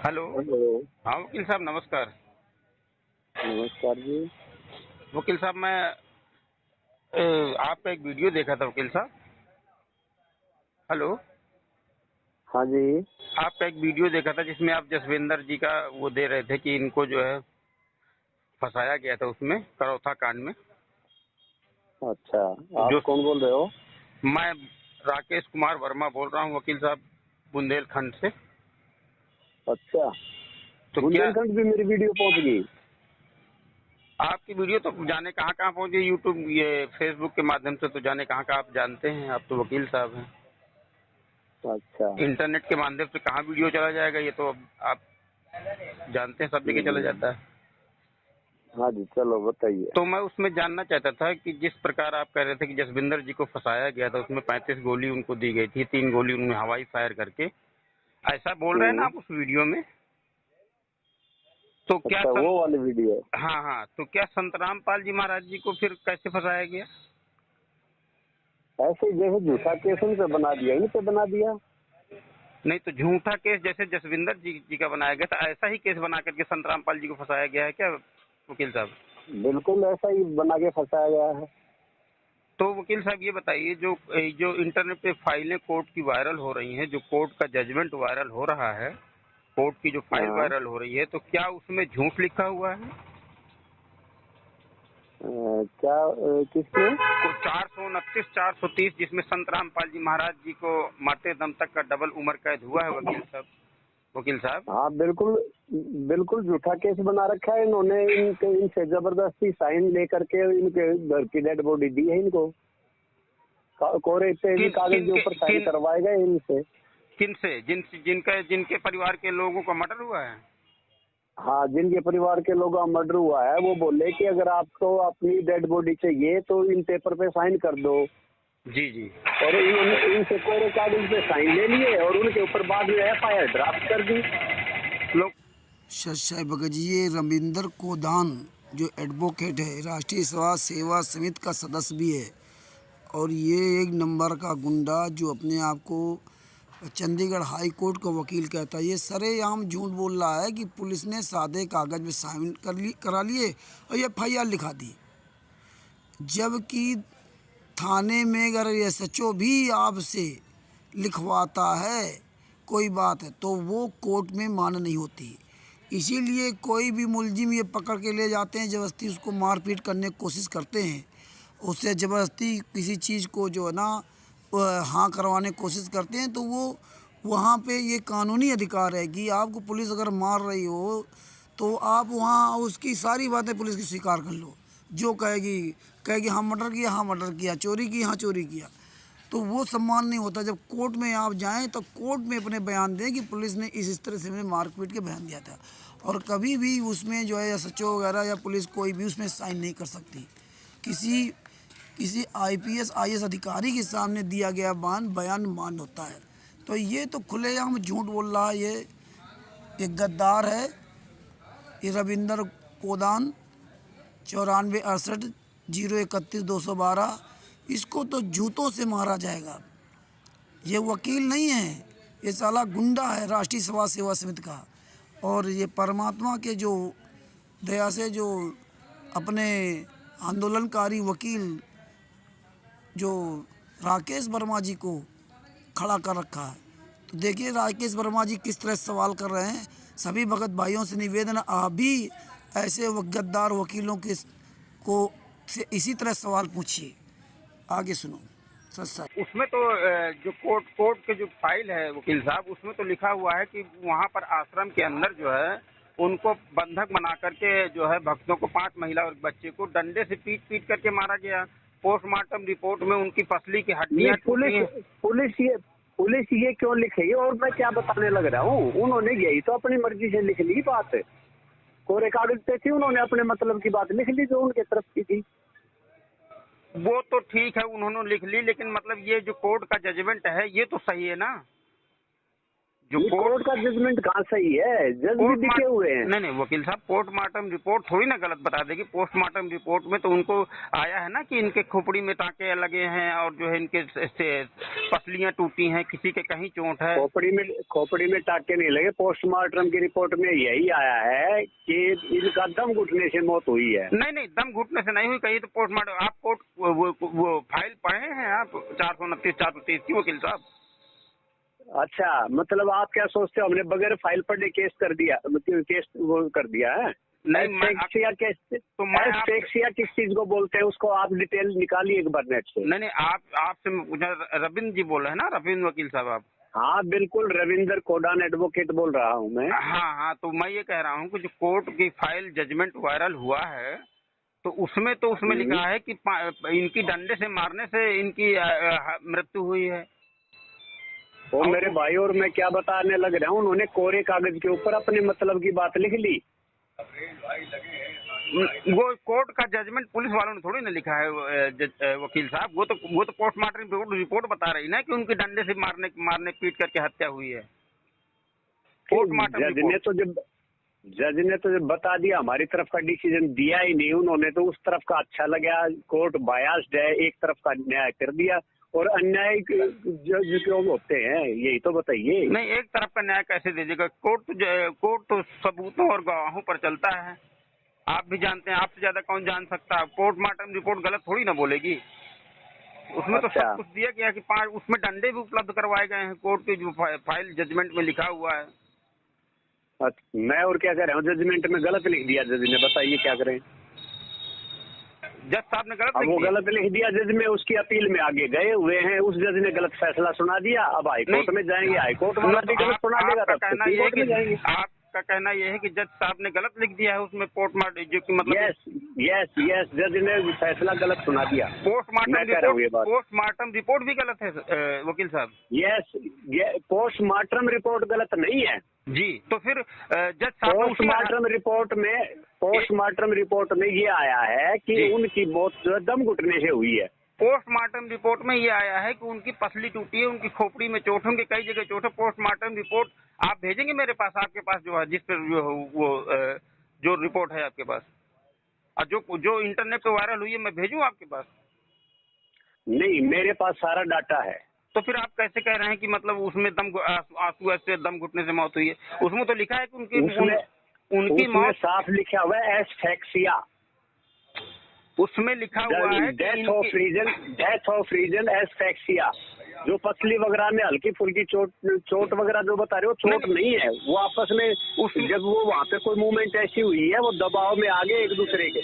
Hello. Hello. हाँ वकील साहब नमस्कार। नमस्कार जी। वकील साहब मैं आपका एक वीडियो देखा था वकील साहब। हेलो। हाँ जी। आपका एक वीडियो देखा था जिसमें आप जसविंदर जी का वो दे रहे थे कि इनको जो है फंसाया गया था उसमें करौथा कांड में। अच्छा, जो आप कौन बोल रहे हो? मैं राकेश कुमार वर्मा बोल रहा हूँ वकील साहब, बुंदेलखंड से। अच्छा, तो क्या बुंदेलखंड भी मेरी वीडियो पहुंच गई? आपकी वीडियो तो जाने कहाँ कहाँ पहुंची, यूट्यूब ये फेसबुक के माध्यम से तो जाने कहाँ कहाँ आप जानते हैं, आप तो वकील साहब हैं। अच्छा। इंटरनेट के माध्यम से कहाँ वीडियो चला जाएगा, ये तो अब आप जानते हैं सब जगह चला हम्म, जाता है। हाँ जी, चलो बताइए। तो मैं उसमें जानना चाहता था कि जिस प्रकार आप कह रहे थे कि जसविंदर जी को फंसाया गया था, उसमें 35 गोली उनको दी गई थी, 3 गोली उन्होंने हवाई फायर करके, ऐसा बोल रहे हैं ना हम्म, आप उस वीडियो में। तो क्या अच्छा, वो वाली वीडियो। हाँ हाँ, तो क्या संत रामपाल जी महाराज जी को फिर कैसे फंसाया गया? ऐसे ही जैसे झूठा केस उन पे बना दिया, इन पे बना दिया। नहीं तो झूठा केस जैसे जसविंदर जी का बनाया गया था, ऐसा ही केस बना करके संत रामपाल जी को फंसाया गया है क्या वकील साहब? बिल्कुल ऐसा ही बना के फंसाया गया है। तो वकील साहब ये बताइए, जो जो इंटरनेट पे फाइलें कोर्ट की वायरल हो रही हैं, जो कोर्ट का जजमेंट वायरल हो रहा है, कोर्ट की जो फाइल हाँ। वायरल हो रही है, तो क्या उसमें झूठ लिखा हुआ है? क्या किसमें? तो 429 430 जिसमें संत रामपाल जी महाराज जी को मरते दम तक का डबल उम्र कैद हुआ है वकील साहब। वकील साहब हाँ, बिल्कुल। बिल्कुल झूठा केस बना रखा है इन्होंने। इनसे जबरदस्ती साइन लेकर के इनके घर की डेड बॉडी दी है इनको। कोरे पे भी किन कागज किन के के ऊपर साइन किन करवाए गए इनसे। किन से जिनके परिवार के लोगों का मर्डर हुआ है? हाँ, जिनके परिवार के लोगों का मर्डर हुआ है वो बोले कि अगर आपको अपनी डेड बॉडी चाहिए तो इन पेपर पे साइन कर दो। जी जी। और इन्होंने इनसे कोरे कागज पे साइन ले लिए और उनके ऊपर बाद में FIR ड्राफ्ट कर दी। लोग सच्चाई भगत जी, ये रविंदर कोदान जो एडवोकेट है, राष्ट्रीय समाज सेवा समिति का सदस्य भी है, और ये एक नंबर का गुंडा जो अपने आप को चंडीगढ़ हाई कोर्ट का वकील कहता है, ये सरेआम झूठ बोल रहा है कि पुलिस ने सादे कागज में साइन करा लिए और FIR लिखा दी, जबकि थाने में अगर SHO भी आपसे लिखवाता है कोई बात है तो वो कोर्ट में मान्य नहीं होती। इसीलिए कोई भी मुलजिम ये पकड़ के ले जाते हैं, ज़बरदस्ती उसको मारपीट करने की कोशिश करते हैं, उससे ज़बरदस्ती किसी चीज़ को जो है ना हाँ करवाने की कोशिश करते हैं, तो वो वहाँ पे ये कानूनी अधिकार है कि आपको पुलिस अगर मार रही हो तो आप वहाँ उसकी सारी बातें पुलिस की स्वीकार कर लो। जो कहेगी हाँ मर्डर किया, हाँ मर्डर किया, चोरी की, हाँ चोरी किया, तो वो सम्मान नहीं होता। जब कोर्ट में आप जाएं तो कोर्ट में अपने बयान दें कि पुलिस ने इस तरह से मारपीट के बयान दिया था, और कभी भी उसमें जो है SHO वगैरह या पुलिस कोई भी उसमें साइन नहीं कर सकती। किसी किसी IPS IAS अधिकारी के सामने दिया गया बयान मान्य होता है। तो ये तो खुलेआम झूठ बोल रहा है, ये एक गद्दार है। ये रविंदर कोदान 9468 031 212, इसको तो जूतों से मारा जाएगा। ये वकील नहीं है, ये साला गुंडा है राष्ट्रीय समाज सेवा समिति का। और ये परमात्मा के जो दया से जो अपने आंदोलनकारी वकील जो राकेश वर्मा जी को खड़ा कर रखा है। तो देखिए राकेश वर्मा जी किस तरह सवाल कर रहे हैं। सभी भगत भाइयों से निवेदन है, आप भी ऐसे गद्दार वकीलों के को से इसी तरह सवाल पूछिए। आगे सुनो। सच उसमें तो जो कोर्ट के जो फाइल है वकील साहब, उसमें तो लिखा हुआ है कि वहाँ पर आश्रम के अंदर जो है उनको बंधक बना करके जो है भक्तों को 5 महिला और बच्चे को डंडे से पीट पीट करके मारा गया। पोस्टमार्टम रिपोर्ट में उनकी पसली की नहीं, हड्डियां टूटी हैं। पुलिस ये क्यों लिखेगी? और मैं क्या बताने लग रहा हूँ, उन्होंने यही तो अपनी मर्जी से लिख ली बात। कोरे कागज पे थी, उन्होंने अपने मतलब की बात लिख ली जो उनके तरफ की थी। वो तो ठीक है उन्होंने लिख ली, लेकिन मतलब ये जो कोर्ट का जजमेंट है ये तो सही है ना। जो कोर्ट का जजमेंट कहाँ सही है? जज भी दिखे हुए हैं। नहीं वकील साहब, पोस्टमार्टम रिपोर्ट थोड़ी ना गलत बता देगी। पोस्टमार्टम रिपोर्ट में तो उनको आया है ना कि इनके खोपड़ी में टाँके लगे हैं और जो है इनके पसलियां टूटी हैं, किसी के कहीं चोट है। खोपड़ी में टाँके नहीं लगे। पोस्टमार्टम की रिपोर्ट में यही आया है कि इनका दम घुटने से मौत हुई है। नहीं दम घुटने से नहीं हुई, कहीं तो पोस्टमार्टम। आप कोर्ट वो फाइल पढ़े हैं आप 429 430 की वकील साहब? अच्छा, मतलब आप क्या सोचते हो हमने बगैर फाइल पढ़े केस कर दिया, केस वो कर दिया है? नहीं एस्फेक्सिया केस, तो मैं एस्फेक्सिया किस चीज को बोलते हैं उसको आप डिटेल निकालिए एक बार नेट से। नहीं आपसे रविंद्र जी बोल रहे हैं ना, रविंद्र वकील साहब आप? हाँ बिल्कुल, रविंद्र कोडान एडवोकेट बोल रहा हूँ मैं। हाँ, तो मैं ये कह रहा हूँ कि जो कोर्ट की फाइल जजमेंट वायरल हुआ है तो उसमें लिखा है कि इनकी डंडे से मारने से इनकी मृत्यु हुई है। वो मेरे भाई, और मैं क्या बताने लग रहा हूँ, उन्होंने कोरे कागज के ऊपर अपने मतलब की बात लिख ली। वो कोर्ट का जजमेंट पुलिस वालों ने थोड़ी ना लिखा है वकील साहब। वो तो पोस्टमार्टम रिपोर्ट बता रही ना कि उनके डंडे से मारने पीट करके हत्या हुई है। पोस्टमार्टम जज ने तो जब बता दिया, हमारी तरफ का डिसीजन दिया ही नहीं उन्होंने, तो उस तरफ का अच्छा लगा। कोर्ट बायास्ड है, एक तरफ का न्याय कर दिया। और अन्याय जज क्यों होते हैं, यही तो बताइए। नहीं, एक तरफ का न्याय कैसे दे देगा? कोर्ट तो सबूतों और गवाहों पर चलता है। आप भी जानते हैं, आपसे ज्यादा कौन जान सकता है। पोस्टमार्टम रिपोर्ट गलत थोड़ी ना बोलेगी। उसमें तो सब कुछ दिया गया कि 5 उसमें डंडे भी उपलब्ध करवाए गए हैं। कोर्ट की जो फाइल जजमेंट में लिखा हुआ है। मैं और क्या कह रहा हूँ, जजमेंट में गलत लिख दिया जज ने, बताइए क्या करें? जज साहब ने गलत लिख दिया जज में, उसकी अपील में आगे गए हुए हैं। उस जज ने गलत फैसला सुना दिया, अब हाईकोर्ट में जाएंगे, हाईकोर्ट वाला भी गलत सुना देगा, तब सुप्रीम कोर्ट में जाएंगे। आपका कहना यह है कि जज साहब ने गलत लिख दिया है उसमें पोस्टमार्टम, जो कि मतलब यस, जज ने फैसला गलत सुना दिया। पोस्टमार्टम रिपोर्ट भी गलत है वकील साहब? यस, पोस्टमार्टम रिपोर्ट गलत नहीं है जी। तो फिर जज साहब पोस्टमार्टम रिपोर्ट में ये आया है कि उनकी मौत जो है दम घुटने से हुई है। पोस्टमार्टम रिपोर्ट में ये आया है कि उनकी पसली टूटी है, उनकी खोपड़ी में चोट, उनकी कई जगह चोट है। पोस्टमार्टम रिपोर्ट आप भेजेंगे मेरे पास, आपके पास जो है, जिस पर जो रिपोर्ट है आपके पास, और जो इंटरनेट पे वायरल हुई है, मैं भेजूं आपके पास? नहीं, मेरे पास सारा डाटा है। तो फिर आप कैसे कह रहे हैं कि मतलब उसमें आंसू ऐसे दम घुटने से मौत हुई है? उसमें तो लिखा है कि उनकी मौत साफ लिखा हुआ है एस्फेक्सिया। उसमें लिखा हुआ है डेथ ऑफ रीजन एस्फेक्सिया। जो पसली वगैरह में हल्की फुल्की चोट वगैरह जो बता रहे हो, चोट नहीं है। वो आपस में जब वो वहाँ पे कोई मूवमेंट ऐसी हुई है, वो दबाव में आ गए एक दूसरे के।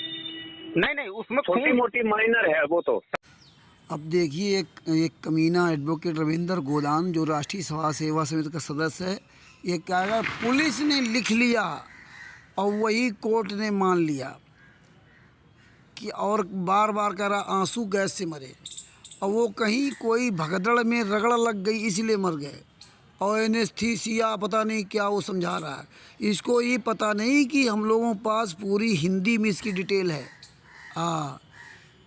नहीं, उसमें छोटी मोटी माइनर है वो तो। अब देखिए, एक कमीना एडवोकेट रविंद्र गोदान, जो राष्ट्रीय सेवा समिति का सदस्य है, ये कहेगा पुलिस ने लिख लिया और वही कोर्ट ने मान लिया कि, और बार बार कह रहा आंसू गैस से मरे, और वो कहीं कोई भगदड़ में रगड़ लग गई इसलिए मर गए, और एनेस्थीसिया पता नहीं क्या वो समझा रहा है। इसको ये पता नहीं कि हम लोगों के पास पूरी हिंदी में इसकी डिटेल है।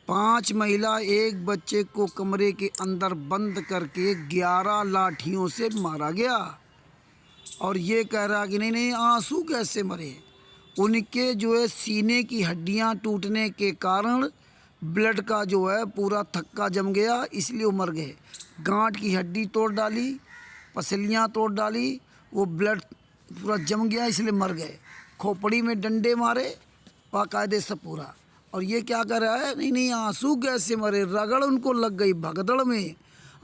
5 महिला, 1 बच्चे को कमरे के अंदर बंद करके 11 लाठियों से मारा गया, और ये कह रहा कि नहीं आंसू कैसे मरे। उनके जो है सीने की हड्डियां टूटने के कारण ब्लड का जो है पूरा थक्का जम गया, इसलिए वो मर गए। गांठ की हड्डी तोड़ डाली, पसलियां तोड़ डाली, वो ब्लड पूरा जम गया, इसलिए मर गए। खोपड़ी में डंडे मारे बाकायदे सब पूरा। और ये क्या कर रहा है, नहीं आंसू कैसे मरे, रगड़ उनको लग गई भगदड़ में।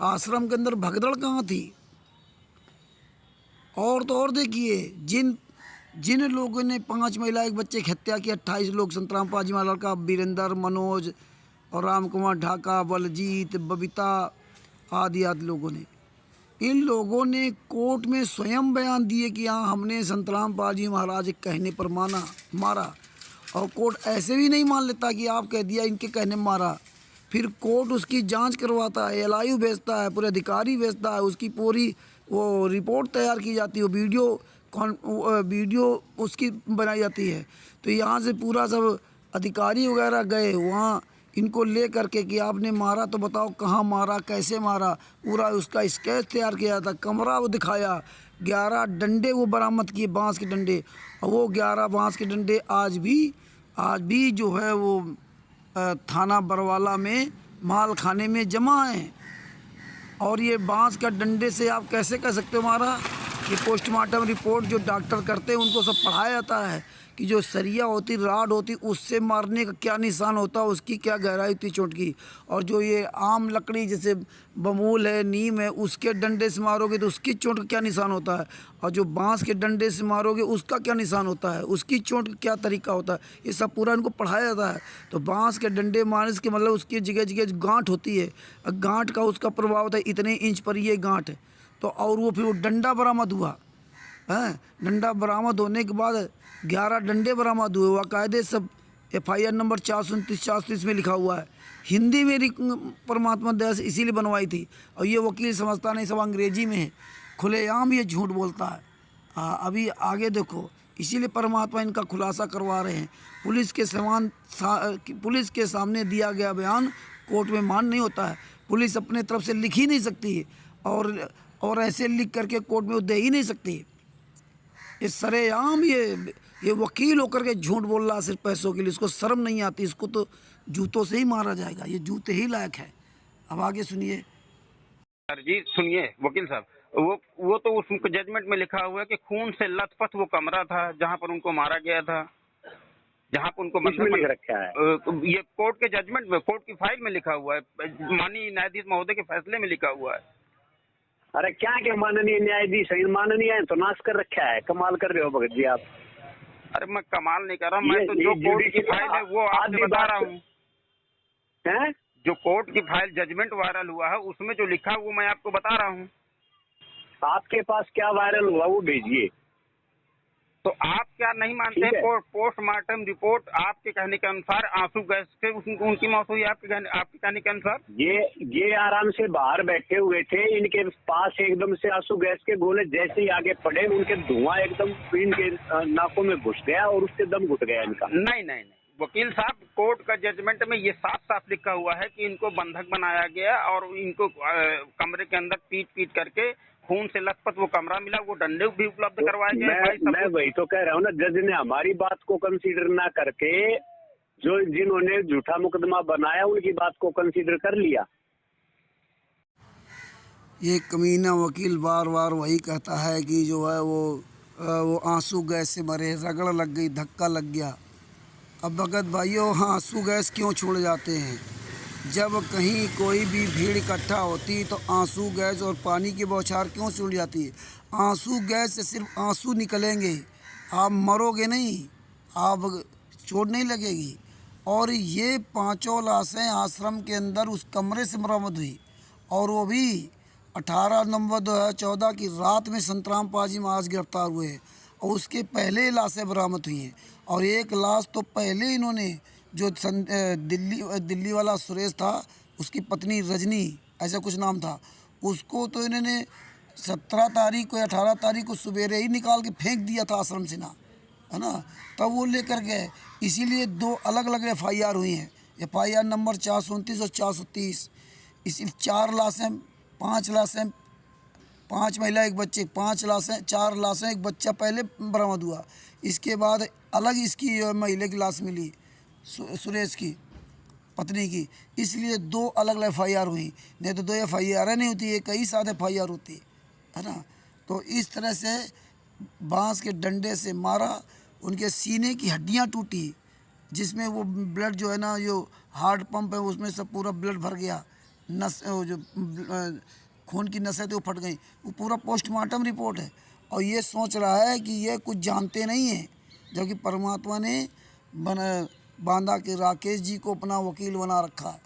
आश्रम के अंदर भगदड़ कहाँ थी? और तो और देखिए, जिन लोगों ने 5 महिला 1 बच्चे की हत्या की, 28 लोग, संतराम पाजीमा लड़का, वीरेंद्र, मनोज और राम कुमार ढाका, बलजीत, बबीता आदि लोगों ने, इन लोगों ने कोर्ट में स्वयं बयान दिए कि हाँ हमने संतराम पाजी महाराज के कहने पर मारा। और कोर्ट ऐसे भी नहीं मान लेता कि आप कह दिया इनके कहने में मारा। फिर कोर्ट उसकी जांच करवाता है, LIU भेजता है, पूरे अधिकारी भेजता है, उसकी पूरी वो रिपोर्ट तैयार की जाती है, वीडियो उसकी बनाई जाती है। तो यहाँ से पूरा सब अधिकारी वगैरह गए वहाँ इनको ले करके कि आपने मारा तो बताओ कहाँ मारा, कैसे मारा, पूरा उसका स्केच तैयार किया था, कमरा वो दिखाया, 11 डंडे वो बरामद किए, बांस के डंडे। और वो 11 बांस के डंडे आज भी जो है वो थाना बरवाला में माल खाने में जमा हैं। और ये बांस का डंडे से आप कैसे कह सकते हो हमारा, ये पोस्टमार्टम रिपोर्ट जो डॉक्टर करते हैं उनको सब पढ़ाया जाता है कि जो सरिया होती, राड होती, उससे मारने का क्या निशान होता है, उसकी क्या गहराई होती चोट की। और जो ये आम लकड़ी जैसे बमूल है, नीम है, उसके डंडे से मारोगे तो उसकी चोट का क्या निशान होता है, और जो बांस के डंडे से मारोगे उसका क्या निशान होता है, उसकी चोट का क्या तरीका होता है, ये सब पूरा इनको पढ़ाया जाता है। तो बांस के डंडे मारने के मतलब उसकी जगह जगह गांठ होती है, गांठ का उसका प्रभाव होता है, इतने इंच पर ये गांठ है। तो और वो फिर वो डंडा बरामद हुआ है। डंडा बरामद होने के बाद 11 डंडे बरामद हुए, बाकायदे सब FIR नंबर 429-430 में लिखा हुआ है। हिंदी मेरी परमात्मा दया से इसीलिए बनवाई थी। और ये वकील समझता नहीं, सब अंग्रेजी में है, खुलेआम ये झूठ बोलता है। अभी आगे देखो, इसीलिए परमात्मा इनका खुलासा करवा रहे हैं। पुलिस के सामने दिया गया बयान कोर्ट में मान नहीं होता है। पुलिस अपने तरफ से लिख ही नहीं सकती है, और ऐसे लिख करके कोर्ट में वो दे ही नहीं सकती। ये सरेआम ये वकील होकर के झूठ बोल रहा है सिर्फ पैसों के लिए। इसको शर्म नहीं आती, इसको तो जूतों से ही मारा जाएगा, ये जूते ही लायक है। अब आगे सुनिए। सर जी सुनिए वकील साहब, वो तो उस जजमेंट में लिखा हुआ है कि खून से लथपथ वो कमरा था जहां पर उनको मारा गया था, जहां पर उनको लिख रखा है। ये कोर्ट के जजमेंट में, कोर्ट की फाइल में लिखा हुआ है, माननीय न्यायाधीश महोदय के फैसले में लिखा हुआ है। अरे क्या माननीय न्यायाधीश है, माननीय है तो नाश कर रखा है। कमाल कर रहे हो भगत जी आप। अरे मैं कमाल नहीं कर रहा, मैं तो जो कोर्ट की फाइल है वो आपसे बता रहा हूँ। जो कोर्ट की फाइल जजमेंट वायरल हुआ है उसमें जो लिखा वो मैं आपको बता रहा हूँ। आपके पास क्या वायरल हुआ वो भेजिए। तो आप क्या नहीं मानते हैं? पोस्टमार्टम रिपोर्ट आपके कहने के अनुसार आंसू गैस से उनकी मौत हुई, आपके कहने के अनुसार। ये आराम से बाहर बैठे हुए थे, इनके पास एकदम से आंसू गैस के गोले जैसे ही आगे पड़े, उनके धुआं एकदम इनके नाकों में घुस गया और उससे दम घुट गया इनका। नहीं वकील साहब, कोर्ट का जजमेंट में ये साफ साफ लिखा हुआ है कि इनको बंधक बनाया गया और इनको कमरे के अंदर पीट करके खून से लथपथ वो कमरा मिला, वो डंडे भी उपलब्ध करवाए गए। मैं वही तो कह रहा हूँ ना, जज ने हमारी बात को कंसीडर ना करके जिन्होंने झूठा मुकदमा बनाया उनकी बात को कंसीडर कर लिया। ये कमीना वकील बार बार वही कहता है कि जो है वो आंसू गैस से मरे, रगड़ लग गई, धक्का लग गया। अब भगत भाइयों, आंसू गैस क्यों छोड़ जाते हैं? जब कहीं कोई भी भीड़ इकट्ठा होती तो आंसू गैस और पानी की बौछार क्यों छूट जाती है? आंसू गैस से सिर्फ आंसू निकलेंगे, आप मरोगे नहीं, आप चोट नहीं लगेगी। और ये 5 लाशें आश्रम के अंदर उस कमरे से बरामद हुई, और वो भी 18 नवंबर 2014 की रात में संतराम पाजी महाराज गिरफ्तार हुए, और उसके पहले लाशें बरामद हुई हैं। और एक लाश तो पहले इन्होंने जो दिल्ली वाला सुरेश था, उसकी पत्नी रजनी, ऐसा कुछ नाम था, उसको तो इन्होंने 17 तारीख को या 18 तारीख को सवेरे ही निकाल के फेंक दिया था आश्रम से ना, है ना, तब वो लेकर गए। इसीलिए 2 अलग अलग FIR हुई हैं, FIR नंबर 429 और 430। इसी 4 लाशें, 5 लाशें, 5 महिला 1 बच्चे, 5 लाशें, 4 लाशें, 1 बच्चा पहले बरामद हुआ। इसके बाद अलग इसकी महिला की लाश मिली, सुरेश की पत्नी की। इसलिए 2 अलग अलग FIR हुई, नहीं तो 2 FIR नहीं होती है, कई सारे FIR होती है ना। तो इस तरह से बांस के डंडे से मारा, उनके सीने की हड्डियां टूटी, जिसमें वो ब्लड जो है ना, जो हार्ट पंप है उसमें सब पूरा ब्लड भर गया, नस जो खून की नसें थी वो फट गई। वो पूरा पोस्टमार्टम रिपोर्ट है। और ये सोच रहा है कि ये कुछ जानते नहीं हैं, जबकि परमात्मा ने बांदा के राकेश जी को अपना वकील बना रखा है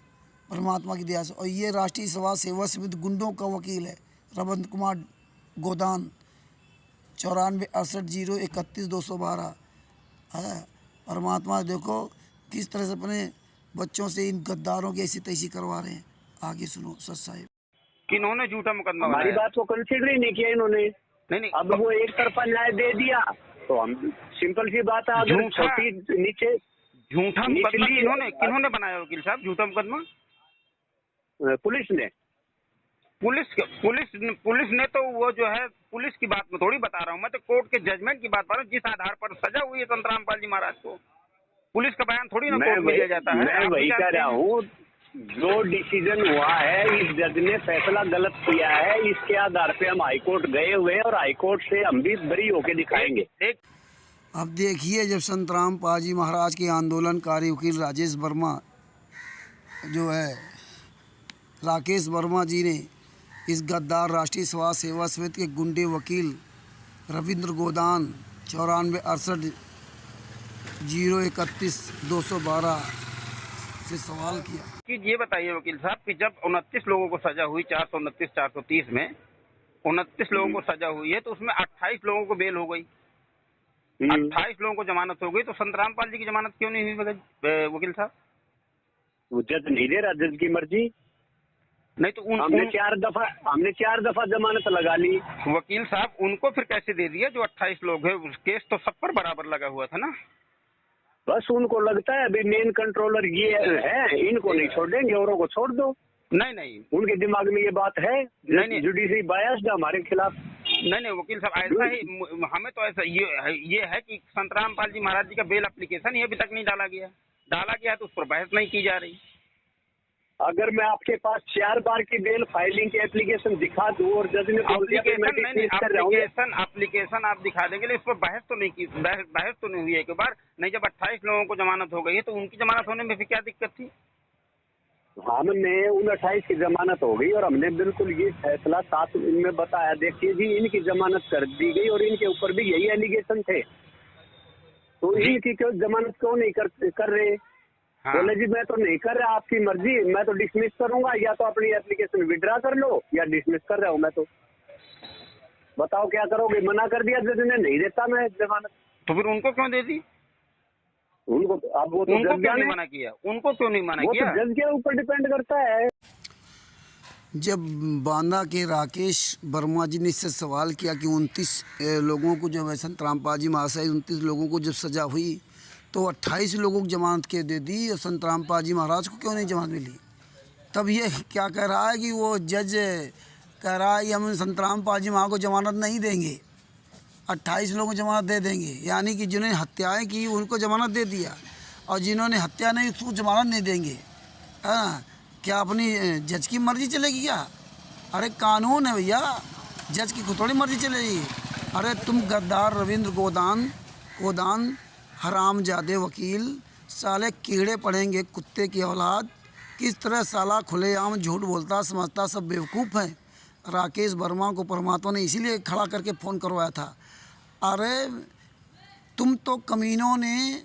परमात्मा की दया से। और ये राष्ट्रीय समाज सेवा समिति गुंडों का वकील है, रविंद्र कुमार गोदान, 9468013212 है। परमात्मा देखो किस तरह से अपने बच्चों से इन गद्दारों की ऐसी तैसी करवा रहे हैं। आगे सुनो सच साहिब। किन्होंने झूठा मुकदमा हमारी बात को कंसीडर ही नहीं किया इन्होंने। नहीं अब वो एक तरफा न्याय दे दिया तो हम सिंपल सी बात है, अगर छोटी नीचे झूठा मुकदमा किन्होंने बनाया वकील साहब? झूठा मुकदमा पुलिस ने तो वो जो है पुलिस की बात में थोड़ी बता रहा हूँ, मैं तो कोर्ट के जजमेंट की बात कर रहा हूँ, जिस आधार पर सजा हुई है संत रामपाल जी महाराज को। पुलिस का बयान थोड़ी ना कोर्ट में दिया जाता है। मैं वही कह रहा हूँ, जो डिसीजन हुआ है इस जज ने फैसला गलत किया है, इसके आधार पे हम हाईकोर्ट गए हुए हैं और हाईकोर्ट से हम भी बरी होके दिखाएंगे। अब देखिए, जब संत रामपाल जी महाराज के आंदोलनकारी वकील राजेश वर्मा जो है राकेश वर्मा जी ने इस गद्दार राष्ट्रीय समाज सेवा समिति के गुंडे वकील रविंद्र गोदान 9468-031-212 से सवाल किया कि ये बताइए वकील साहब कि जब 29 लोगों को सजा हुई 429 430 में 29 लोगों को सजा हुई है, तो उसमें 28 लोगों को बेल हो गई, 28 लोगों को जमानत हो गई, तो संत रामपाल जी की जमानत क्यों नहीं हुई वकील साहब? वो जज नहीं दे रहा, जज की मर्जी। नहीं तो हमने चार दफा जमानत लगा ली। वकील साहब उनको फिर कैसे दे दिया? जो 28 लोग है, केस तो सब पर बराबर लगा हुआ था ना। बस उनको लगता है अभी मेन कंट्रोलर ये है, इनको नहीं छोड़ेंगे, औरों को छोड़ दो। नहीं उनके दिमाग में ये बात है। नहीं जुडिशरी बायस्ड हमारे खिलाफ। नहीं वकील साहब, ऐसा ही हमें तो ऐसा ये है कि संत रामपाल जी महाराज जी का बेल एप्लीकेशन ही अभी तक नहीं डाला गया है, तो उस पर बहस नहीं की जा रही। अगर मैं आपके पास 4 बार की बेल फाइलिंग की एप्लीकेशन दिखा दूं और जज ने एप्लीकेशन आप दिखा देंगे, लेकिन इस पर बहस तो नहीं की, बहस तो नहीं हुई है एक बार। नहीं, जब 28 लोगों को जमानत हो गई है तो उनकी जमानत होने में फिर क्या दिक्कत थी? हमने उन 28 की जमानत हो गई और हमने बिल्कुल ये फैसला साथ में बताया, देखिए जी इनकी जमानत कर दी गई और इनके ऊपर भी यही एलिगेशन थे, तो इनकी क्यों जमानत क्यों नहीं कर रहे? हाँ। बोले जी मैं तो नहीं कर रहा, आपकी मर्जी, मैं तो डिसमिस करूंगा, या तो अपनी एप्लीकेशन विड्रा कर लो या डिसमिस कर रहा हूँ मैं, तो बताओ क्या करोगे? मना कर दिया जज ने, नहीं देता मैं जमानत। तो फिर उनको क्यों दे दी? उनको अब वो तो उनको क्यों नहीं मना किया? उनको क्यों नहीं मना किया? वो तो जज के ऊपर डिपेंड करता है। जब बांदा के राकेश वर्मा जी ने इससे सवाल किया कि 29 लोगों को जो है संत रामपाल जी महाशय 29 लोगों को जब सजा हुई तो 28 लोगों को जमानत के दे दी और संत रामपाल जी महाराज को क्यों नहीं जमानत मिली, तब ये क्या कह रहा है कि वो जज कह रहा है कि हम संत रामपाल जी महाराज को जमानत नहीं देंगे, 28 लोगों को जमानत दे देंगे, यानी कि जिन्होंने हत्याएं की उनको जमानत दे दिया और जिन्होंने हत्या नहीं उसको जमानत नहीं देंगे। हाँ, क्या अपनी जज की मर्जी चलेगी क्या? अरे कानून है भैया, जज की खुद थोड़ी मर्जी चलेगी। अरे तुम गद्दार रविंद्र गोदान हरामजादे वकील, साले कीड़े पड़ेंगे कुत्ते की औलाद, किस तरह साला खुलेआम झूठ बोलता समझता सब बेवकूफ़ हैं। राकेश वर्मा को परमात्मा ने इसीलिए खड़ा करके फ़ोन करवाया था। अरे तुम तो कमीनों ने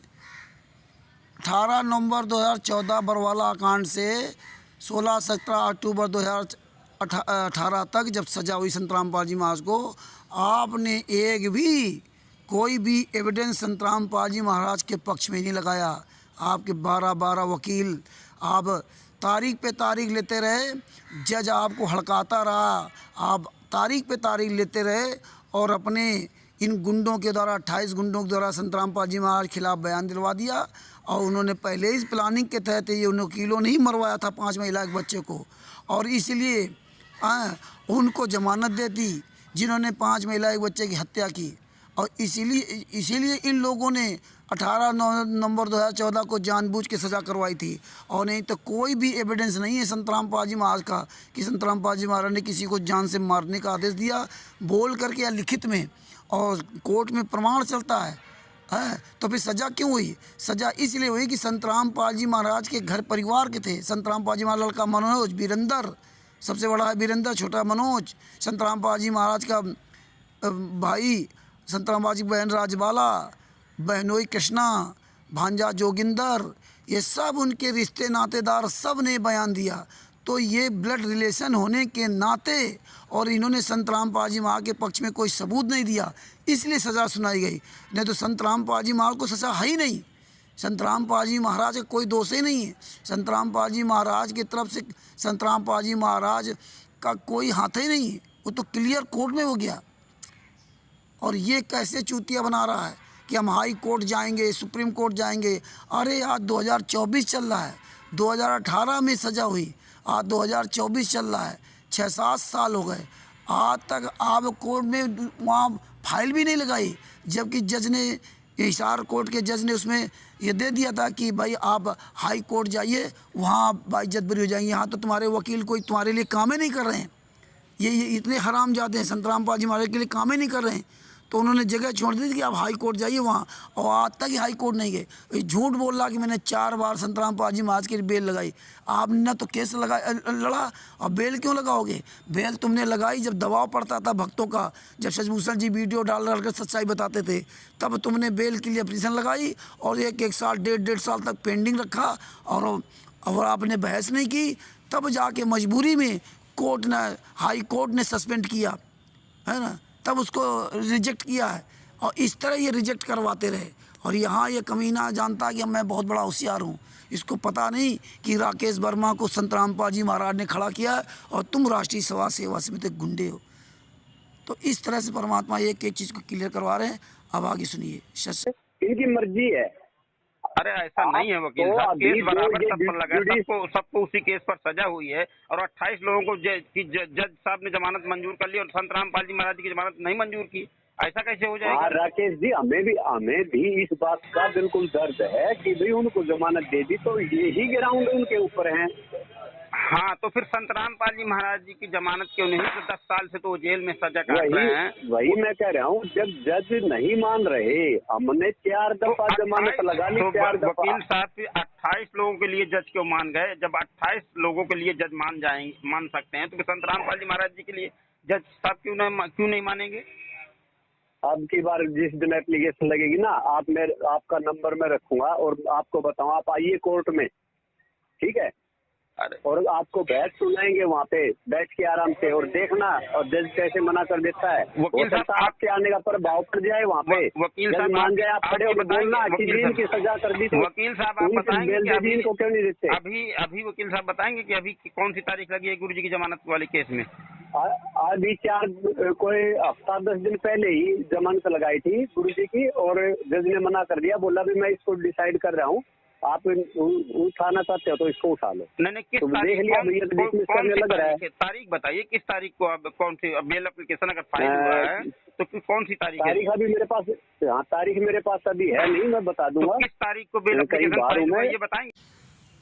18 नवंबर 2014 बरवाला कांड से 16-17 अक्टूबर 2018 तक जब सजा हुई संत रामपाल जी महाराज को, आपने एक भी कोई भी एविडेंस संत रामपाल जी महाराज के पक्ष में नहीं लगाया। आपके 12 वकील आप तारीख पे तारीख लेते रहे, जज आपको हड़काता रहा, आप तारीख पे तारीख लेते रहे और अपने इन गुंडों के द्वारा 28 गुंडों के द्वारा संत रामपाल जी महाराज के खिलाफ बयान दिलवा दिया और उन्होंने पहले ही प्लानिंग के तहत ये वकीलों ने ही मरवाया था 5 महिला के बच्चे को, और इसलिए उनको जमानत दे दी जिन्होंने 5 महिला के बच्चे की हत्या की। और इसीलिए इन लोगों ने 18 नवंबर 2014 को जानबूझ के सज़ा करवाई थी, और नहीं तो कोई भी एविडेंस नहीं है संत रामपाल जी महाराज का कि संत रामपाल जी महाराज ने किसी को जान से मारने का आदेश दिया बोल करके या लिखित में, और कोर्ट में प्रमाण चलता है। तो फिर सज़ा क्यों हुई? सज़ा इसलिए हुई कि संत रामपाल जी महाराज के घर परिवार के थे। संत रामपाल जी महाराज लड़का मनोज, वीरेंद्र सबसे बड़ा है वीरेंद्र, छोटा मनोज, संत रामपाल जी महाराज का भाई संत रामपाल जी बहन राजबाला, बहनोई कृष्णा, भांजा जोगिंदर, ये सब उनके रिश्ते नातेदार सब ने बयान दिया। तो ये ब्लड रिलेशन होने के नाते और इन्होंने संत रामपाल जी महाराज के पक्ष में कोई सबूत नहीं दिया, इसलिए सज़ा सुनाई गई। नहीं तो संत रामपाल जी महाराज को सज़ा है ही नहीं। संत रामपाल जी महाराज का कोई दोष ही नहीं है। संत रामपाल जी महाराज की तरफ से संत रामपाल जी महाराज का कोई हाथ ही नहीं है, वो तो क्लियर कोर्ट में हो गया। और ये कैसे चूतिया बना रहा है कि हम हाई कोर्ट जाएंगे, सुप्रीम कोर्ट जाएंगे। अरे आज 2024 चल रहा है, 2018 में सज़ा हुई, आज 2024 चल रहा है, 6-7 साल हो गए। आज तक आप कोर्ट में वहाँ फाइल भी नहीं लगाई, जबकि जज ने, हिसार कोर्ट के जज ने उसमें ये दे दिया था कि भाई आप हाई कोर्ट जाइए, वहाँ बाइज्जत बरी हो जाएंगे। यहाँ तो तुम्हारे वकील कोई तुम्हारे लिए काम ही नहीं कर रहे हैं, ये इतने हराम जाते हैं, संतराम पाल जी महाराज के लिए काम ही नहीं कर रहे हैं। तो उन्होंने जगह छोड़ दी थी कि आप हाई कोर्ट जाइए वहाँ, और आज तक ही हाई कोर्ट नहीं गए। झूठ बोल रहा कि मैंने 4 बार संतराम पाल जी महाराज के लिए बेल लगाई। आपने तो केस लड़ा, और बेल क्यों लगाओगे? बेल तुमने लगाई जब दबाव पड़ता था भक्तों का, जब शशिभूषण जी वीडियो डाल कर सच्चाई बताते थे, तब तुमने बेल के लिए एप्लीकेशन लगाई, और 1 साल 1.5 साल तक पेंडिंग रखा, और आपने बहस नहीं की। तब जाके मजबूरी में कोर्ट ने, हाई कोर्ट ने सस्पेंड किया, है ना, तब उसको रिजेक्ट किया है। और इस तरह ये रिजेक्ट करवाते रहे। और यहाँ ये कमीना जानता है कि मैं बहुत बड़ा होशियार हूँ, इसको पता नहीं कि राकेश वर्मा को संतराम पाल जी महाराज ने खड़ा किया है, और तुम राष्ट्रीय समाज सेवा समिति के गुंडे हो। तो इस तरह से परमात्मा एक एक चीज़ को क्लियर करवा रहे हैं। अब आगे सुनिए। इनकी मर्जी है। अरे ऐसा नहीं है वकील साहब, केस बराबर सब पर लगा है, सबको उसी केस पर सजा हुई है। और 28 लोगों को जज साहब ने जमानत मंजूर कर ली, और संतराम पाल जी महाराज की जमानत नहीं मंजूर की। ऐसा कैसे हो जाएगा? राकेश जी, हमें भी इस बात का बिल्कुल दर्द है कि भाई उनको जमानत दे दी तो यही ग्राउंड उनके ऊपर है। हाँ, तो फिर संतराम पाल जी महाराज जी की जमानत क्यों नहीं? तो 10 साल से तो वो जेल में सजा काट रहे हैं। वही मैं कह रहा हूँ, जब जज नहीं मान रहे, हमने 4 दफा जमानत लगा ली। 4 दफा वकील साहब 28 लोगों के लिए जज क्यों मान गए? जब 28 लोगों के लिए जज मान सकते हैं, तो संतराम पाल जी महाराज जी के लिए जज साहब क्यों नहीं मानेंगे? अब की बार जिस दिन एप्लीकेशन लगेगी ना, आपका नंबर मैं रखूंगा और आपको बताऊँ, आप आइए कोर्ट में, ठीक है? और आपको बहस सुनाएंगे वहाँ पे बैठ के आराम से, और देखना और जज कैसे मना कर देता है। वकील साहब आपके आने का प्रभाव पड़ जाए वहाँ पे, वकील साहब मान जाए, आप खड़े होकर बोलना कि जेल की सजा कर दी। वकील साहब आप बताएंगे कि अभी को क्यों नहीं देते? अभी वकील साहब बताएंगे कि अभी कौन सी तारीख लगी है गुरु जी की जमानत वाले केस में? अभी कोई हफ्ता 10 दिन पहले ही जमानत लगाई थी गुरु जी की, और जज ने मना कर दिया, बोला भी मैं इसको डिसाइड कर रहा हूँ, आप उठाना चाहते हो तो इसको उठा लो। नहीं, किस तारीख लग रहा है। तारीख बताइए, किस तारीख को? अब कौन सी बेल एप्लीकेशन अगर फाइल हुआ है तो कौन सी तारीख है? अभी मेरे पास, हाँ तारीख मेरे पास अभी है नहीं, मैं बता दूंगा। तो किस तारीख को बेल एप्लीकेशन फाइल हुआ है, ये बताएंगे?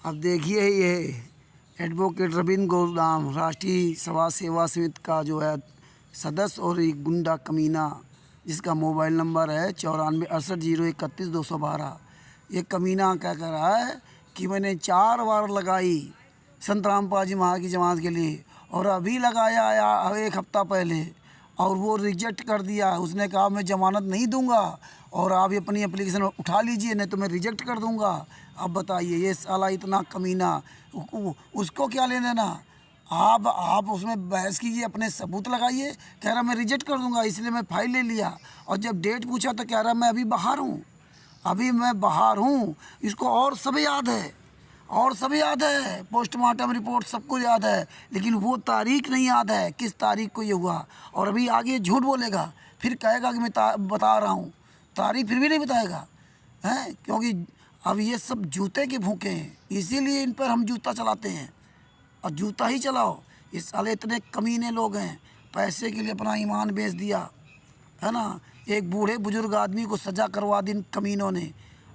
अब देखिए, ये एडवोकेट रविंद्र गोदाम राष्ट्रीय समाज सेवा समिति का जो है सदस्य, और एक गुंडा कमीना जिसका मोबाइल नंबर है 9468013212। ये कमीना क्या कर रहा है कि मैंने 4 बार लगाई संतराम पाल जी महाराज की जमानत के लिए, और अभी लगाया 1 हफ्ता पहले, और वो रिजेक्ट कर दिया। उसने कहा मैं जमानत नहीं दूंगा, और आप अपनी एप्लीकेशन उठा लीजिए, नहीं तो मैं रिजेक्ट कर दूंगा। अब बताइए, ये साला इतना कमीना, उसको क्या लेने देना? आप उसमें बहस कीजिए, अपने सबूत लगाइए। कह रहा मैं रिजेक्ट कर दूंगा, इसलिए मैं फाइल ले लिया। और जब डेट पूछा तो कह रहा मैं अभी बाहर हूँ। इसको और सब याद है, पोस्टमार्टम रिपोर्ट सबको याद है, लेकिन वो तारीख नहीं याद है किस तारीख को ये हुआ। और अभी आगे झूठ बोलेगा, फिर कहेगा कि मैं बता रहा हूँ, तारीख फिर भी नहीं बताएगा, हैं? क्योंकि अब ये सब जूते के भूखे हैं, इसीलिए इन पर हम जूता चलाते हैं। और जूता ही चलाओ। ये साले इतने कमीने लोग हैं, पैसे के लिए अपना ईमान बेच दिया, है ना। एक बूढ़े बुजुर्ग आदमी को सजा करवा दी इन कमीनों ने,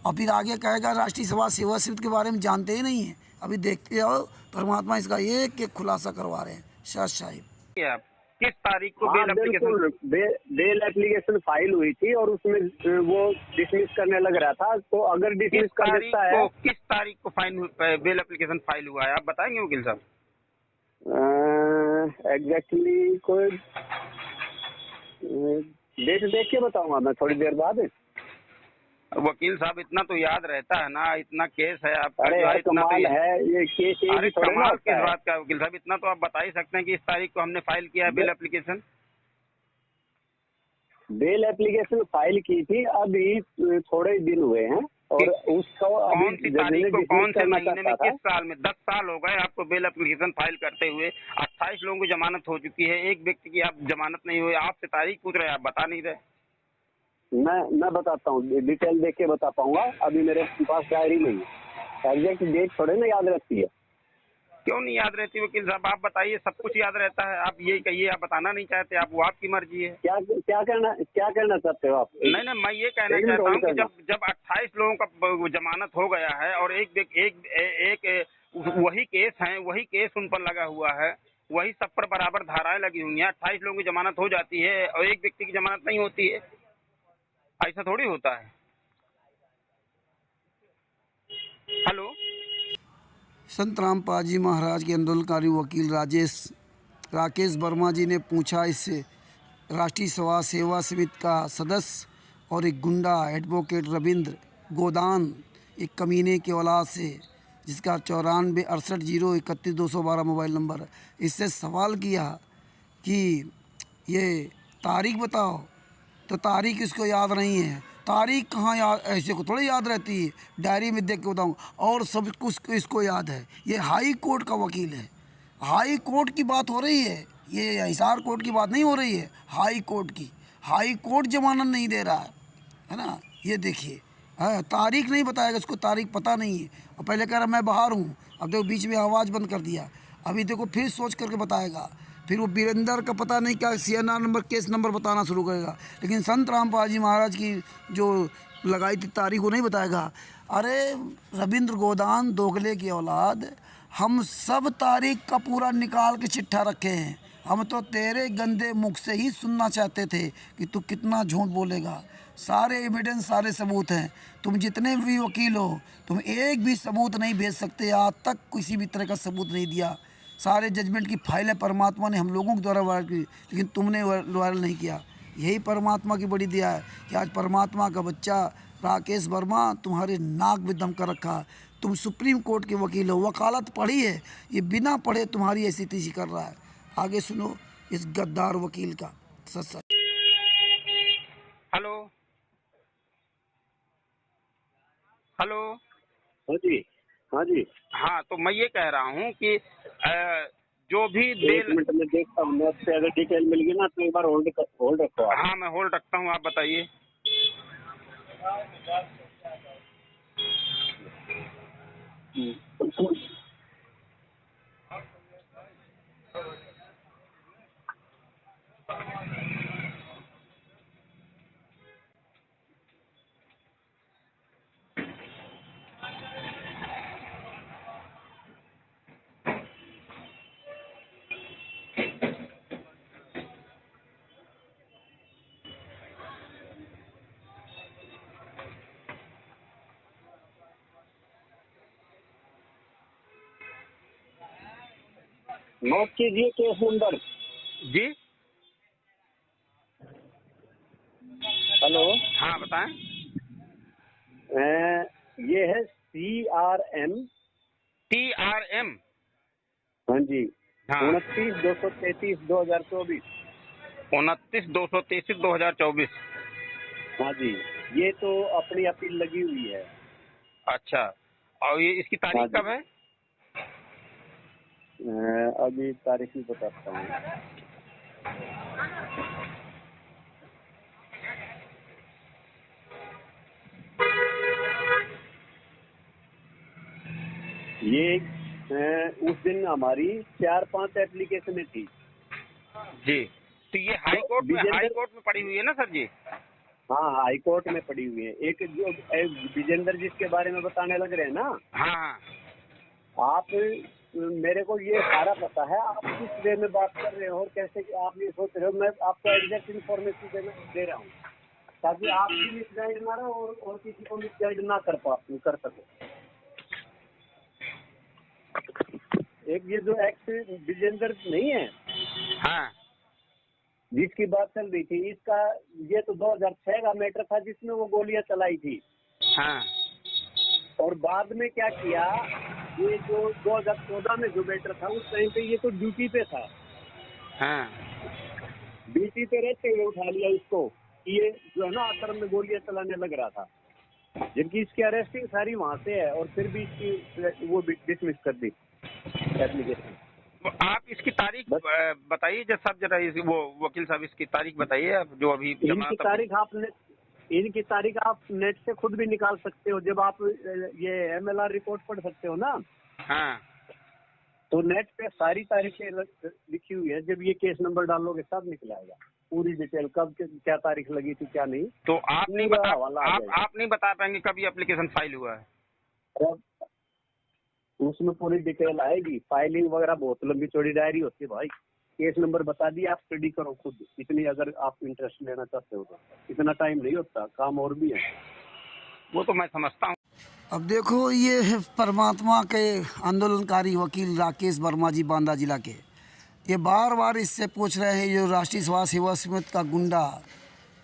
और फिर आगे कहेगा राष्ट्रीय समाज सेवा समिति के बारे में जानते ही नहीं है। अभी देखते जाओ, परमात्मा इसका एक एक खुलासा करवा रहे हैं। साहिब किस तारीख को बेल एप्लीकेशन फाइल हुई थी, और उसमें वो डिसमिस करने लग रहा था, तो अगर डिसमिस कर देता है। किस तारीख को बेल एप्लीकेशन फाइल हुआ है, आप बताएंगे वकील साहब? एग्जैक्टली कोई डेट देख के बताऊंगा मैं थोड़ी देर बाद। वकील साहब इतना तो याद रहता है ना, इतना केस है आपका। अरे यार कमाल है ये केस। अरे कमाल किस बात का वकील साहब? इतना तो आप बता ही सकते हैं कि इस तारीख को हमने फाइल किया है bail application. Bail application file की थी, अभी थोड़े दिन हुए हैं, और उसको कौन सी तारीख को, कौन से महीने में, किस साल में? 10 साल हो गए आपको बेल एप्लीकेशन फाइल करते हुए। 28 लोगों की जमानत हो चुकी है, एक व्यक्ति की आप जमानत नहीं हुई। आपसे तारीख पूछ रहे, आप बता नहीं रहे। मैं बताता हूँ, डिटेल देख के बता पाऊंगा। अभी मेरे पास डायरी नहीं है, एग्जैक्ट डेट थोड़े ना याद रहती है। क्यों नहीं याद रहती वकील साहब? आप बताइए, सब कुछ याद रहता है। आप ये कहिए, आप बताना नहीं चाहते, आप वो आपकी मर्जी है। क्या कहना चाहते हो आप? नहीं, मैं ये कहना एक मिनट चाहता हूँ होल्ड कि करना। जब 28 लोगों का जमानत हो गया है और एक वही केस उन पर लगा हुआ है, वही सब पर बराबर धाराएं लगी हुई हैं। 28 लोगों की जमानत हो जाती है और एक व्यक्ति की जमानत नहीं होती है। ऐसा थोड़ी होता है। हेलो। संत रामपाल महाराज के आंदोलनकारी वकील राकेश वर्मा जी ने पूछा इससे राष्ट्रीय सेवा समिति का सदस्य और एक गुंडा एडवोकेट रविंद्र गोदान, एक कमीने के औलाद से, जिसका 94 68 0 31 212 मोबाइल नंबर है, इससे सवाल किया कि ये तारीख बताओ, तो तारीख इसको याद नहीं है। तारीख कहाँ याद, ऐसे को थोड़ी याद रहती है, डायरी में देख के बताऊँ। और सब कुछ इसको याद है। ये हाई कोर्ट का वकील है, हाई कोर्ट की बात हो रही है, ये हिसार कोर्ट की बात नहीं हो रही है, हाई कोर्ट की। हाई कोर्ट जमानत नहीं दे रहा है ना। ये देखिए, तारीख नहीं बताएगा, इसको तारीख पता नहीं है। और पहले कह रहा मैं बाहर हूँ, अब देखो बीच में आवाज़ बंद कर दिया। अभी देखो फिर सोच करके बताएगा। फिर वो वीरेंद्र का पता नहीं क्या CNR नंबर, केस नंबर बताना शुरू करेगा। लेकिन संत रामपाल जी महाराज की जो लगाई थी तारीख वो नहीं बताएगा। अरे रविंद्र गोदान दोगले की औलाद, हम सब तारीख का पूरा निकाल के चिट्ठा रखे हैं। हम तो तेरे गंदे मुख से ही सुनना चाहते थे कि तू कितना झूठ बोलेगा। सारे एविडेंस, सारे सबूत हैं। तुम जितने भी वकील हो, तुम एक भी सबूत नहीं भेज सकते। आज तक किसी भी तरह का सबूत नहीं दिया। सारे जजमेंट की फाइलें परमात्मा ने हम लोगों के द्वारा वायरल की, लेकिन तुमने वायरल नहीं किया। यही परमात्मा की बड़ी दया है कि आज परमात्मा का बच्चा राकेश वर्मा तुम्हारे नाक में दम कर रखा। तुम सुप्रीम कोर्ट के वकील हो, वकालत पढ़ी है, ये बिना पढ़े तुम्हारी ऐसी तैसी कर रहा है। आगे सुनो इस गद्दार वकील का सच। हेलो। हेलो। हाँ जी, हाँ जी। हाँ, तो मैं ये कह रहा हूँ कि जो भी एक मिनट में देखता हूँ, मैं से अगर डिटेल मिल गई ना तो एक बार होल्ड रखो आप। हाँ, मैं होल्ड रखता हूँ, आप बताइए। नोट कीजिए केस नंबर। जी। हेलो। हाँ, बताएं। ये है CRM। TRM। हाँ जी। हाँ। 29 233 2024। 29 233 2024। हाँ जी। ये तो अपनी अपील लगी हुई है। अच्छा, और ये इसकी हाँ तारीख जी। कब है? अभी तारीख भी बताता हूँ। ये उस दिन हमारी 4-5 एप्लीकेशनें थी जी। तो ये हाई कोर्ट में पड़ी हुई है ना सर जी? हाँ, हाई कोर्ट में पड़ी हुई है। एक जो विजेंद्र जिसके बारे में बताने लग रहे हैं ना, हाँ। आप, मेरे को ये सारा पता है। आप किस वे में बात कर रहे हो और कैसे आप ये सोच रहे हो, मैं आपको एग्जैक्ट इन्फॉर्मेशन दे रहा हूँ ताकि आप भी मिसगाइड ना रहो और किसी को मिसगाइड ना कर सको। एक ये जो एक्ट विजेंद्र नहीं है, हाँ। जिसकी बात चल रही थी, इसका ये तो 2006 का मैटर था जिसमें वो गोलियां चलाई थी। हाँ। और बाद में क्या किया, ये जो 2014 में जो मैटर था उस टाइम पे ये तो ड्यूटी पे था। हाँ। ड्यूटी पे रहते हुए उठा लिया इसको, ये जो है ना आश्रम में गोलियां चलाने लग रहा था, जबकि इसकी अरेस्टिंग सारी वहां से है और फिर भी इसकी वो डिसमिस कर दी एप्लीकेशन। तो आप इसकी तारीख बताइए जब सब जरा वो वकील साहब इसकी तारीख बताइए आप जो अभी इनकी तारीख आप नेट से खुद भी निकाल सकते हो। जब आप ये MLR रिपोर्ट पढ़ सकते हो ना, हाँ। तो नेट पे सारी तारीखें लिखी हुई है, जब ये केस नंबर डालोगे सब निकल आएगा, पूरी डिटेल, कब क्या तारीख लगी थी क्या नहीं। तो आप नहीं पूरा बता हवाला आ जाएगा। आप नहीं बता पाएंगे कब ये एप्लीकेशन फाइल हुआ है? अब उसमें पूरी डिटेल आएगी, फाइलिंग वगैरह बहुत लंबी चौड़ी डायरी होती है भाई। केस नंबर बता दिया, आप स्टडी करो खुद इतनी, अगर आप इंटरेस्ट लेना चाहते हो तो। इतना टाइम नहीं होता, काम और भी है। वो तो मैं समझता हूँ। अब देखो, ये है परमात्मा के आंदोलनकारी वकील राकेश वर्मा जी, बांदा जिला के। ये बार बार इससे पूछ रहे हैं, जो राष्ट्रीय समाज सेवा समिति का गुंडा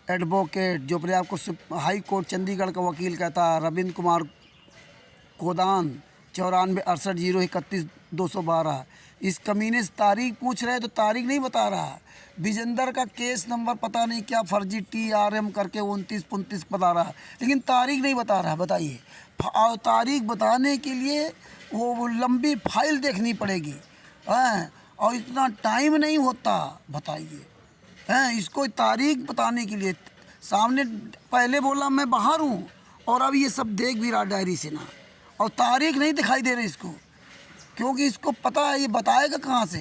एडवोकेट, जो अपने आप को हाई कोर्ट चंडीगढ़ का वकील कहता है, रविंद्र कुमार गोदान, 94/68/031/212। इस कमीने से तारीख पूछ रहे हैं तो तारीख नहीं बता रहा। विजेंदर का केस नंबर पता नहीं क्या फर्जी TRM करके 29-29 बता रहा है, लेकिन तारीख नहीं बता रहा। बताइए, तारीख बताने के लिए वो लंबी फाइल देखनी पड़ेगी, हैं, और इतना टाइम नहीं होता। बताइए, हैं, इसको तारीख बताने के लिए सामने पहले बोला मैं बाहर हूँ, और अब ये सब देख भी रहा डायरी से ना, और तारीख नहीं दिखाई दे रही इसको, क्योंकि इसको पता है ये बताएगा कहाँ से,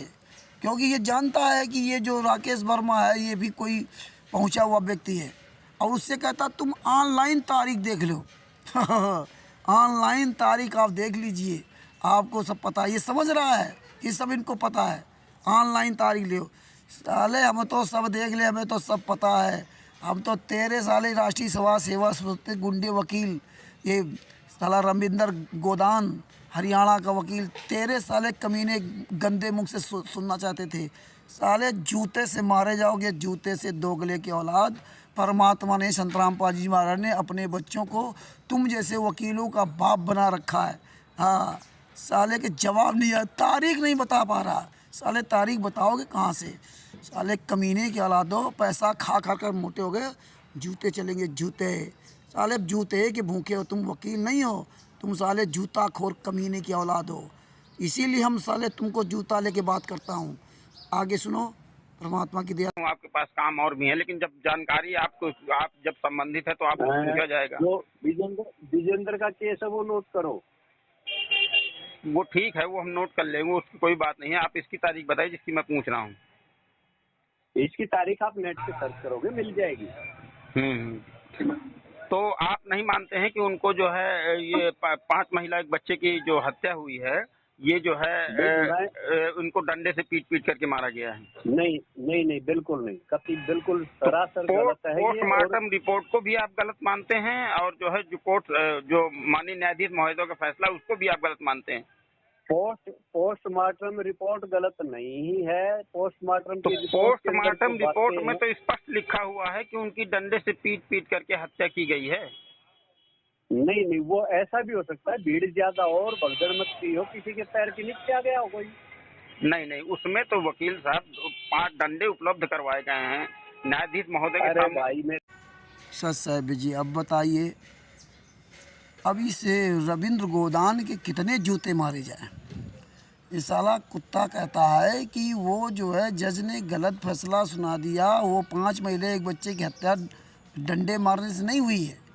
क्योंकि ये जानता है कि ये जो राकेश वर्मा है ये भी कोई पहुंचा हुआ व्यक्ति है। और उससे कहता तुम ऑनलाइन तारीख देख लो। ऑनलाइन तारीख आप देख लीजिए, आपको सब पता है। ये समझ रहा है, ये सब इनको पता है। ऑनलाइन तारीख लो, साले हम तो सब देख ले, हमें तो सब पता है। हम तो तेरे साले राष्ट्रीय समाज सेवा समिति गुंडे वकील, ये साला रविंदर गोदान हरियाणा का वकील, तेरे साले कमीने गंदे मुंह से सुनना चाहते थे। साले जूते से मारे जाओगे, जूते से, दोगले की औलाद। परमात्मा ने, संतराम पाजी महाराज ने अपने बच्चों को तुम जैसे वकीलों का बाप बना रखा है। हाँ, साले के जवाब नहीं है, तारीख नहीं बता पा रहा। साले तारीख बताओगे कहाँ से? साले कमीने की औलादो, पैसा खा खा कर मोटे हो गए, जूते चलेंगे जूते। साले जूते के भूखे हो, तुम वकील नहीं हो, तुम साले जूता खोर कमीने की औलाद हो। इसीलिए हम साले तुमको जूता लेके बात करता हूँ। आगे सुनो, परमात्मा की दया। आपके पास काम और भी है, लेकिन जब जानकारी आपको, आप जब संबंधित है तो आपको पूछा जाएगा। जो विजेंद्र का केस है वो नोट करो। वो ठीक है, वो हम नोट कर लेंगे, उसकी कोई बात नहीं है। आप इसकी तारीख बताइए जिसकी मैं पूछ रहा हूँ। इसकी तारीख आप नेट पे सर्च करोगे, मिल जाएगी। तो आप नहीं मानते हैं कि उनको जो है ये 5 महिला एक बच्चे की जो हत्या हुई है, ये जो है उनको डंडे से पीट पीट करके मारा गया है? नहीं नहीं नहीं, बिल्कुल नहीं, कभी बिल्कुल सरासर गलत है। पोस्टमार्टम रिपोर्ट को भी आप गलत मानते हैं, और जो है जो कोर्ट, जो माननीय न्यायाधीश महोदय का फैसला, उसको भी आप गलत मानते हैं? पोस्टमार्टम रिपोर्ट गलत नहीं है। पोस्टमार्टम रिपोर्ट में तो स्पष्ट लिखा हुआ है कि उनकी डंडे से पीट पीट करके हत्या की गई है। नहीं नहीं, वो ऐसा भी हो सकता है, भीड़ ज्यादा और भगदड़ मचती हो, किसी के पैर के नीचे आ गया हो कोई। नहीं नहीं, उसमें तो वकील साहब 5 डंडे उपलब्ध करवाए गए हैं न्यायाधीश महोदय के सामने। भाई मैं सच साहब जी, अब बताइए, अब इस रविंद्र गोदान के कितने जूते मारे जाएं? ये साला कुत्ता कहता है कि वो जो है जज ने गलत फैसला सुना दिया, वो 5 महिला एक बच्चे की हत्या डंडे मारने से नहीं हुई है।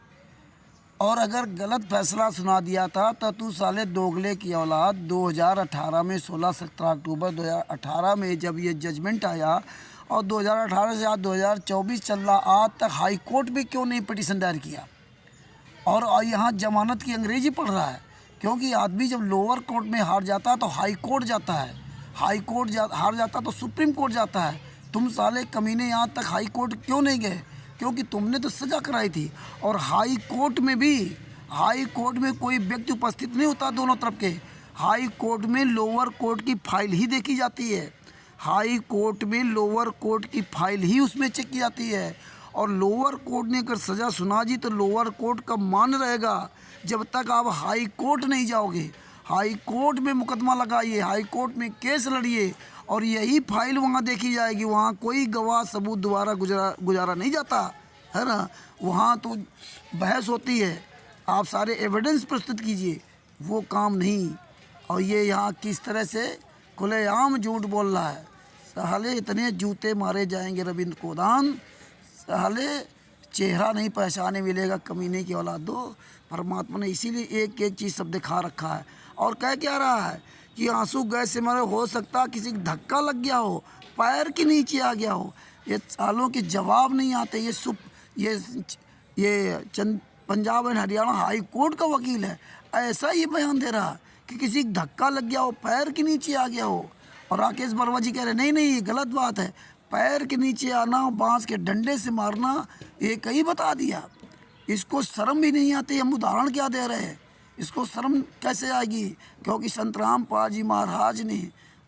और अगर गलत फैसला सुना दिया था तो तू साले दोगले की औलाद, 2018 में 16-17 अक्टूबर 2018 में जब ये जजमेंट आया, और 2018 से आज 2024 चल रहा, आज तक हाई कोर्ट भी क्यों नहीं पिटीशन दायर किया? और यहाँ जमानत की अंग्रेजी पढ़ रहा है, क्योंकि आदमी जब लोअर कोर्ट में हार जाता है तो हाई कोर्ट जाता है, हाई कोर्ट हार जाता तो सुप्रीम कोर्ट जाता है। तुम साले कमीने यहाँ तक हाई कोर्ट क्यों नहीं गए? क्योंकि तुमने तो सज़ा कराई थी। और हाई कोर्ट में भी, हाई कोर्ट में कोई व्यक्ति उपस्थित नहीं होता दोनों तरफ के। हाई कोर्ट में लोअर कोर्ट की फाइल ही देखी जाती है। हाई कोर्ट में लोअर कोर्ट की फाइल ही उसमें चेक की जाती है। और लोअर कोर्ट ने अगर सज़ा सुना दी तो लोअर कोर्ट का मान रहेगा जब तक आप हाई कोर्ट नहीं जाओगे। हाई कोर्ट में मुकदमा लगाइए, हाई कोर्ट में केस लड़िए, और यही फाइल वहाँ देखी जाएगी। वहाँ कोई गवाह सबूत द्वारा गुजारा नहीं जाता है ना। वहाँ तो बहस होती है, आप सारे एविडेंस प्रस्तुत कीजिए, वो काम नहीं। और ये यहाँ किस तरह से खुलेआम झूठ बोल रहा है। साले इतने जूते मारे जाएंगे रविंद्र गोदान, साले चेहरा नहीं पहचाने मिलेगा कमीने की औलाद दो। परमात्मा ने इसीलिए एक एक चीज़ सब दिखा रखा है। और कह क्या रहा है कि आंसू गैस से मारे हो सकता है किसी का धक्का लग गया हो, पैर के नीचे आ गया हो। ये सालों के जवाब नहीं आते। ये Punjab and Haryana high court का वकील है, ऐसा ही बयान दे रहा कि किसी का धक्का लग गया हो, पैर के नीचे आ गया हो। और राकेश वर्मा जी कह रहे नहीं नहीं, ये गलत बात है, पैर के नीचे आना, बांस के डंडे से मारना, ये कहीं बता दिया। इसको शर्म भी नहीं आती। हम उदाहरण क्या दे रहे हैं, इसको शर्म कैसे आएगी? क्योंकि संतराम पाल जी महाराज ने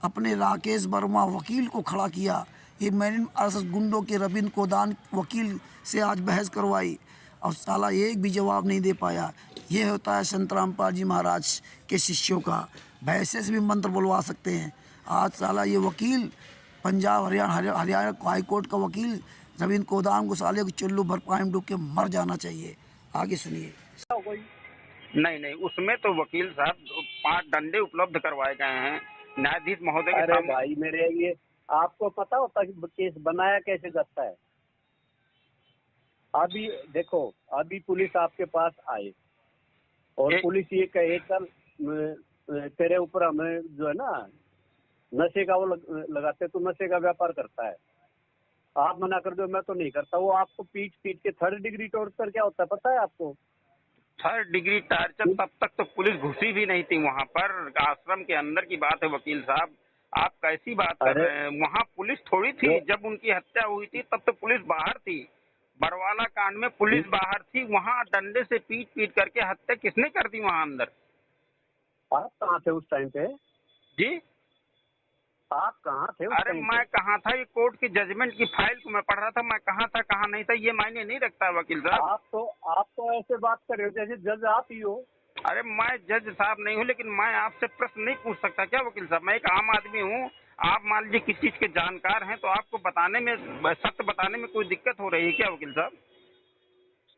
अपने राकेश वर्मा वकील को खड़ा किया। ये मैंने RSS गुंडों के रविंद्र कोदान वकील से आज बहस करवाई और साला एक भी जवाब नहीं दे पाया। ये होता है संतराम पाल जी महाराज के शिष्यों का। भैंसे से भी मंत्र बुलवा सकते हैं। आज साला ये वकील पंजाब हरियाणा हाई कोर्ट का वकील रविंद्र कोदान को साले को चुल्लू भर पानी डूब के मर जाना चाहिए। आगे सुनिए। नहीं, उसमें तो वकील साहब 5 डंडे उपलब्ध करवाए गए हैं न्यायाधीश महोदय के अरे सामने। भाई मेरे, ये आपको पता होता कि केस बनाया कैसे जाता है? अभी देखो, अभी पुलिस आपके पास आए और पुलिस ये कहे चल तेरे ऊपर हमें जो है ना नशे का वो लगाते, तो नशे का व्यापार करता है, आप मना कर दो मैं तो नहीं करता। वो आपको पीट के 3rd डिग्री टॉर्चर क्या होता है पता है आपको? 3rd डिग्री टॉर्चर तब तक तो पुलिस घुसी भी नहीं थी वहाँ पर। आश्रम के अंदर की बात है वकील साहब, आप कैसी बात कर रहे हैं? वहाँ पुलिस थोड़ी थी। जब उनकी हत्या हुई थी तब तो पुलिस बाहर थी। बरवाला कांड में पुलिस बाहर थी। वहाँ डंडे से पीट करके हत्या किसने कर दी वहाँ अंदर? आप कहाँ थे उस टाइम पे? जी आप कहाँ थे? अरे मैं कहाँ था? ये कोर्ट की जजमेंट की फाइल को मैं पढ़ रहा था। मैं कहाँ था कहाँ नहीं था ये मायने नहीं रखता वकील साहब। आप तो ऐसे बात कर रहे हो जैसे जज आप ही हो। अरे मैं जज साहब नहीं हूँ, लेकिन मैं आपसे प्रश्न नहीं पूछ सकता क्या वकील साहब? मैं एक आम आदमी हूँ। आप मान लीजिए किस चीज के जानकार हैं तो आपको बताने में, सत्य बताने में कोई दिक्कत हो रही है क्या वकील साहब?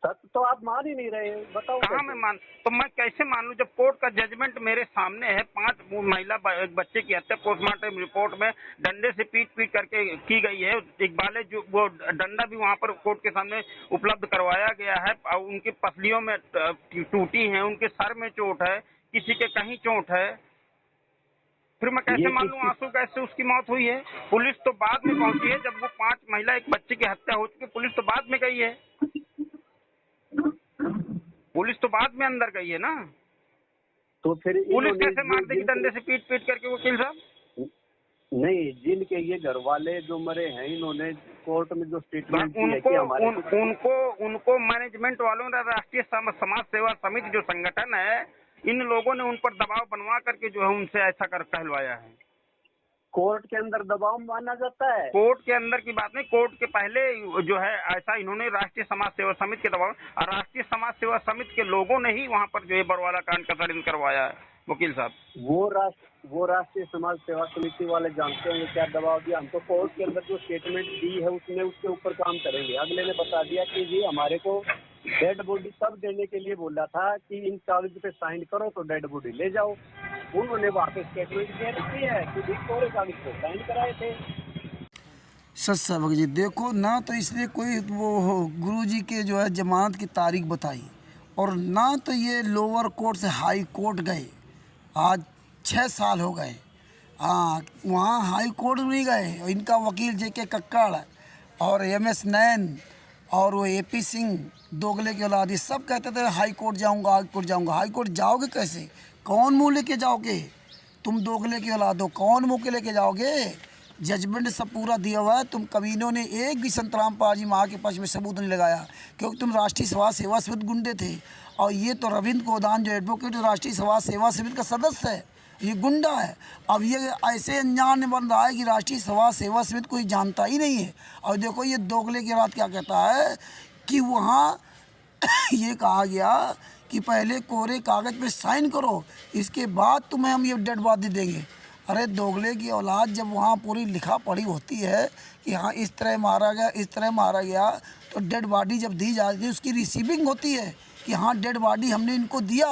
सत्य तो आप मान ही नहीं रहे, बताओ कहाँ मैं मान, तो मैं कैसे मान लूं जब कोर्ट का जजमेंट मेरे सामने है? 5 महिला एक बच्चे की हत्या पोस्टमार्टम रिपोर्ट में डंडे से पीट करके की गई है। इकबाल जो वो डंडा भी वहाँ पर कोर्ट के सामने उपलब्ध करवाया गया है। और उनकी पसलियों में टूटी है, उनके सर में चोट है, किसी के कहीं चोट है। फिर मैं कैसे मान लूं आंसू कैसे उसकी मौत हुई है? पुलिस तो बाद में पहुंची है। जब वो 5 महिला एक बच्चे की हत्या हो चुकी, पुलिस तो बाद में गई है। पुलिस तो बाद में अंदर गई है ना। तो फिर पुलिस कैसे मार देगी डंडे से पीट करके वकील साहब? नहीं, जिनके ये घर वाले जो मरे हैं, इन्होंने कोर्ट में जो स्टेटमेंट दी है कि हमारे उनको मैनेजमेंट वालों ने राष्ट्रीय समाज सेवा समिति जो संगठन है, इन लोगों ने उन पर दबाव बनवा करके जो है उनसे ऐसा कर कहलवाया है। कोर्ट के अंदर दबाव माना जाता है? कोर्ट के अंदर की बात नहीं, कोर्ट के पहले जो है ऐसा इन्होंने राष्ट्रीय समाज सेवा समिति के दबाव, और राष्ट्रीय समाज सेवा समिति के लोगों ने ही वहाँ पर जो है बरवाला कांड का षड्यंत्र करवाया है वकील साहब। वो राष्ट्रीय समाज सेवा समिति वाले जानते हैं क्या दबाव दिया? हम तो कोर्ट के अंदर जो स्टेटमेंट दी है उसने उसके ऊपर काम करेंगे। अगले ने बता दिया कि जी हमारे को डेड बॉडी तब देने के लिए बोला था कि इन कागज पे साइन करो तो डेड बॉडी ले जाओ। उन्होंने वहाँ पे स्टेटमेंट दे रखी है कि पूरे कागज पे साइन कराए थे। सच साहब जी देखो ना, तो इसलिए कोई वो गुरुजी के जो है जमानत की तारीख बताई, और ना तो ये लोअर कोर्ट से हाई कोर्ट गए। आज 6 साल हो गए। हाँ, वहाँ हाई कोर्ट नहीं गए। इनका वकील JK कक्कड़ और MS नैन और वो AP सिंह दोगले के औलाद, सब कहते थे हाई कोर्ट जाऊँगा, हाई कोर्ट जाऊँगा। हाई कोर्ट जाओगे कैसे? कौन मुँह लेके जाओगे? तुम दोगले के औलाद हो, कौन मुँह के लेके जाओगे? जजमेंट सब पूरा दिया हुआ है। तुम कमीनों ने एक भी संतराम पाल जी माँ के पक्ष में सबूत नहीं लगाया, क्योंकि तुम राष्ट्रीय समाज सेवा समिति गुंडे थे। और ये तो रविंद्र कोदान जो एडवोकेट राष्ट्रीय समाज सेवा समिति का सदस्य है, ये गुंडा है। अब ये ऐसे अनजान बन रहा है कि राष्ट्रीय समाज सेवा समिति कोई जानता ही नहीं है। और देखो ये दोगले के बाद क्या कहता है कि वहाँ ये कहा गया कि पहले कोरे कागज़ पे साइन करो, इसके बाद तुम्हें हम ये डेड बॉडी देंगे। अरे दोगले की औलाद, जब वहाँ पूरी लिखा पढ़ी होती है कि हाँ इस तरह मारा गया, इस तरह मारा गया, तो डेड बॉडी जब दी जाती है उसकी रिसीविंग होती है कि हाँ डेड बॉडी हमने इनको दिया।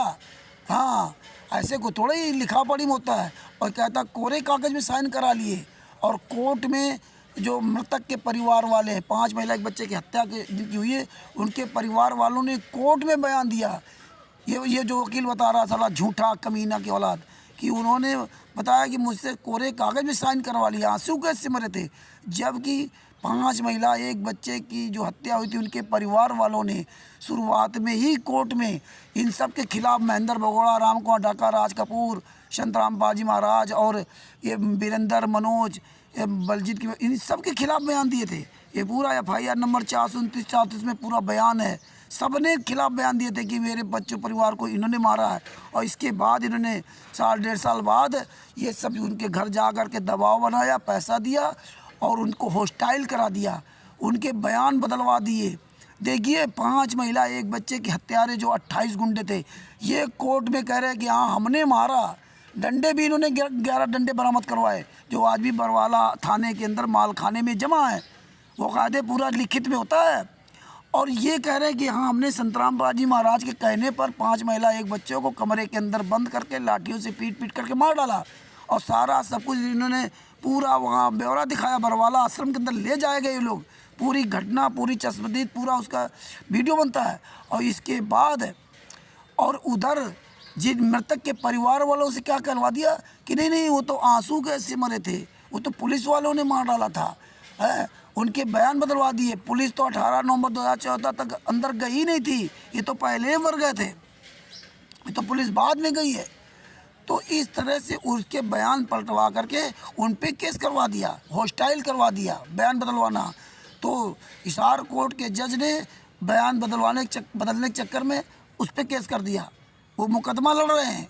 हाँ, ऐसे को थोड़ा ही लिखा पढ़ी में होता है। और कहता कोरे कागज़ में साइन करा लिए। और कोर्ट में जो मृतक के परिवार वाले हैं, 5 महिला एक बच्चे की हत्या की हुई है, उनके परिवार वालों ने कोर्ट में बयान दिया। ये जो वकील बता रहा साला झूठा कमीना की औलाद, कि उन्होंने बताया कि मुझसे कोरे कागज़ में साइन करवा लिया, आंसू गैस से मरे थे। जबकि 5 महिला एक बच्चे की जो हत्या हुई थी, उनके परिवार वालों ने शुरुआत में ही कोर्ट में इन सब के खिलाफ महेंद्र भगोड़ा, राम कुमार ढाका, राज कपूर, संतराम बाजी महाराज और ये वीरेंद्र, मनोज, ये बलजीत की, इन सब के खिलाफ बयान दिए थे। ये पूरा FIR नंबर 429-34 में पूरा बयान है। सबने खिलाफ बयान दिए थे कि मेरे बच्चों परिवार को इन्होंने मारा है। और इसके बाद इन्होंने साल 1.5 साल बाद ये सब उनके घर जा कर के दबाव बनाया, पैसा दिया और उनको हॉस्टाइल करा दिया, उनके बयान बदलवा दिए। देखिए 5 महिला एक बच्चे के हत्यारे जो 28 गुंडे थे, ये कोर्ट में कह रहे हैं कि हाँ हमने मारा। डंडे भी इन्होंने 11 डंडे बरामद करवाए, जो आज भी बरवाला थाने के अंदर मालखाने में जमा है, वो कायदे पूरा लिखित में होता है। और ये कह रहे हैं कि हाँ हमने संतराम बाजी महाराज के कहने पर 5 महिला एक बच्चों को कमरे के अंदर बंद करके लाठियों से पीट पीट करके मार डाला। और सारा सब कुछ इन्होंने पूरा वहाँ ब्यौरा दिखाया, बरवाला आश्रम के अंदर ले जाए गए ये लोग, पूरी घटना, पूरी चश्मदीद, पूरा उसका वीडियो बनता है। और इसके बाद और उधर जिन मृतक के परिवार वालों से क्या कहलवा दिया कि नहीं नहीं वो तो आंसू गैस से मरे थे, वो तो पुलिस वालों ने मार डाला था, है। उनके बयान बदलवा दिए। पुलिस तो 18 नवंबर 2014 तक अंदर गई नहीं थी, ये तो पहले ही मर गए थे, ये तो पुलिस बाद में गई है। तो इस तरह से उसके बयान पलटवा करके उन पे केस करवा दिया, हॉस्टाइल करवा दिया, बयान बदलवाना। तो हिसार कोर्ट के जज ने बयान बदलने के चक्कर में उस पर केस कर दिया। वो मुकदमा लड़ रहे हैं।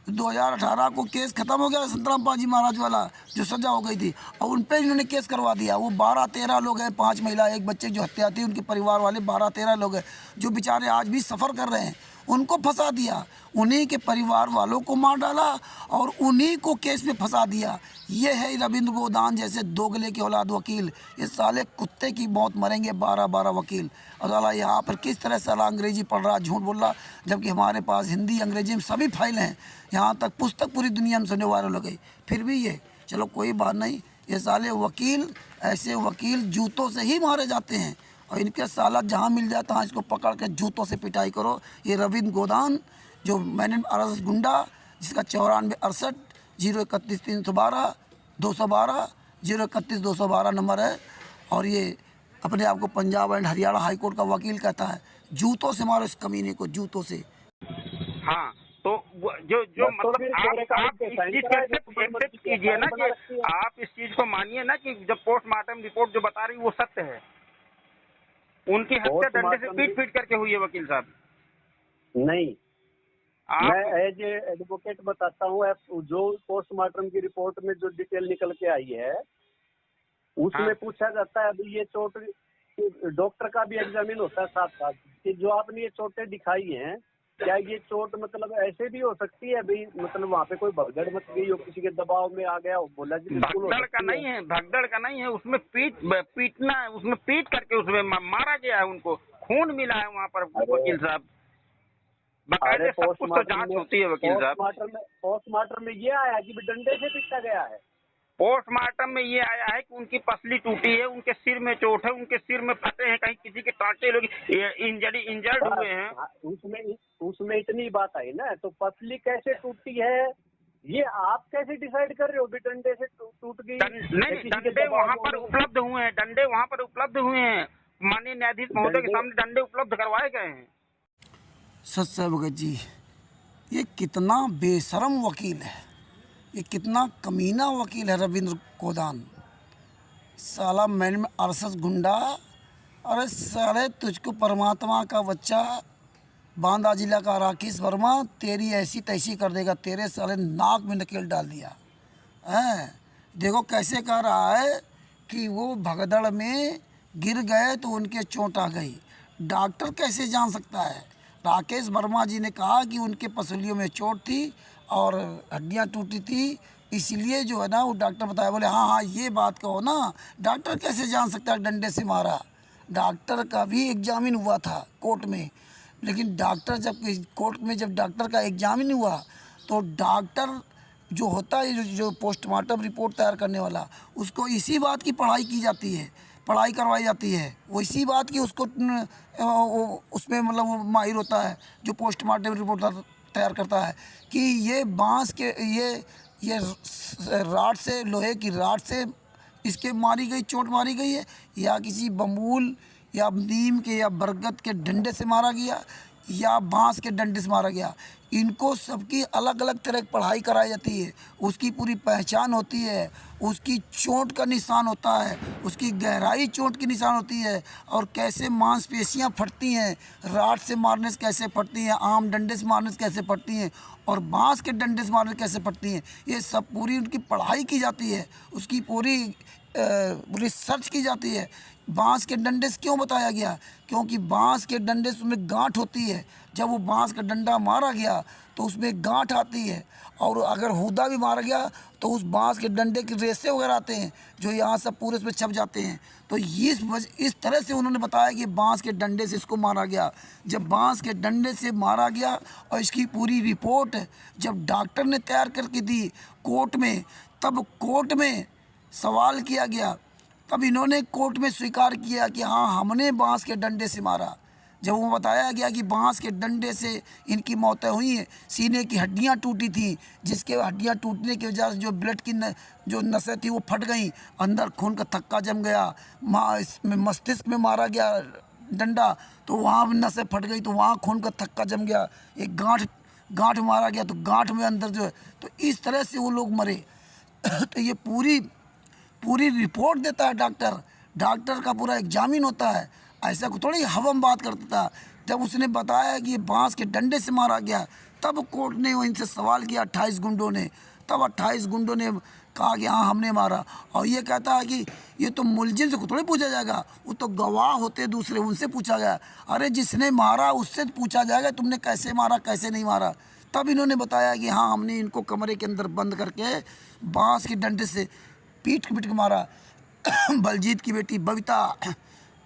2018 को केस खत्म हो गया संतराम बाजी महाराज वाला, जो सजा हो गई थी, और उन पर इन्होंने केस करवा दिया। वो 12-13 लोग हैं, 5 महिला एक बच्चे जो हत्या थी, उनके परिवार वाले 12-13 लोग हैं, जो बेचारे आज भी सफ़र कर रहे हैं। उनको फंसा दिया, उन्हीं के परिवार वालों को मार डाला और उन्हीं को केस में फंसा दिया। ये है रविंद्र गोदान जैसे दोगले के औलाद वकील। ये साले कुत्ते की मौत मरेंगे 12-12 वकील। और साला यहाँ पर किस तरह साला अंग्रेजी पढ़ रहा, झूठ बोल रहा, जबकि हमारे पास हिंदी अंग्रेजी में सभी फाइल हैं। यहाँ तक पुस्तक पूरी दुनिया में सुनने वायरल हो गई, फिर भी ये चलो कोई बात नहीं। ये साले वकील, ऐसे वकील जूतों से ही मारे जाते हैं। और इनके साला जहाँ मिल जाता है इसको पकड़ के जूतों से पिटाई करो। ये रविंद्र गोदान जो मैंने RSS गुंडा, जिसका 94 68 031 312 212 031 212 नंबर है, और ये अपने आप को Punjab and Haryana high court का वकील कहता है। जूतों से मारो इस कमीने को, जूतों से। हाँ, तो जो मतलब आप इस चीज को एक्सेप्ट कीजिए ना, कि आप इस चीज को मानिए ना कि जब पोस्टमार्टम रिपोर्ट जो बता रही वो सत्य है। उनकी हत्या डंडे से पीट पीट करके हुई है वकील साहब। नहीं, मैं एज एडवोकेट बताता हूँ। जो पोस्टमार्टम की रिपोर्ट में जो डिटेल निकल के आई है, उसमें पूछा जाता है अभी ये चोट, डॉक्टर का भी एग्जामिन होता है साथ साथ, कि जो आपने ये चोटें दिखाई हैं, क्या ये चोट मतलब ऐसे भी हो सकती है भाई, मतलब वहाँ पे कोई भगदड़ मच गई हो, किसी के दबाव में आ गया हो? बोला जी भगदड़ का नहीं है, भगदड़ का नहीं है, उसमें पीटना है, उसमें पीट करके उसमें मारा गया है, उनको खून मिला है वहाँ पर वकील साहब। बकायदे सब कुछ तो जांच होती है वकील साहब। पोस्टमार्टम में ये आया कि डंडे से पीटा गया है। पोस्टमार्टम में ये आया है कि उनकी पसली टूटी है, उनके सिर में चोट है, उनके सिर में फटे हैं, कहीं किसी के टांटे लोग इंजर्ड हुए हैं। उसमें इतनी बात आई ना, तो पसली कैसे टूटी है ये आप कैसे डिसाइड कर रहे हो? भी डंडे से टूट गई? नहीं, डंडे वहाँ पर उपलब्ध हुए हैं, डंडे वहाँ पर उपलब्ध हुए हैं, माननीय न्यायाधीश महोदय के सामने डंडे उपलब्ध करवाए गए हैं। सच भगत जी, ये कितना बेशरम वकील है, ये कितना कमीना वकील है रविंद्र गोदान। साला मैंने RSS गुंडा, अरे साले तुझको परमात्मा का बच्चा, बांदा जिला का राकेश वर्मा तेरी ऐसी तैसी कर देगा, तेरे साले नाक में नकेल डाल दिया है। देखो कैसे कह रहा है कि वो भगदड़ में गिर गए तो उनके चोट आ गई। डॉक्टर कैसे जान सकता है? राकेश वर्मा जी ने कहा कि उनके पसलियों में चोट थी और हड्डियां टूटी थी, इसलिए जो है ना वो डॉक्टर बताया। बोले हाँ ये बात कहो ना, डॉक्टर कैसे जान सकता है डंडे से मारा? डॉक्टर का भी एग्जामिन हुआ था कोर्ट में, लेकिन डॉक्टर जब कोर्ट में जब डॉक्टर का एग्जामिन हुआ तो डॉक्टर जो होता है, जो पोस्टमार्टम रिपोर्ट तैयार करने वाला, उसको इसी बात की पढ़ाई की जाती है, पढ़ाई करवाई जाती है, वो इसी बात की उसको उसमें मतलब वो माहिर होता है जो पोस्टमार्टम रिपोर्ट तैयार करता है कि ये बांस के ये राड से, लोहे की राड से इसके मारी गई, चोट मारी गई है, या किसी बमूल या नीम के या बरगद के डंडे से मारा गया, या बांस के डंडे से मारा गया। इनको सबकी अलग अलग तरह की पढ़ाई कराई जाती है, उसकी पूरी पहचान होती है, उसकी चोट का निशान होता है, उसकी गहराई चोट की निशान होती है, और कैसे मांसपेशियां फटती हैं, राड से मारने से कैसे फटती हैं, आम डंडे से मारने से कैसे फटती हैं, और बांस के डंडे से मारने से कैसे फटती हैं। ये सब पूरी उनकी पढ़ाई की जाती है, उसकी पूरी रिसर्च की जाती है। बांस के डंडे से क्यों बताया गया? क्योंकि बांस के डंडे से उसमें गांठ होती है। जब वो बांस का डंडा मारा गया तो उसमें गांठ आती है, और अगर हुदा भी मारा गया तो उस बांस के डंडे के रेसे वगैरह आते हैं जो यहाँ सब पूरे उसमें छप जाते हैं। तो इस तरह से उन्होंने बताया कि बांस के डंडे से इसको मारा गया। जब बांस के डंडे से मारा गया और इसकी पूरी रिपोर्ट जब डॉक्टर ने तैयार करके दी कोर्ट में, तब कोर्ट में सवाल किया गया, तब इन्होंने कोर्ट में स्वीकार किया कि हाँ, हमने बांस के डंडे से मारा। जब वो बताया गया कि बांस के डंडे से इनकी मौतें हुई हैं, सीने की हड्डियां टूटी थी, जिसके हड्डियां टूटने की वजह से जो ब्लड की जो नसें थी वो फट गई, अंदर खून का थक्का जम गया, इसमें मस्तिष्क में मारा गया डंडा तो वहाँ नसें फट गई, तो वहाँ खून का थक्का जम गया, एक गांठ मारा गया तो गांठ में अंदर जो है, तो इस तरह से वो लोग मरे। तो ये पूरी रिपोर्ट देता है डॉक्टर का पूरा एग्जामिन होता है। ऐसा को थोड़ी हवम बात करता था। जब उसने बताया कि ये बांस के डंडे से मारा गया, तब कोर्ट ने इनसे सवाल किया 28 गुंडों ने, तब 28 गुंडों ने कहा कि हाँ, हमने मारा। और ये कहता है कि ये तो मुलजिम से थोड़ी पूछा जाएगा, वो तो गवाह होते दूसरे, उनसे पूछा गया। अरे जिसने मारा उससे पूछा जाएगा तुमने कैसे मारा, कैसे नहीं मारा। तब इन्होंने बताया कि हाँ, हमने इनको कमरे के अंदर बंद करके बांस के डंडे से पीट के मारा। बलजीत की बेटी बबीता,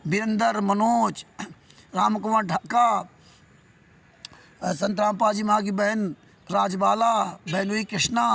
वीरेंद्र, मनोज, राम कुमार ढाका, संतराम पाजी माँ की बहन राजबाला, बहनोई कृष्णा,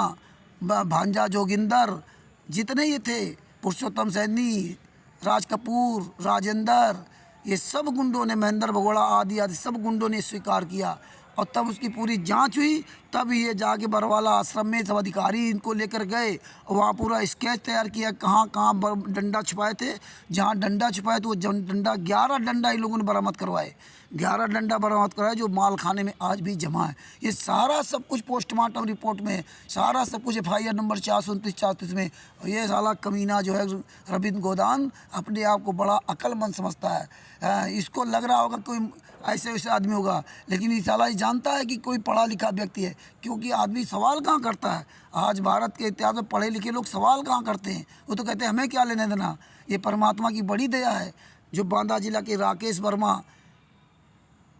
भांजा जोगिंदर, जितने ये थे, पुरुषोत्तम सैनी, राज कपूर, राजेंद्र, ये सब गुंडों ने, महेंद्र भगोड़ा आदि सब गुंडों ने स्वीकार किया। और तब उसकी पूरी जांच हुई, तब ये जाके बरवाला आश्रम में सब अधिकारी इनको लेकर गए, वहाँ पूरा स्केच तैयार किया कहाँ डंडा छुपाए थे। जहाँ डंडा छुपाए तो वो डंडा 11 डंडा इन लोगों ने बरामद करवाए, 11 डंडा बरामद कराए जो माल खाने में आज भी जमा है। ये सारा सब कुछ पोस्टमार्टम रिपोर्ट में, सारा सब कुछ FIR नंबर 429-433 में। ये साला कमीना जो है रविंद्र गोदान अपने आप को बड़ा अक्लमंद समझता है। इसको लग रहा होगा कोई ऐसे वैसे आदमी होगा, लेकिन ये साला जानता है कि कोई पढ़ा लिखा व्यक्ति है। क्योंकि आदमी सवाल कहाँ करता है? आज भारत के इतिहास में पढ़े लिखे लोग सवाल कहाँ करते हैं? वो तो कहते हैं हमें क्या लेने देना। ये परमात्मा की बड़ी दया है जो बांदा जिला के राकेश वर्मा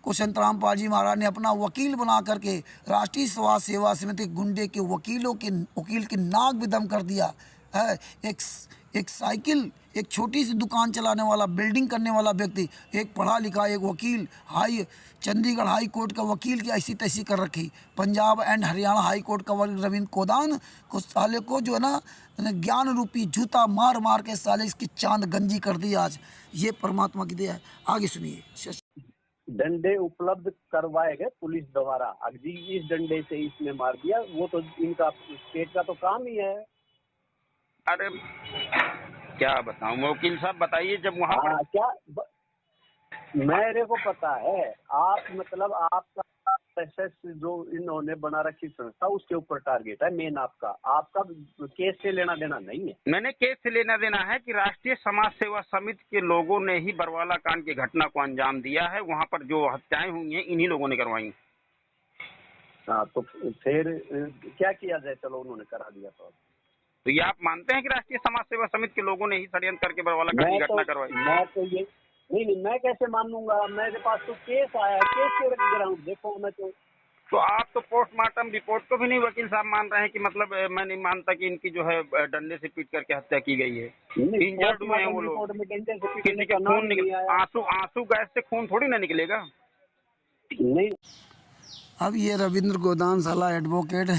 को संतराम पाजी महाराज ने अपना वकील बना करके राष्ट्रीय समाज सेवा समिति गुंडे के वकील की नाक भी दम कर दिया है। एक साइकिल, एक छोटी सी दुकान चलाने वाला, बिल्डिंग करने वाला व्यक्ति, एक पढ़ा लिखा, एक वकील, चंडीगढ़ हाई कोर्ट का वकील की ऐसी तैसी कर रखी, Punjab and Haryana high court का रविंद्र गोदान को साले को जो है ना ज्ञान रूपी जूता मार मार के साले इसकी चांद गंजी कर दी। आज ये परमात्मा की दया है। आगे सुनिए। डंडे उपलब्ध करवाए गए पुलिस द्वारा, अभी इस डंडे से इसने मार दिया, वो तो इनका स्टेट का तो काम ही है। अरे क्या बताऊं वकील साहब, बताइए। जब वहाँ मेरे को पता है, आप मतलब आपका एसएस जो इन्होंने बना रखी संस्था उसके ऊपर टारगेट है मेन। आपका केस से लेना देना नहीं है। मैंने केस से लेना देना है कि राष्ट्रीय समाज सेवा समिति के लोगों ने ही बरवाला कांड की घटना को अंजाम दिया है। वहाँ पर जो हत्याएं हुई हैं इन्हीं लोगों ने करवाई। हाँ, तो फिर क्या किया जाए? चलो उन्होंने करा दिया तो ये आप मानते हैं कि राष्ट्रीय समाज सेवा समिति के लोगों ने ही षड्यंत्र करके बरवाला कांड की घटना करवाई? मैं तो ये नहीं, मैं कैसे मान लूंगा? मेरे पास तो केस आया है, केस के ग्राउंड देखो। मैं तो आप तो पोस्टमार्टम रिपोर्ट को भी नहीं वकील साहब मान रहे हैं कि मतलब मैं नहीं मानता कि इनकी जो है डंडे से पीट करके हत्या की गई है। इंजर्ड हुए हैं वो लोग, किसी का खून निकल, आंसू गैस से खून थोड़ी ना निकलेगा। नहीं। अब ये रविंद्र गोदान साला एडवोकेट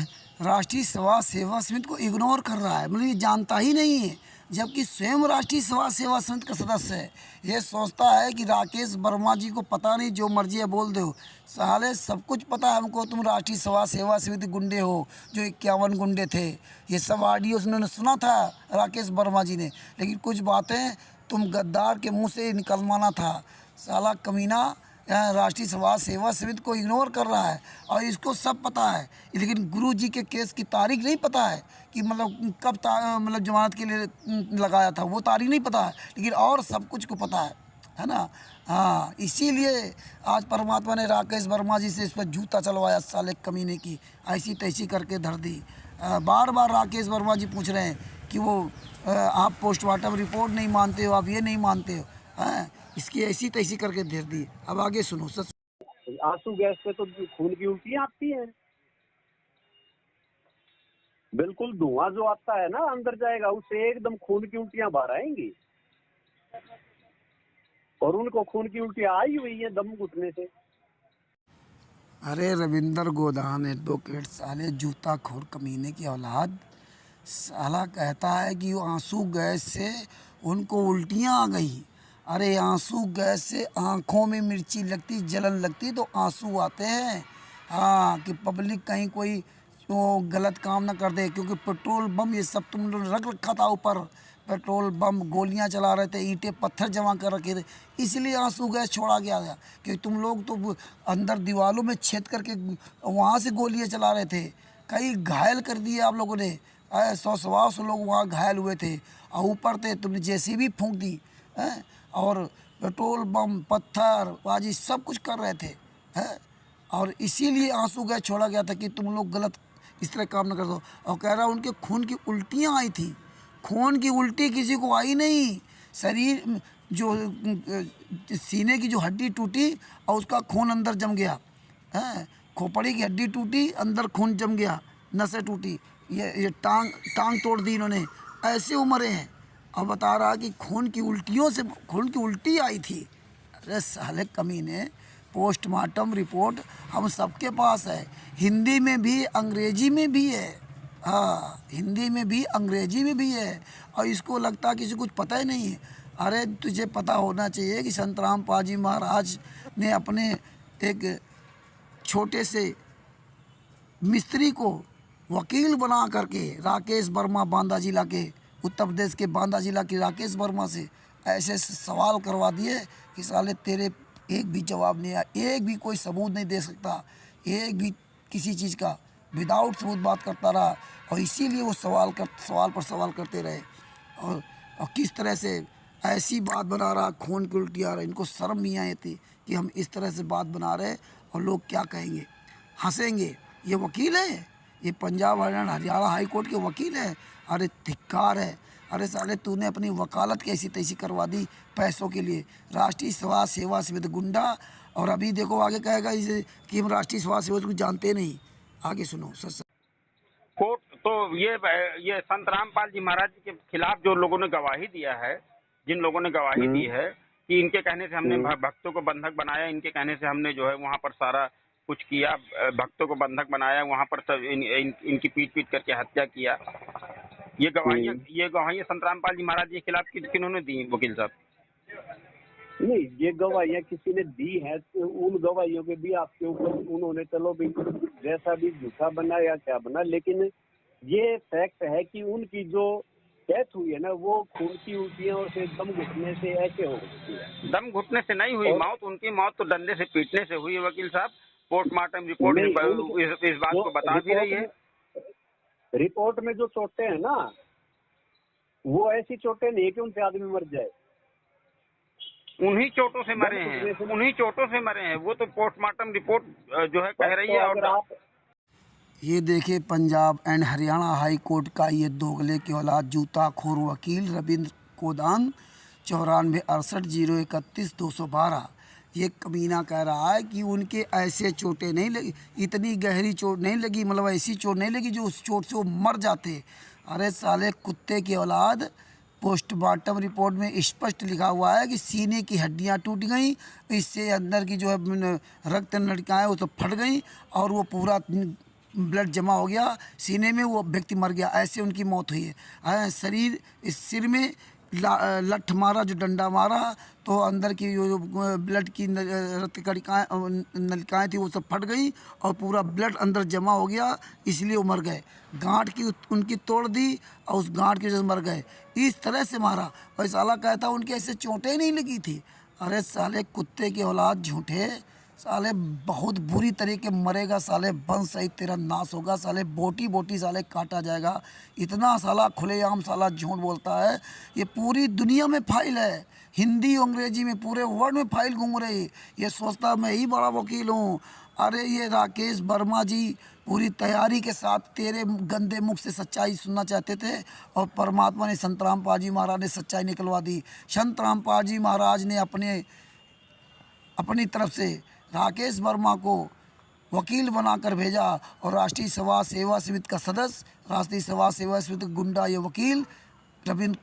राष्ट्रीय समाज सेवा समिति को इग्नोर कर रहा है, मतलब ये जानता ही नहीं है। जबकि स्वयं राष्ट्रीय समाज सेवा समिति का सदस्य है। ये सोचता है कि राकेश वर्मा जी को पता नहीं, जो मर्जी है बोल दो, साले सब कुछ पता है हमको, तुम राष्ट्रीय समाज सेवा समिति गुंडे हो, जो 51 गुंडे थे। ये सब ऑडियो उन्होंने सुना था राकेश वर्मा जी ने, लेकिन कुछ बातें तुम गद्दार के मुंह से निकलवाना था। साला कमीना राष्ट्रीय समाज सेवा समिति को इग्नोर कर रहा है और इसको सब पता है, लेकिन गुरु जी के केस की तारीख नहीं पता है कि मतलब कब मतलब जमानत के लिए लगाया था, वो तारीख नहीं पता है, लेकिन और सब कुछ को पता है ना। हाँ, इसीलिए आज परमात्मा ने राकेश वर्मा जी से इस पर जूता चलवाया, साले कमीने की ऐसी तैसी करके धर दी। बार बार राकेश वर्मा जी पूछ रहे हैं कि वो आप पोस्टमार्टम रिपोर्ट नहीं मानते हो, आप ये नहीं मानते हो, इसकी ऐसी तैसी करके धर दी। अब आगे सुनो। सच आंसू गैस से तो खून की उल्टियां आती हैं। बिल्कुल, धुआं जो आता है ना अंदर जाएगा, उससे एकदम खून की उल्टियां बाहर आएंगी। और उनको खून की उल्टियां आई हुई है दम घुटने से। अरे रविंदर गोदान एडवोकेट, साले जूता खोर कमीने की औलाद, साला कहता है कि वो आंसू गैस से उनको उल्टियां आ गई। अरे आंसू गैस से आँखों में मिर्ची लगती, जलन लगती तो आंसू आते हैं। हाँ, कि पब्लिक कहीं कोई वो गलत काम ना कर दे, क्योंकि पेट्रोल बम ये सब तुम लोग रख रखा था ऊपर, पेट्रोल बम गोलियां चला रहे थे, ईंटें पत्थर जमा कर रखे थे, इसलिए आंसू गैस छोड़ा गया था। क्योंकि तुम लोग तो अंदर दीवारों में छेद करके वहाँ से गोलियां चला रहे थे, कई घायल कर दिए आप लोगों ने। 100-125 लोग वहाँ घायल हुए थे, और ऊपर थे तुमने जेसीबी फूंक दी है, और पेट्रोल बम पत्थर बाजी सब कुछ कर रहे थे हैं। और इसीलिए आंसू गैस छोड़ा गया था कि तुम लोग गलत इस तरह काम न कर दो। और कह रहा उनके खून की उल्टियाँ आई थी। खून की उल्टी किसी को आई नहीं, शरीर जो सीने की जो हड्डी टूटी और उसका खून अंदर जम गया है, खोपड़ी की हड्डी टूटी, अंदर खून जम गया, नसें टूटी, ये टांग तोड़ दी इन्होंने, ऐसे उम्र हैं। और बता रहा कि खून की उल्टियों से खून की उल्टी आई थी। अरे साले कमीने, पोस्टमार्टम रिपोर्ट हम सबके पास है, हिंदी में भी अंग्रेजी में भी है। हाँ, हिंदी में भी अंग्रेजी में भी है, और इसको लगता है किसी कुछ पता ही नहीं है। अरे तुझे पता होना चाहिए कि संतराम पाजी महाराज ने अपने एक छोटे से मिस्त्री को वकील बना करके राकेश वर्मा, बांदा जिला के, उत्तर प्रदेश के बांदा जिला के राकेश वर्मा से ऐसे सवाल करवा दिए कि साले तेरे एक भी जवाब नहीं आया, एक भी कोई सबूत नहीं दे सकता, एक भी किसी चीज़ का विदाउट सबूत बात करता रहा। और इसीलिए वो सवाल पर सवाल करते रहे, और किस तरह से ऐसी बात बना रहा, खून की उल्टी आ रहा। इनको शर्म नहीं आई थी कि हम इस तरह से बात बना रहे और लोग क्या कहेंगे, हंसेंगे। ये वकील है, ये पंजाब हरियाणा हाई कोर्ट के वकील हैं। अरे धिक्कार है। अरे साले तूने अपनी वकालत कैसी तैसी करवा दी पैसों के लिए, राष्ट्रीय समाज सेवा समिति गुंडा। और अभी देखो आगे कहेगा इसे कि हम राष्ट्रीय समाज सेवा को जानते नहीं। आगे सुनो। सच कोर्ट तो ये संत रामपाल जी महाराज के खिलाफ जो लोगों ने गवाही दिया है, जिन लोगों ने गवाही दी है कि इनके कहने से हमने भक्तों को बंधक बनाया, इनके कहने से हमने जो है वहाँ पर सारा कुछ किया, भक्तों को बंधक बनाया, वहाँ पर सब इनकी पीट करके हत्या किया, ये गवाहियां संत रामपाल जी महाराज के खिलाफ किन्होंने दी वकील साहब? नहीं, ये गवाहियां किसी ने दी है तो उन गवाहियों के भी आपके ऊपर उन्होंने चलो भी जैसा भी झूठा बना या क्या बना, लेकिन ये फैक्ट है कि उनकी जो डेथ हुई है ना वो खून की उल्टियों से दम घुटने से ऐसे हो गई है। दम घुटने से नहीं हुई मौत, उनकी मौत तो डंडे से पीटने से हुई है वकील साहब। पोस्टमार्टम रिपोर्ट इस बात को बता भी रही है। रिपोर्ट में जो चोटें हैं ना वो ऐसी चोटें नहीं कि उनसे आदमी मर जाए, उन्हीं चोटों से मरे हैं, उन्हीं चोटों से मरे हैं। वो तो पोस्टमार्टम रिपोर्ट जो है कह रही है। और ये देखिए Punjab and Haryana high court का ये दोगले के औलाद जूता खोर वकील रविंद्र कोदान 9468013212 ये कमीना कह रहा है कि उनके ऐसे चोटें नहीं लगी, इतनी गहरी चोट नहीं लगी, मतलब ऐसी चोट नहीं लगी जो उस चोट से वो मर जाते। अरे साले कुत्ते की औलाद, पोस्टमार्टम रिपोर्ट में स्पष्ट लिखा हुआ है कि सीने की हड्डियां टूट गई, इससे अंदर की जो है रक्त नलिकाएं वो तो फट गई और वो पूरा ब्लड जमा हो गया सीने में, वो व्यक्ति मर गया, ऐसे उनकी मौत हुई है। शरीर, इस सिर में लठ मारा, जो डंडा मारा, तो अंदर की जो ब्लड की रक्त कणिकाएँ नलिकाएँ थी वो सब फट गई और पूरा ब्लड अंदर जमा हो गया, इसलिए वो मर गए। गांठ की उनकी तोड़ दी और उस गांठ की वजह से मर गए। इस तरह से मारा। और साला कहता उनके ऐसे चोटें नहीं लगी थी। अरे साले कुत्ते की औलाद, झूठे साले, बहुत बुरी तरीके मरेगा साले, वंश सहित तेरा नाश होगा साले, बोटी बोटी साले काटा जाएगा। इतना साला खुलेआम साला झूठ बोलता है। ये पूरी दुनिया में फाइल है, हिंदी अंग्रेजी में पूरे वर्ल्ड में फाइल घूम रही। ये सोचता मैं ही बड़ा वकील हूँ। अरे ये राकेश वर्मा जी पूरी तैयारी के साथ तेरे गंदे मुख से सच्चाई सुनना चाहते थे और परमात्मा ने, संत रामपाल जी महाराज ने सच्चाई निकलवा दी। संत रामपाल जी महाराज ने अपनी तरफ से राकेश वर्मा को वकील बनाकर भेजा और राष्ट्रीय सभा सेवा समिति का सदस्य, राष्ट्रीय सभा सेवा समिति का गुंडा ये वकील रविंद्र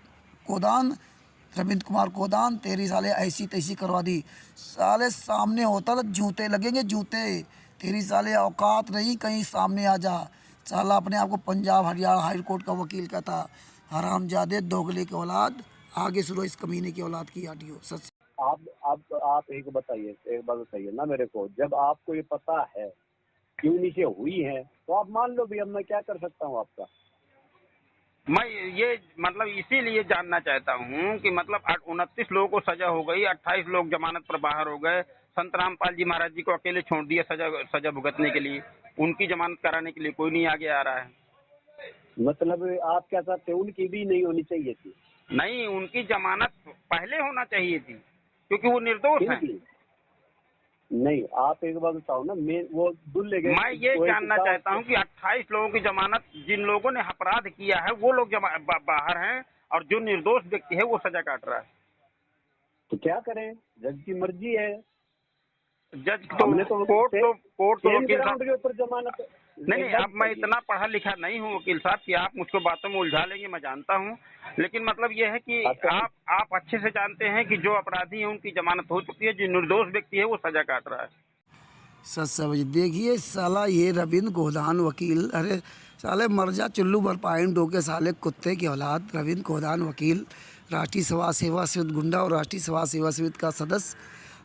कुमार कोदान, तेरी साले ऐसी तैसी करवा दी। साले सामने होता तो जूते लगेंगे, जूते। तेरी साले औकात नहीं, कहीं सामने आ जा। साला अपने आप को पंजाब हरियाणा हाई कोर्ट का वकील कहता। हरामजादे, दोगले की औलाद। आगे सुनो इस कमीने की औलाद की ऑडियो। सच आप एक बताइए, एक बात बताइए ना मेरे को, जब आपको ये पता है क्यों नीचे हुई है तो आप मान लो भी, अब मैं क्या कर सकता हूँ आपका। मैं ये मतलब इसीलिए जानना चाहता हूँ कि मतलब 29 लोगों को सजा हो गई, 28 लोग जमानत पर बाहर हो गए, संत रामपाल जी महाराज जी को अकेले छोड़ दिया सजा भुगतने के लिए, उनकी जमानत कराने के लिए कोई नहीं आगे आ रहा है। मतलब आप क्या चाहते हैं, उनकी भी नहीं होनी चाहिए थी? नहीं, उनकी जमानत पहले होना चाहिए थी क्योंकि वो निर्दोष है। नहीं, आप एक बात बताओ ना, वो दुल्ले गए। मैं ये जानना चाहता हूँ कि 28 लोगों की जमानत, जिन लोगों ने अपराध किया है वो लोग बाहर हैं और जो निर्दोष व्यक्ति है वो सजा काट रहा है। तो क्या करें, जज की मर्जी है। जज तो कोर्ट तो वकील साहब के ऊपर जमानत नहीं, अब मैं इतना पढ़ा लिखा नहीं हूँ वकील साहब कि आप मुझको बातों में उलझा लेंगे, मैं जानता हूँ। लेकिन मतलब ये है कि आप अच्छे से जानते हैं कि जो अपराधी है उनकी जमानत हो चुकी है, जो निर्दोष व्यक्ति है वो सजा काट रहा है। सच समझ। देखिए साला ये रविंद्र गोदान वकील, अरे साले मर जा चुल्लू बरपाइन डोके साले कुत्ते की औलाद। रविंद्र गोदान वकील, राष्ट्रीय सभा सेवा समिति गुंडा और राष्ट्रीय सभा सेवा समिति का सदस्य,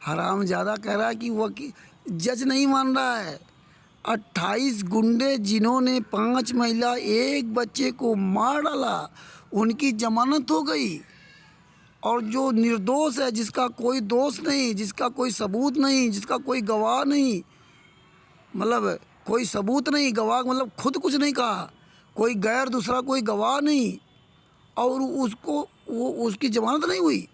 हरामजादा कह रहा है कि वकील जज नहीं मान रहा है। 28 गुंडे जिन्होंने 5 महिला 1 बच्चे को मार डाला, उनकी जमानत हो गई। और जो निर्दोष है, जिसका कोई दोष नहीं, जिसका कोई सबूत नहीं, जिसका कोई गवाह नहीं, मतलब कोई सबूत नहीं, गवाह मतलब खुद कुछ नहीं कहा, कोई गैर दूसरा कोई गवाह नहीं, और उसकी जमानत नहीं हुई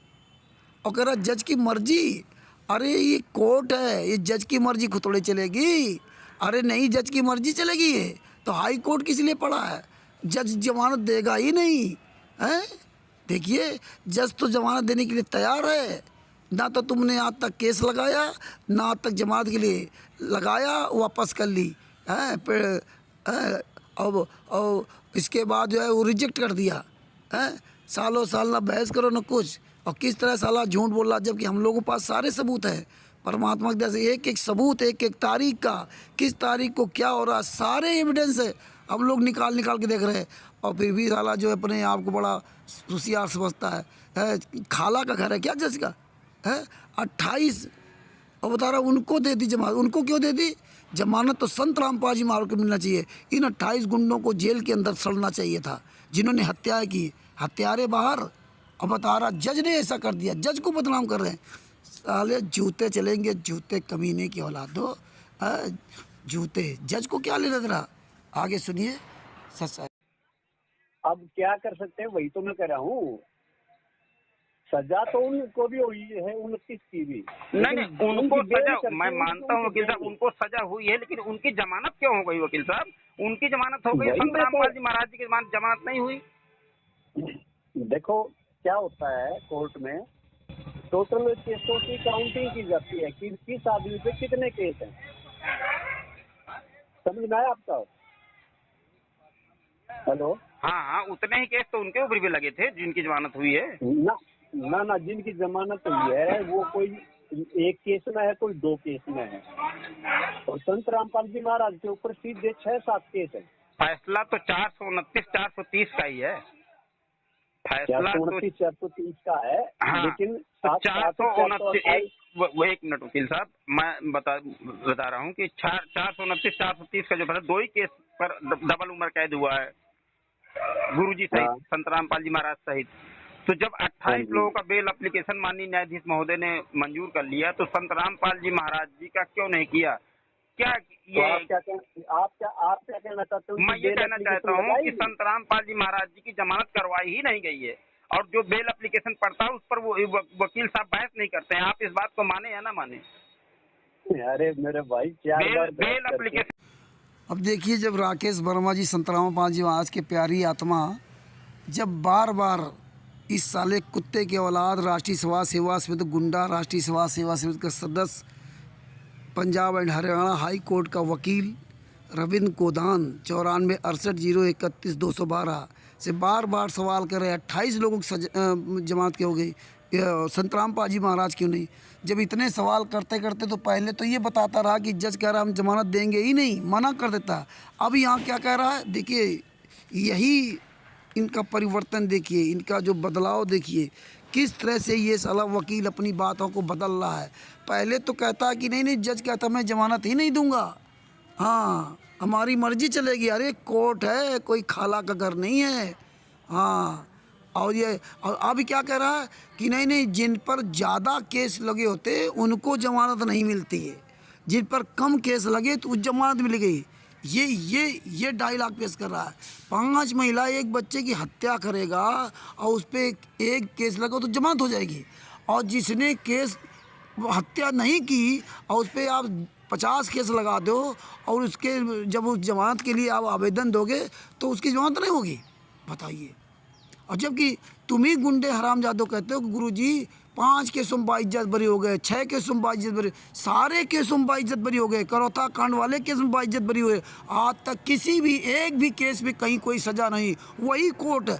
और कह रहा जज की मर्जी। अरे ये कोर्ट है, ये जज की मर्जी खुद थोड़ी चलेगी। अरे नहीं, जज की मर्जी चलेगी है तो हाई कोर्ट किस लिए पड़ा है? जज जमानत देगा ही नहीं है। देखिए जज तो जमानत देने के लिए तैयार है। ना तो तुमने आज तक केस लगाया, ना आज तक जमानत के लिए लगाया, वापस कर ली है। फिर और इसके बाद जो है वो रिजेक्ट कर दिया है। सालों साल ना बहस करो ना कुछ, और किस तरह साला झूठ बोल रहा, जबकि हम लोगों के पास सारे सबूत हैं। परमात्मा के जैसे एक एक सबूत, एक एक तारीख का, किस तारीख को क्या हो रहा, सारे एविडेंस है, हम लोग निकाल के देख रहे हैं। और फिर भी साला जो है अपने आप को बड़ा होशियार समझता है। खाला का घर है क्या जज का है? 28 और बता रहा उनको दे दी जमानत। उनको क्यों दे दी जमानत? तो संत रामपाल जी महाराज को मिलना चाहिए। इन 28 गुंडों को जेल के अंदर सड़ना चाहिए था, जिन्होंने हत्याएं की। हत्यारे बाहर, और बता रहा जज ने ऐसा कर दिया, जज को बदनाम कर रहे हैं। साले जूते चलेंगे, जूते कमीने की औलाद हो, जूते। जज को क्या लेना देना? आगे सुनिए। सच अब क्या कर सकते हैं, वही तो मैं कह रहा हूँ। सजा तो उनको भी हुई है, 29 की भी। नहीं, उनको सजा, मैं मानता हूँ वकील साहब, उनको सजा हुई है, लेकिन उनकी जमानत क्यों हो गई वकील साहब? उनकी जमानत हो गई, संत रामपाल जी महाराज जी की जमानत नहीं हुई। देखो क्या होता है कोर्ट में, टोटल केसों की काउंटिंग की जाती है कि किस आदमी पे कितने केस हैं। समझ में आया आपका? हेलो। हाँ, उतने ही केस तो उनके ऊपर भी लगे थे जिनकी जमानत हुई है ना, जिनकी जमानत हुई है वो कोई एक केस में है, कोई 2 केस में है। और संत रामपाल जी महाराज के ऊपर सीधे 6-7 केस है। फैसला तो 429 430 का ही है। फैसला 429-430 का है। हाँ, लेकिन तो 429 एक मिनट वकील साहब, मैं बता रहा हूँ कि 429 430 का जो फैसला 2 ही केस पर डबल उम्र कैद हुआ है, गुरुजी सहित, संत रामपाल जी महाराज सहित। तो जब 28 लोगों का बेल एप्लीकेशन माननीय न्यायाधीश महोदय ने मंजूर कर लिया, तो संत रामपाल जी महाराज जी का क्यों नहीं किया? क्या ये आप क्या कहना चाहते हो? मैं ये कहना चाहता हूँ कि संत रामपाल जी महाराज जी की जमानत करवाई ही नहीं गई है, और जो बेल एप्लीकेशन पड़ता है उस पर वो वकील साहब बहस नहीं करते हैं। आप इस बात को माने या ना माने? अरे मेरे भाई, क्या बेल एप्लीकेशन। अब देखिए, जब राकेश वर्मा जी, संत रामपाल जी महाराज के प्यारी आत्मा, जब बार बार इस साले कुत्ते के औलाद राष्ट्रीय सभा सेवा समिति गुंडा, राष्ट्रीय सभा सेवा समिति का सदस्य, Punjab and Haryana high court का वकील रविंद्र गोदान 94 68 031 212 से बार बार सवाल कर रहे हैं 28 लोगों की जमानत क्यों हो गई, संत रामपाल जी महाराज क्यों नहीं? जब इतने सवाल करते करते तो पहले तो ये बताता रहा कि जज कह रहा हम जमानत देंगे ही नहीं, मना कर देता। अब यहाँ क्या कह रहा है? देखिए, यही इनका परिवर्तन देखिए, इनका जो बदलाव देखिए, किस तरह से ये साला वकील अपनी बातों को बदल रहा है। पहले तो कहता कि नहीं, जज कहता मैं जमानत ही नहीं दूंगा, हाँ हमारी मर्जी चलेगी। अरे कोर्ट है, कोई खाला का घर नहीं है। हाँ, और अब क्या कह रहा है कि नहीं, जिन पर ज़्यादा केस लगे होते उनको जमानत नहीं मिलती है, जिन पर कम केस लगे तो जमानत मिल गई। ये डायलॉग पेश कर रहा है। 5 महिला एक बच्चे की हत्या करेगा और उस पर एक केस लगा तो जमानत हो जाएगी, और जिसने केस हत्या नहीं की और उस पर आप 50 केस लगा दो और उसके जब उस जमानत के लिए आप आवेदन दोगे तो उसकी जमानत नहीं होगी, बताइए। और जबकि तुम ही गुंडे हरामजादों कहते हो कि गुरुजी 5 केसों में बाइज्जत बरी हो गए, 6 केसों में बाइज्जत बरी, सारे केसों में बाइज्जत बरी हो गए, करौता कांड वाले केस में बाइज्जत बरी हुए। आज तक किसी भी एक भी केस में कहीं कोई सजा नहीं। वही कोर्ट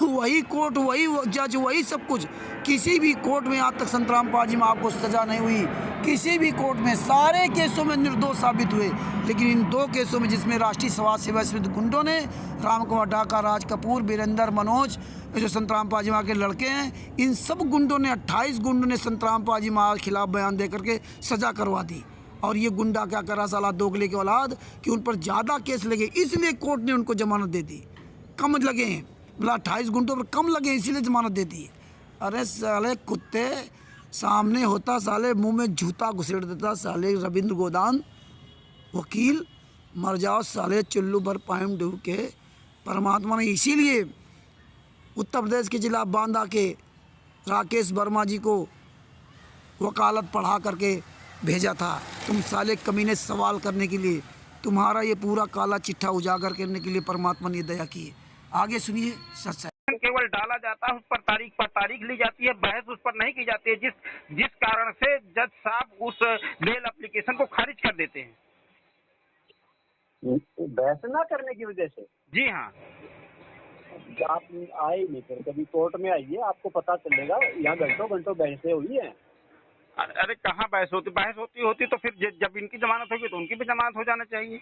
वही कोर्ट, वही जज, वही सब कुछ। किसी भी कोर्ट में आज तक संत रामपाल जी में आपको सजा नहीं हुई, किसी भी कोर्ट में। सारे केसों में निर्दोष साबित हुए, लेकिन इन 2 केसों में, जिसमें राष्ट्रीय समाज सेवा समिति गुंडों ने, राम कुमार डाका, राज कपूर, वीरेंद्र, मनोज, जो संत रामपाल जी महाराज के लड़के हैं, इन सब गुंडों ने, 28 गुंडों ने संत रामपाल जी महाराज के खिलाफ बयान दे करके सजा करवा दी। और ये गुंडा क्या कर रहा साला दोगले के औलाद कि उन पर ज़्यादा केस लगे, इसलिए कोर्ट ने उनको जमानत दे दी। कम लगे हैं, मतलब 28 गुंडों पर कम लगे, इसीलिए जमानत दे दी। अरे साले कुत्ते, सामने होता साले मुंह में जूता घुसेड़ देता साले रविंद्र गोदान वकील। मर जाओ साले चुल्लू भर पाइम डूब के। परमात्मा ने इसीलिए उत्तर प्रदेश के जिला बांदा के राकेश वर्मा जी को वकालत पढ़ा करके भेजा था, तुम साले कमीने सवाल करने के लिए। तुम्हारा ये पूरा काला चिट्ठा उजागर करने के लिए परमात्मा ने दया की है। आगे सुनिए। सच केवल डाला जाता है, उस पर तारीख ली जाती है, बहस उस पर नहीं की जाती है, जिस कारण से जज साहब उस बेल एप्लीकेशन को खारिज कर देते हैं। बहस ना करने की वजह से? जी हाँ। आप आए नहीं, फिर कभी कोर्ट में आइए, आपको पता चलेगा। यहाँ घंटों बहसें हुई हैं। अरे कहाँ बहस होती तो फिर जब इनकी जमानत होगी तो उनकी भी जमानत हो जाना चाहिए।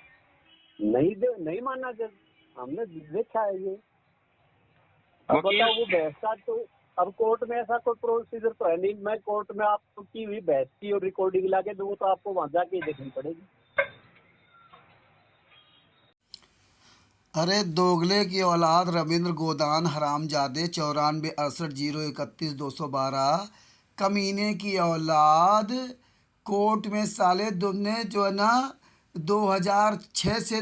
नहीं मानना जज, हमने देखा है ये। अब बताओ, वो बहस का तो अब कोर्ट में ऐसा कोई प्रोसीजर तो है नहीं। मैं कोर्ट में आपको की हुई बहस की और रिकॉर्डिंग ला के दूँ तो आपको वहां जाके देखनी पड़ेगी। अरे दोगले की औलाद रविंद्र गोदान हरामजादे 94 68 031 212 कमीने की औलाद, कोर्ट में साले तुमने जो है ना 2006 से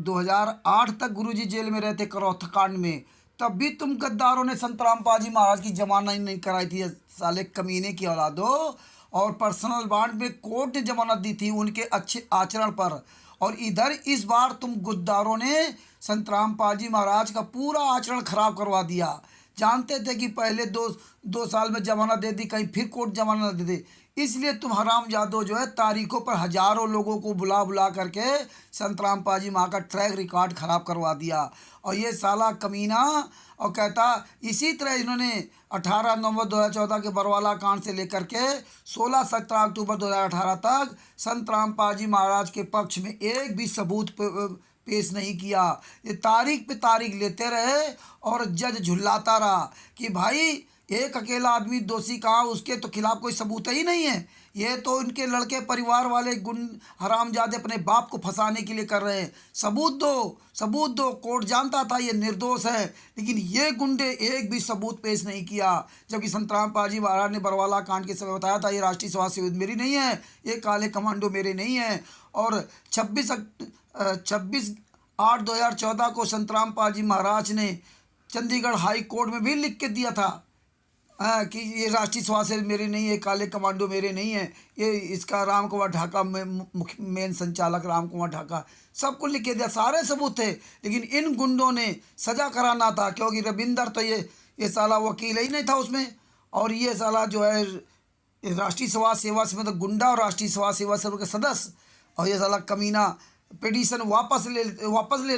2008 तक गुरुजी जेल में रहते करौथा कांड में, तब भी तुम गद्दारों ने संत रामपाल जी महाराज की जमानत नहीं कराई थी साले कमीने की औलादो। और पर्सनल बॉन्ड में कोर्ट ने जमानत दी थी उनके अच्छे आचरण पर। और इधर इस बार तुम गुद्दारों ने संत रामपाल जी महाराज का पूरा आचरण खराब करवा दिया। जानते थे कि पहले दो साल में जमानत दे दी, कहीं फिर कोर्ट जमानत दे दे। इसलिए तुम हरामजादो जो है तारीखों पर हजारों लोगों को बुला बुला करके संतराम पाजी माँ का ट्रैक रिकॉर्ड खराब करवा दिया। और ये साला कमीना और कहता इसी तरह इन्होंने 18 नवंबर 2014 के बरवाला कांड से लेकर के 16-17 अक्टूबर 2018 तक संतराम पाजी महाराज के पक्ष में एक भी सबूत पेश नहीं किया। ये तारीख पे तारीख लेते रहे और जज झुल्लाता रहा कि भाई एक अकेला आदमी दोषी कहाँ, उसके तो खिलाफ कोई सबूत ही नहीं है। ये तो इनके लड़के परिवार वाले हरामजादे अपने बाप को फंसाने के लिए कर रहे हैं। सबूत दो, सबूत दो। कोर्ट जानता था ये निर्दोष है, लेकिन ये गुंडे एक भी सबूत पेश नहीं किया। जबकि संतराम पाजी महाराज ने बरवाला कांड के समय बताया था ये राष्ट्रीय समाज सेवित मेरी नहीं है, ये काले कमांडो मेरे नहीं है। और 26/8/2014 को संतराम पाजी महाराज ने चंडीगढ़ हाई कोर्ट में भी लिख के दिया था कि ये राष्ट्रीय समाज सेवित मेरे नहीं है, काले कमांडो मेरे नहीं है। ये इसका राम कुमार ढाका मेन संचालक राम कुमार ढाका सबको लिख के दिया, सारे सबूत थे। लेकिन इन गुंडों ने सजा कराना था, क्योंकि रविंदर तो ये साला वकील ही नहीं था उसमें। और ये साला जो है राष्ट्रीय समाज सेवा से मतलब गुंडा और राष्ट्रीय समाज सेवा से के सदस्य, और ये साला कमीना पिटीशन वापस ले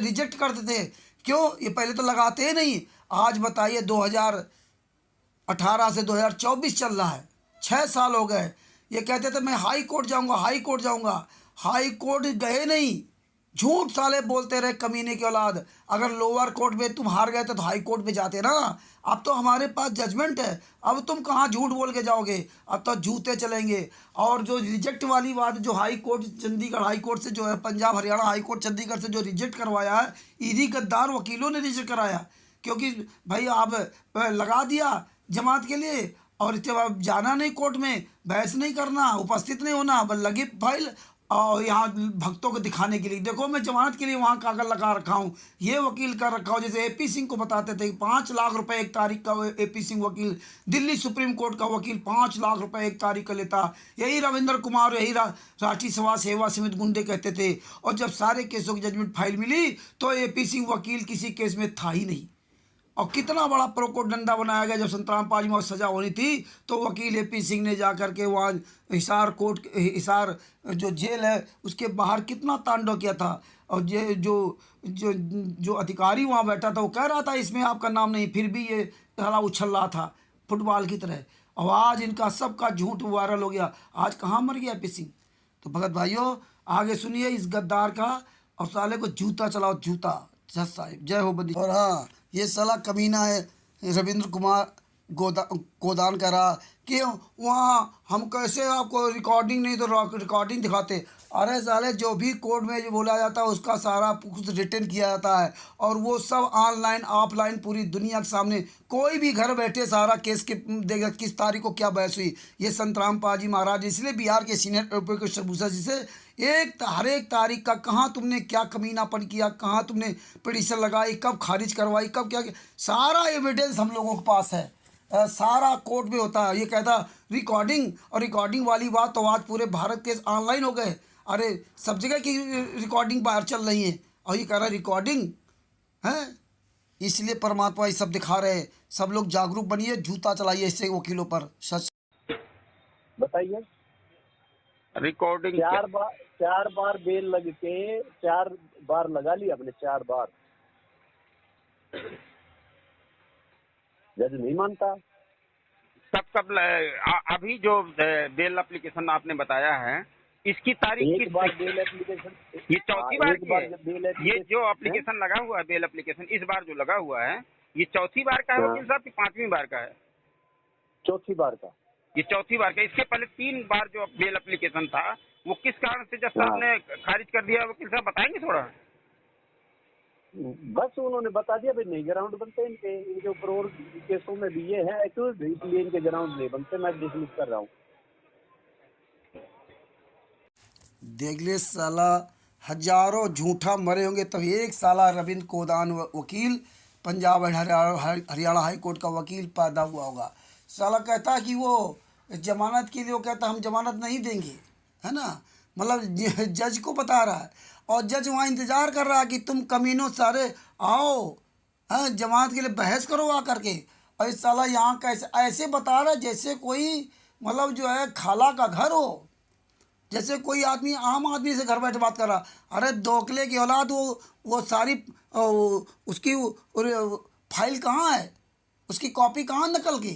रिजेक्ट कर देते। क्यों? ये पहले तो लगाते ही नहीं। आज बताइए 2018 से 2024 चल रहा है, 6 साल हो गए। ये कहते थे मैं हाई कोर्ट जाऊंगा, हाई कोर्ट जाऊंगा। हाई कोर्ट गए नहीं, झूठ साले बोलते रहे कमीने की औलाद। अगर लोअर कोर्ट में तुम हार गए थे तो हाई कोर्ट में जाते ना। अब तो हमारे पास जजमेंट है, अब तुम कहाँ झूठ बोल के जाओगे, अब तो जूते चलेंगे। और जो रिजेक्ट वाली बात जो high court Chandigarh high court से जो है पंजाब हरियाणा हाई कोर्ट चंडीगढ़ से जो रिजेक्ट करवाया है, ईडी गद्दार वकीलों ने रिजेक्ट कराया। क्योंकि भाई आप लगा दिया जमात के लिए और इसके बाद जाना नहीं कोर्ट में, बहस नहीं करना, उपस्थित नहीं होना, बस लगी फाइल और यहाँ भक्तों को दिखाने के लिए देखो मैं जमानत के लिए वहाँ कागज लगा रखा हूँ, ये वकील कर रखा हूँ। जैसे एपी सिंह को बताते थे 5 लाख रुपए एक तारीख का एपी सिंह वकील, दिल्ली सुप्रीम कोर्ट का वकील 5 लाख रुपए एक तारीख का लेता। यही रविंद्र कुमार, यही राष्ट्रीय समाज सेवा समिति गुंडे कहते थे। और जब सारे केसों की जजमेंट फाइल मिली तो एपी सिंह वकील किसी केस में था ही नहीं। और कितना बड़ा प्रोकोडंडा बनाया गया। जब संतराम पाजी में सजा होनी थी तो वकील एपी सिंह ने जाकर के वहाँ हिसार जो जेल है उसके बाहर कितना तांडव किया था। और ये जो अधिकारी वहाँ बैठा था वो कह रहा था इसमें आपका नाम नहीं, फिर भी ये साला उछल रहा था फुटबॉल की तरह। और आज इनका सबका झूठ वायरल हो गया। आज कहाँ मर गया एपी सिंह। तो भगत भाइयों आगे सुनिए इस गद्दार का, और साले को जूता चलाओ जूता। जज साहिब जय हो बदी। और हाँ, ये साला कमीना है रविंद्र कुमार गोदान कह रहा कि वहाँ हम कैसे आपको रिकॉर्डिंग नहीं तो रिकॉर्डिंग दिखाते। अरे साले जो भी कोर्ट में जो बोला जाता है उसका सारा कुछ रिटर्न किया जाता है, और वो सब ऑनलाइन ऑफलाइन पूरी दुनिया के सामने कोई भी घर बैठे सारा केस के देगा किस तारीख को क्या बहस हुई। ये संतराम पाजी महाराज इसलिए बिहार के सीनियर एडवोकेट भूषा जी से हर एक तारीख का कहाँ तुमने क्या कमीनापन किया, कहाँ तुमने पिटीशन लगाई, कब खारिज करवाई, कब क्या किया, सारा एविडेंस हम लोगों के पास है। सारा कोर्ट में होता है। ये कहता रिकॉर्डिंग, और रिकॉर्डिंग वाली बात तो आज पूरे भारत के ऑनलाइन हो गए। अरे सब जगह की रिकॉर्डिंग बाहर चल रही है, और ये कह रहा है रिकॉर्डिंग है। इसलिए परमात्मा ये सब दिखा रहे हैं। सब लोग जागरूक बनिए, जूता चलाइए इससे वकीलों पर। सच बताइए। रिकॉर्डिंग 4 बार बेल लग के 4 बार लगा लिया अपने 4 बार। जज नहीं मानता। कब अभी जो बेल एप्लीकेशन आपने बताया है इसकी तारीख एक बार बेल एप्लीकेशन, ये चौथी बार की है। बेल ये जो एप्लीकेशन लगा हुआ है बेल एप्लीकेशन इस बार जो लगा हुआ है ये चौथी बार का है वकील साहब कि 5वीं बार का है? चौथी बार का। ये चौथी बार का। इसके पहले 3 बार जो बेल एप्लीकेशन था वो किस कारण से जज साहब ने खारिज कर दिया वकील साहब बताएंगे थोड़ा? बस उन्होंने बता दिया भाई नहीं ग्राउंड बनते इनके ऊपर, और केसों में भी ये है इसलिए इनके ग्राउंड नहीं बनते, मैं डिसमिस कर रहा हूँ। देख ले साला, हजारों झूठा मरे होंगे तब एक साला रविंद्र गोदान वकील पंजाब हरियाणा हाई कोर्ट का वकील पैदा हुआ होगा। साला कहता कि वो जमानत के लिए वो कहता हम जमानत नहीं देंगे, है ना। मतलब जज को बता रहा है, और जज वहाँ इंतज़ार कर रहा है कि तुम कमीनों सारे आओ, हाँ जमानत के लिए बहस करो आ करके। और इस साला यहाँ कैसे ऐसे बता रहा है जैसे कोई मतलब जो है खाला का घर हो। जैसे कोई आदमी आम आदमी से घर बैठे बात कर रहा, अरे दोकले की औलाद, वो सारी उसकी फाइल कहाँ है, उसकी कॉपी कहाँ नकल की।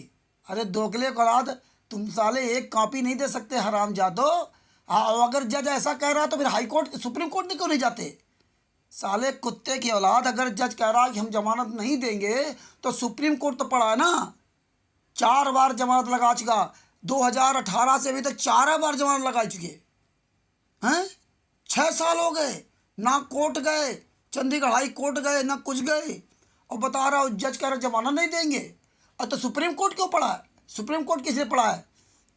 अरे दोकले की औलाद, तुम साले एक कॉपी नहीं दे सकते हरामजादो। अगर जज ऐसा कह रहा तो फिर हाई कोर्ट सुप्रीम कोर्ट में क्यों नहीं जाते। साले कुत्ते की औलाद, अगर जज कह रहा कि हम जमानत नहीं देंगे तो सुप्रीम कोर्ट तो पड़ा है ना, 4 बार जमानत लगा चुका। 2018 से अभी तक 4 बार जमानत लगा चुके हैं। 6 साल हो गए, ना कोर्ट गए, चंडीगढ़ हाई कोर्ट गए, ना कुछ गए, और बता रहा हूँ जज कह रहा जमानत नहीं देंगे। और तो सुप्रीम कोर्ट क्यों पड़ा है, सुप्रीम कोर्ट किस लिए पड़ा है।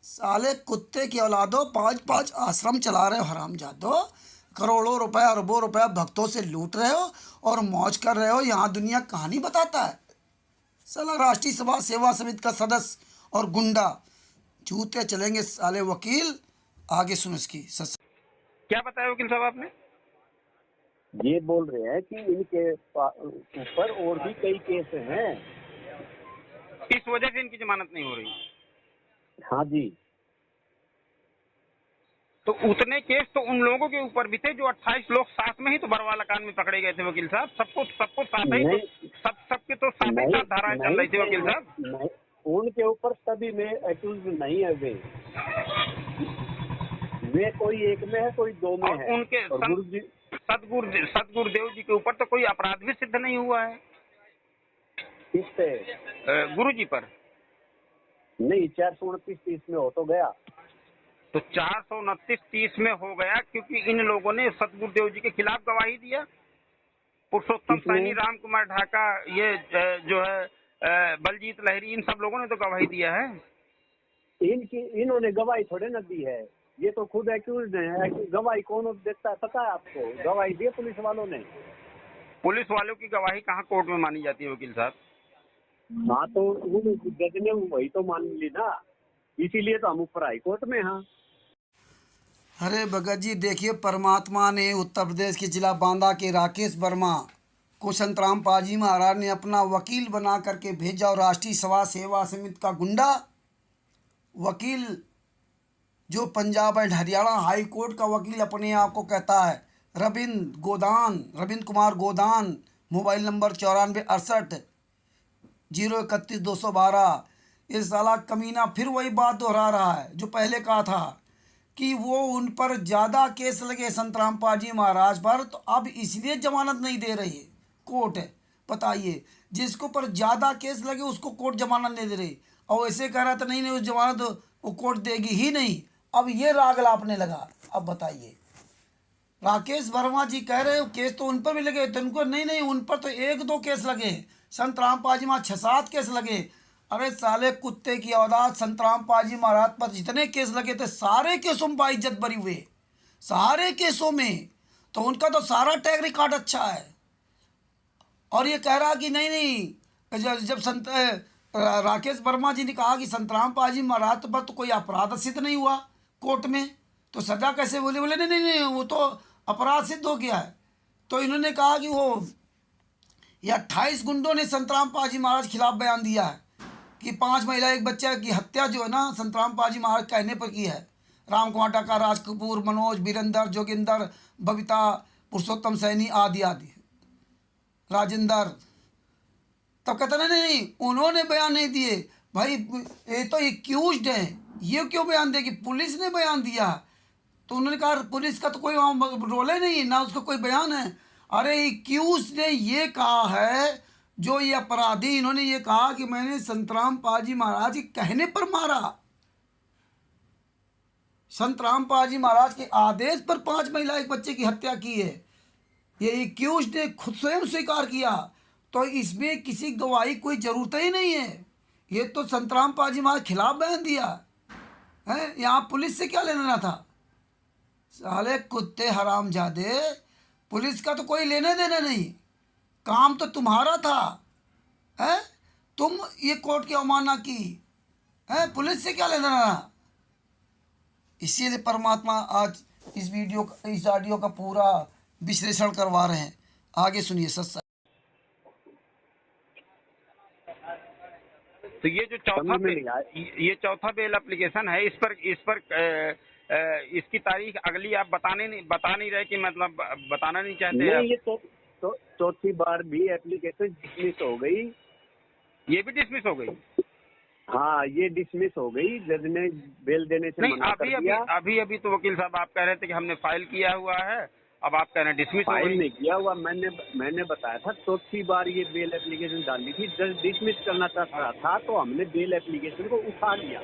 साले कुत्ते की औलादो, 5-5 आश्रम चला रहे हो हरामजादो, करोड़ों रुपए अरबों रुपए भक्तों से लूट रहे हो और मौज कर रहे हो। यहाँ दुनिया कहानी बताता है। साला राष्ट्रीय सभा सेवा समिति का सदस्य और गुंडा, जूते चलेंगे साले वकील। आगे सुनो इसकी क्या बताया वकील साहब आपने। ये बोल रहे हैं कि इनके ऊपर और भी कई केस हैं, इस वजह से इनकी जमानत नहीं हो रही। हाँ जी। तो उतने केस तो उन लोगों के ऊपर भी थे जो 28 लोग साथ में ही तो बरवाला कांड में पकड़े गए थे वकील साहब। सबको साथ ही तो सबके तो साथ ही साथ धाराएं चल रही थी वकील साहब। नहीं, उनके ऊपर सभी में एक्यूज नहीं है। वे कोई एक में है, कोई 2 में है। उनके सतगुरुदेव जी के ऊपर तो कोई अपराध भी सिद्ध नहीं हुआ है। किस पे? गुरु जी पर नहीं, 429-30 में हो तो गया। तो 429-30 में हो गया क्योंकि इन लोगों ने सतगुरुदेव जी के खिलाफ गवाही दिया। पुरुषोत्तम सैनी, राम कुमार ढाका, ये जो है बलजीत लहरी, इन सब लोगों ने तो गवाही दिया है। इन्होंने गवाही थोड़े न दी है, ये तो खुद एक्यूज है। गवाही कौन देता है पता है आपको? गवाही दी पुलिस वालों ने। पुलिस वालों की गवाही कहाँ कोर्ट में मानी जाती है वकील साहब। हाँ, तो जज ने वही तो मान ली ना, इसीलिए तो हम ऊपर हाई कोर्ट में। हाँ, अरे भगत जी देखिए, परमात्मा ने उत्तर प्रदेश के जिला बांदा के राकेश वर्मा को संतराम पाजी महाराज ने अपना वकील बना करके भेजा। और राष्ट्रीय सभा सेवा समिति का गुंडा वकील, जो Punjab and Haryana high court का वकील अपने आप को कहता है, रविंद्र कुमार गोदान, मोबाइल नंबर 9468 031 212। इस साला कमीना फिर वही बात दोहरा रहा है जो पहले कहा था कि वो उन पर ज़्यादा केस लगे संतराम पाजी महाराज पर, तो अब इसलिए जमानत नहीं दे रही है कोर्ट। बताइए, जिसको पर ज़्यादा केस लगे उसको कोर्ट जमानत नहीं दे रही, और ऐसे कह रहा था नहीं उस जमानत वो कोर्ट देगी ही नहीं। अब ये राग लापने लगा। अब बताइए, राकेश वर्मा जी कह रहे हो केस तो उन पर भी लगे, तो उनको नहीं उन पर तो 1-2 केस लगे, संतराम पाजी महाराज 6-7 केस लगे। अरे साले कुत्ते की औलाद, संतराम पाजी महाराज पर जितने केस लगे थे सारे केसों में बाइज्जत बरी हुए, सारे केसों में। तो उनका तो सारा टैग रिकॉर्ड अच्छा है। और ये कह रहा कि नहीं जब राकेश वर्मा जी ने कहा कि संतराम पाजी महाराज पर तो कोई अपराध सिद्ध नहीं हुआ कोर्ट में, तो सजा कैसे बोले नहीं वो तो अपराध सिद्ध हो गया है। तो इन्होंने कहा कि वो ये 28 गुंडों ने संतराम पाजी महाराज के खिलाफ बयान दिया है कि 5 महिला 1 बच्चा की हत्या जो है ना संतराम पाजी महाराज कहने पर की है। राम कुमार ढाका, राज कपूर, मनोज, वीरेंद्र, जोगिंदर, बबीता, पुरुषोत्तम सैनी आदि राजेंद्र। तब कहते नहीं उन्होंने बयान नहीं दिए। भाई ये तो एक्यूज्ड है, ये क्यों बयान देगी, पुलिस ने बयान दिया। तो उन्होंने कहा पुलिस का तो कोई रोल ही नहीं है ना, उसका कोई बयान है। अरे एक्यूज ने ये कहा है, जो ये अपराधी, इन्होंने ये कहा कि मैंने संतराम पाजी महाराज के कहने पर मारा, संतराम पाजी महाराज के आदेश पर 5 महिला 1 बच्चे की हत्या की है। ये एक्यूज ने खुद स्वयं स्वीकार किया। तो इसमें किसी गवाही कोई ज़रूरत ही नहीं है। ये तो संतराम पाजी महाराज के खिलाफ बयान दिया है, यहाँ पुलिस से क्या लेना था। साले कुत्ते हरामजादे, पुलिस का तो कोई लेने देना नहीं, काम तो तुम्हारा था है, तुम ये कोर्ट की अवमानना की है, पुलिस से क्या लेना था। इसीलिए परमात्मा आज इस ऑडियो का पूरा विश्लेषण करवा रहे हैं। आगे सुनिए। सत्संग तो ये जो समझ में नहीं आया। ये चौथा बेल एप्लीकेशन है, इस पर इसकी तारीख अगली आप बता नहीं रहे कि मतलब बताना नहीं चाहते नहीं, आप? ये तो चौथी बार भी एप्लीकेशन डिसमिस हो गई। ये भी डिसमिस हो गई? हाँ, ये डिसमिस हो गई, जज ने बेल देने से नहीं, मना कर दिया। अभी तो वकील साहब आप कह रहे थे कि हमने फाइल किया हुआ है, अब आप कह रहे हैं डिसमिस हो फाइल गई। नहीं किया हुआ, मैंने बताया था चौथी बार ये बेल एप्लीकेशन डाली थी। जज डिसमिस करना चाहता था तो हमने बेल एप्लीकेशन को उठा लिया।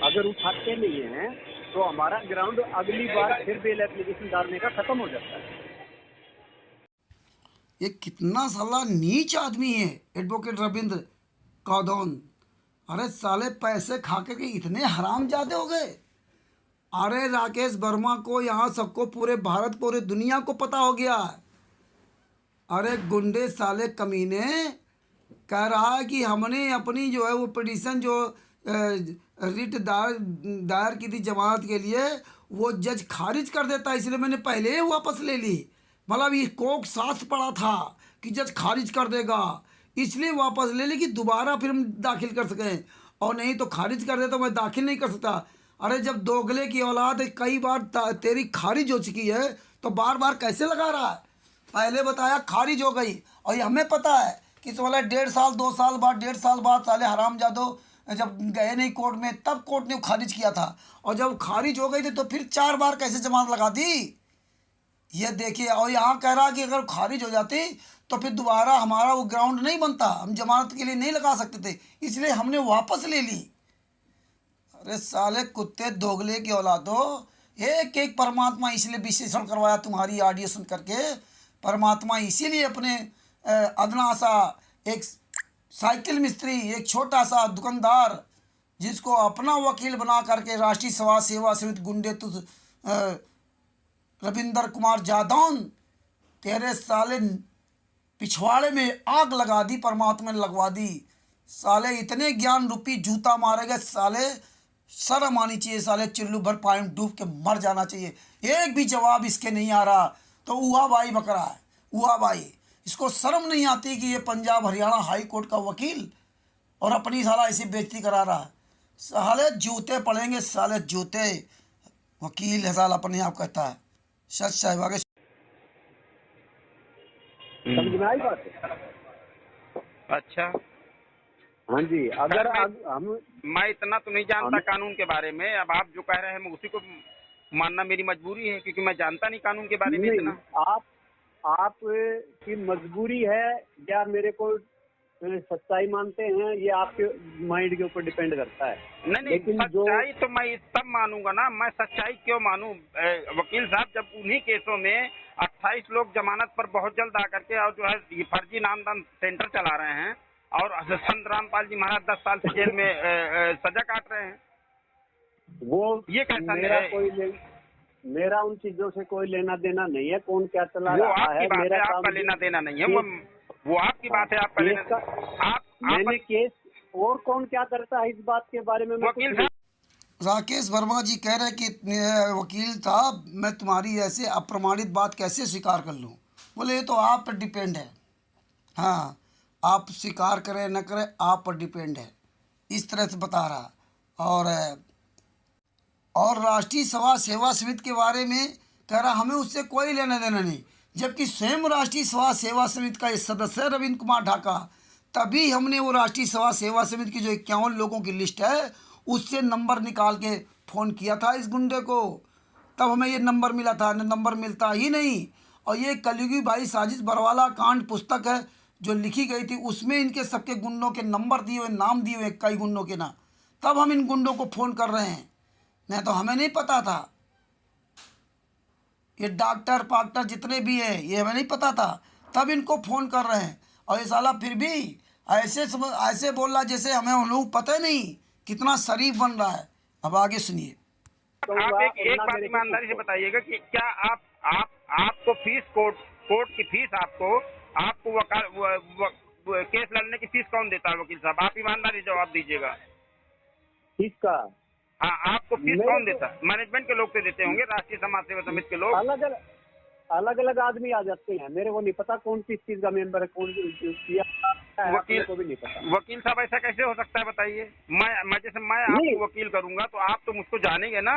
अगर उठाते नहीं हैं तो हमारा ग्राउंड अगली बार फिर बेल एप्लीकेशन डालने का खत्म हो जाता है। ये कितना साला नीच आदमी है एडवोकेट रविंद्र कौदौन। अरे साले पैसे खा के इतने हरामजादे हो गए। अरे राकेश वर्मा को यहाँ सबको पूरे भारत पूरे दुनिया को पता हो गया है। अरे गुंडे साले कमीने कह रहा है कि हमने अपनी जो है वो पिटीशन जो रिट दायर की थी जमानत के लिए, वो जज खारिज कर देता, इसलिए मैंने पहले ही वापस ले ली। मतलब ये कोक साथ पड़ा था कि जज खारिज कर देगा, इसलिए वापस ले ली कि दोबारा फिर हम दाखिल कर सकें, और नहीं तो खारिज कर दे तो मैं दाखिल नहीं कर सकता। अरे जब दोगले की औलाद कई बार तेरी खारिज हो चुकी है तो बार बार कैसे लगा रहा है? पहले बताया खारिज हो गई, और ये हमें पता है कि साला 1.5 साल 2 साल बाद 1.5 साल बाद साले हरामजादो जब गए नहीं कोर्ट में तब कोर्ट ने खारिज किया था, और जब खारिज हो गई थी तो फिर 4 बार कैसे जमानत लगा दी? ये देखिए, और यहाँ कह रहा कि अगर खारिज हो जाती तो फिर दोबारा हमारा वो ग्राउंड नहीं बनता, हम जमानत के लिए नहीं लगा सकते थे, इसलिए हमने वापस ले ली। अरे साले कुत्ते दोगले की औलादो, एक एक परमात्मा इसलिए विश्लेषण करवाया तुम्हारी ऑडियो सुन करके। परमात्मा इसीलिए अपने अदना सा एक साइकिल मिस्त्री, एक छोटा सा दुकानदार जिसको अपना वकील बना करके राष्ट्रीय समाज सेवा समिति गुंडे रविंदर कुमार जादौन तेरे साले पिछवाड़े में आग लगा दी, परमात्मा ने लगवा दी। साले इतने ज्ञान रूपी जूता मारेगा साले, शर्म आनी चाहिए साले, चिल्लू भर पानी डूब के मर जाना चाहिए। एक भी जवाब इसके नहीं आ रहा तो उहा भाई बकरा है, उहा भाई। इसको शर्म नहीं आती कि ये पंजाब हरियाणा हाई कोर्ट का वकील और अपनी साला ऐसी बेइज्जती करा रहा है। साले जूते पड़ेंगे साले जूते, वकील है साला अपने आप कहता है। सच साहिब आगे समझ में आई बात? अच्छा, हाँ जी। अगर मैं इतना तो नहीं जानता कानून के बारे में, अब आप जो कह रहे हैं मैं उसी को मानना मेरी मजबूरी है, क्योंकि मैं जानता नहीं कानून के बारे में इतना। आप की मजबूरी है या मेरे को सच्चाई मानते हैं, ये आपके माइंड के ऊपर डिपेंड करता है। नहीं, सच्चाई तो मैं तब मानूंगा ना, मैं सच्चाई क्यों मानूं? वकील साहब, जब उन्हीं केसों में 28 लोग जमानत पर बहुत जल्द आकर के और जो है ये फर्जी नामदान सेंटर चला रहे हैं, और संत रामपाल जी महाराज 10 साल से जेल में सजा काट रहे हैं, वो ये कैसा मेरा उन चीजों से कोई लेना देना नहीं है। कौन क्या चला रहा है, मेरा आपका लेना देना नहीं है, वो आपकी बात है, आपका लेना। मैंने केस और कौन क्या करता है इस बात के बारे में वकील साहब। राकेश वर्मा जी कह रहे कि वकील साहब मैं तुम्हारी ऐसे अप्रमाणित बात कैसे स्वीकार कर लूँ? बोले ये तो आप पर डिपेंड है। हाँ, आप स्वीकार करें न करें आप पर डिपेंड है, इस तरह से बता रहा। और राष्ट्रीय समाज सेवा समिति के बारे में कह रहा हमें उससे कोई लेना देना नहीं, जबकि स्वयं राष्ट्रीय समाज सेवा समिति का सदस्य है रविंद्र कुमार ढाका। तभी हमने वो राष्ट्रीय समाज सेवा समिति की जो 51 लोगों की लिस्ट है उससे नंबर निकाल के फ़ोन किया था इस गुंडे को, तब हमें ये नंबर मिला था, नंबर मिलता ही नहीं। और ये कलयुगी भाई साजिश बरवाला कांड पुस्तक है जो लिखी गई थी, उसमें इनके सबके गुंडों के नंबर दिए हुए, नाम दिए हुए कई गुंडों के ना, तब हम इन गुंडों को फ़ोन कर रहे हैं, नहीं तो हमें नहीं पता था। ये डॉक्टर पाक्टर जितने भी हैं ये हमें नहीं पता था, तब इनको फ़ोन कर रहे हैं। और ये साला फिर भी ऐसे बोल रहा जैसे हमें हम लोग पता नहीं कितना शरीफ बन रहा है। अब आगे सुनिए। आप एक बात ईमानदारी से बताइएगा कि क्या आपको फीस कोर्ट की फीस आपको केस लड़ने की फीस कौन देता है? वकील साहब, आप ईमानदारी जवाब दीजिएगा। फीस का? हाँ, आपको फीस कौन देता है? मैनेजमेंट के लोग तो देते होंगे, राष्ट्रीय समाज सेवा समिति के लोग। अलग अलग आदमी आ जाते हैं, मेरे को नहीं पता कौन किस चीज का मेंबर है, कौन किया। है, अपने वकील को भी नहीं पता। वकील साहब ऐसा कैसे हो सकता है बताइए। मैं जैसे मैं नहीं। आपको वकील करूंगा तो आप तो मुझको जानेंगे ना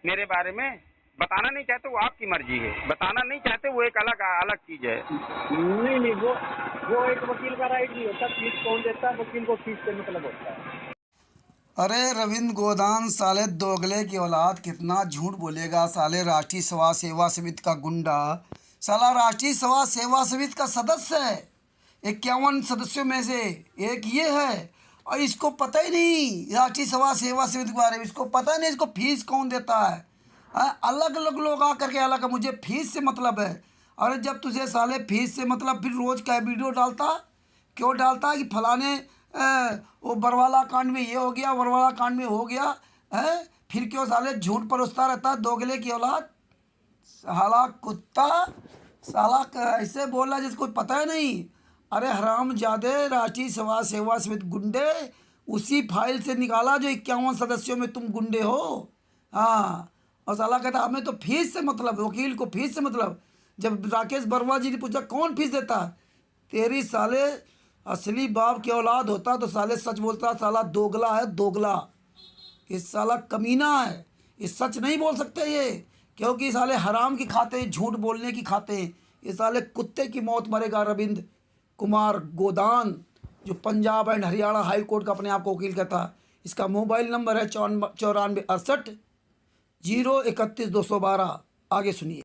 मेरे बारे में। बताना नहीं चाहते वो आपकी मर्जी है, बताना नहीं चाहते वो एक अलग अलग चीज है। नहीं, वो एक वकील का राइट नहीं होता। फीस कौन देता है? वकील को फीस से मतलब होता है। अरे रविंद्र गोदान साले दोगले की औलाद कितना झूठ बोलेगा। साले राष्ट्रीय समाज सेवा समिति का गुंडा, साला राष्ट्रीय समाज सेवा समिति का सदस्य है। 51 सदस्यों में से एक ये है और इसको पता ही नहीं राष्ट्रीय समाज सेवा समिति के बारे में। इसको पता ही नहीं इसको फीस कौन देता है। अलग अलग लोग आकर के अलग, मुझे फीस से मतलब है। अरे जब तुझे साले फीस से मतलब, फिर रोज़ का वीडियो डालता क्यों डालता है कि फलाने वो बरवाला कांड में ये हो गया, बरवाला कांड में हो गया है। फिर क्यों साले झूठ परोसता रहता है दोगले की औलाद। साला कुत्ता, साला ऐसे बोला जिसको पता है नहीं। अरे हरामजादे, राष्ट्रीय समाज सेवा समिति गुंडे उसी फाइल से निकाला जो 51 सदस्यों में तुम गुंडे हो। हाँ, और साला कहता हमें तो फीस से मतलब, वकील को फीस से मतलब। जब राकेश वर्मा जी ने पूछा कौन फीस देता है, तेरी साले असली बाप की औलाद होता तो साले सच बोलता। साला दोगला है, दोगला। ये साला कमीना है, ये सच नहीं बोल सकते ये, क्योंकि साले हराम की खाते हैं, झूठ बोलने की खाते हैं। ये साले कुत्ते की मौत मरेगा रविंद्र कुमार गोदान, जो Punjab and Haryana high court का अपने आप को वकील कहता है। इसका मोबाइल नंबर है 94 68 031 212। आगे सुनिए।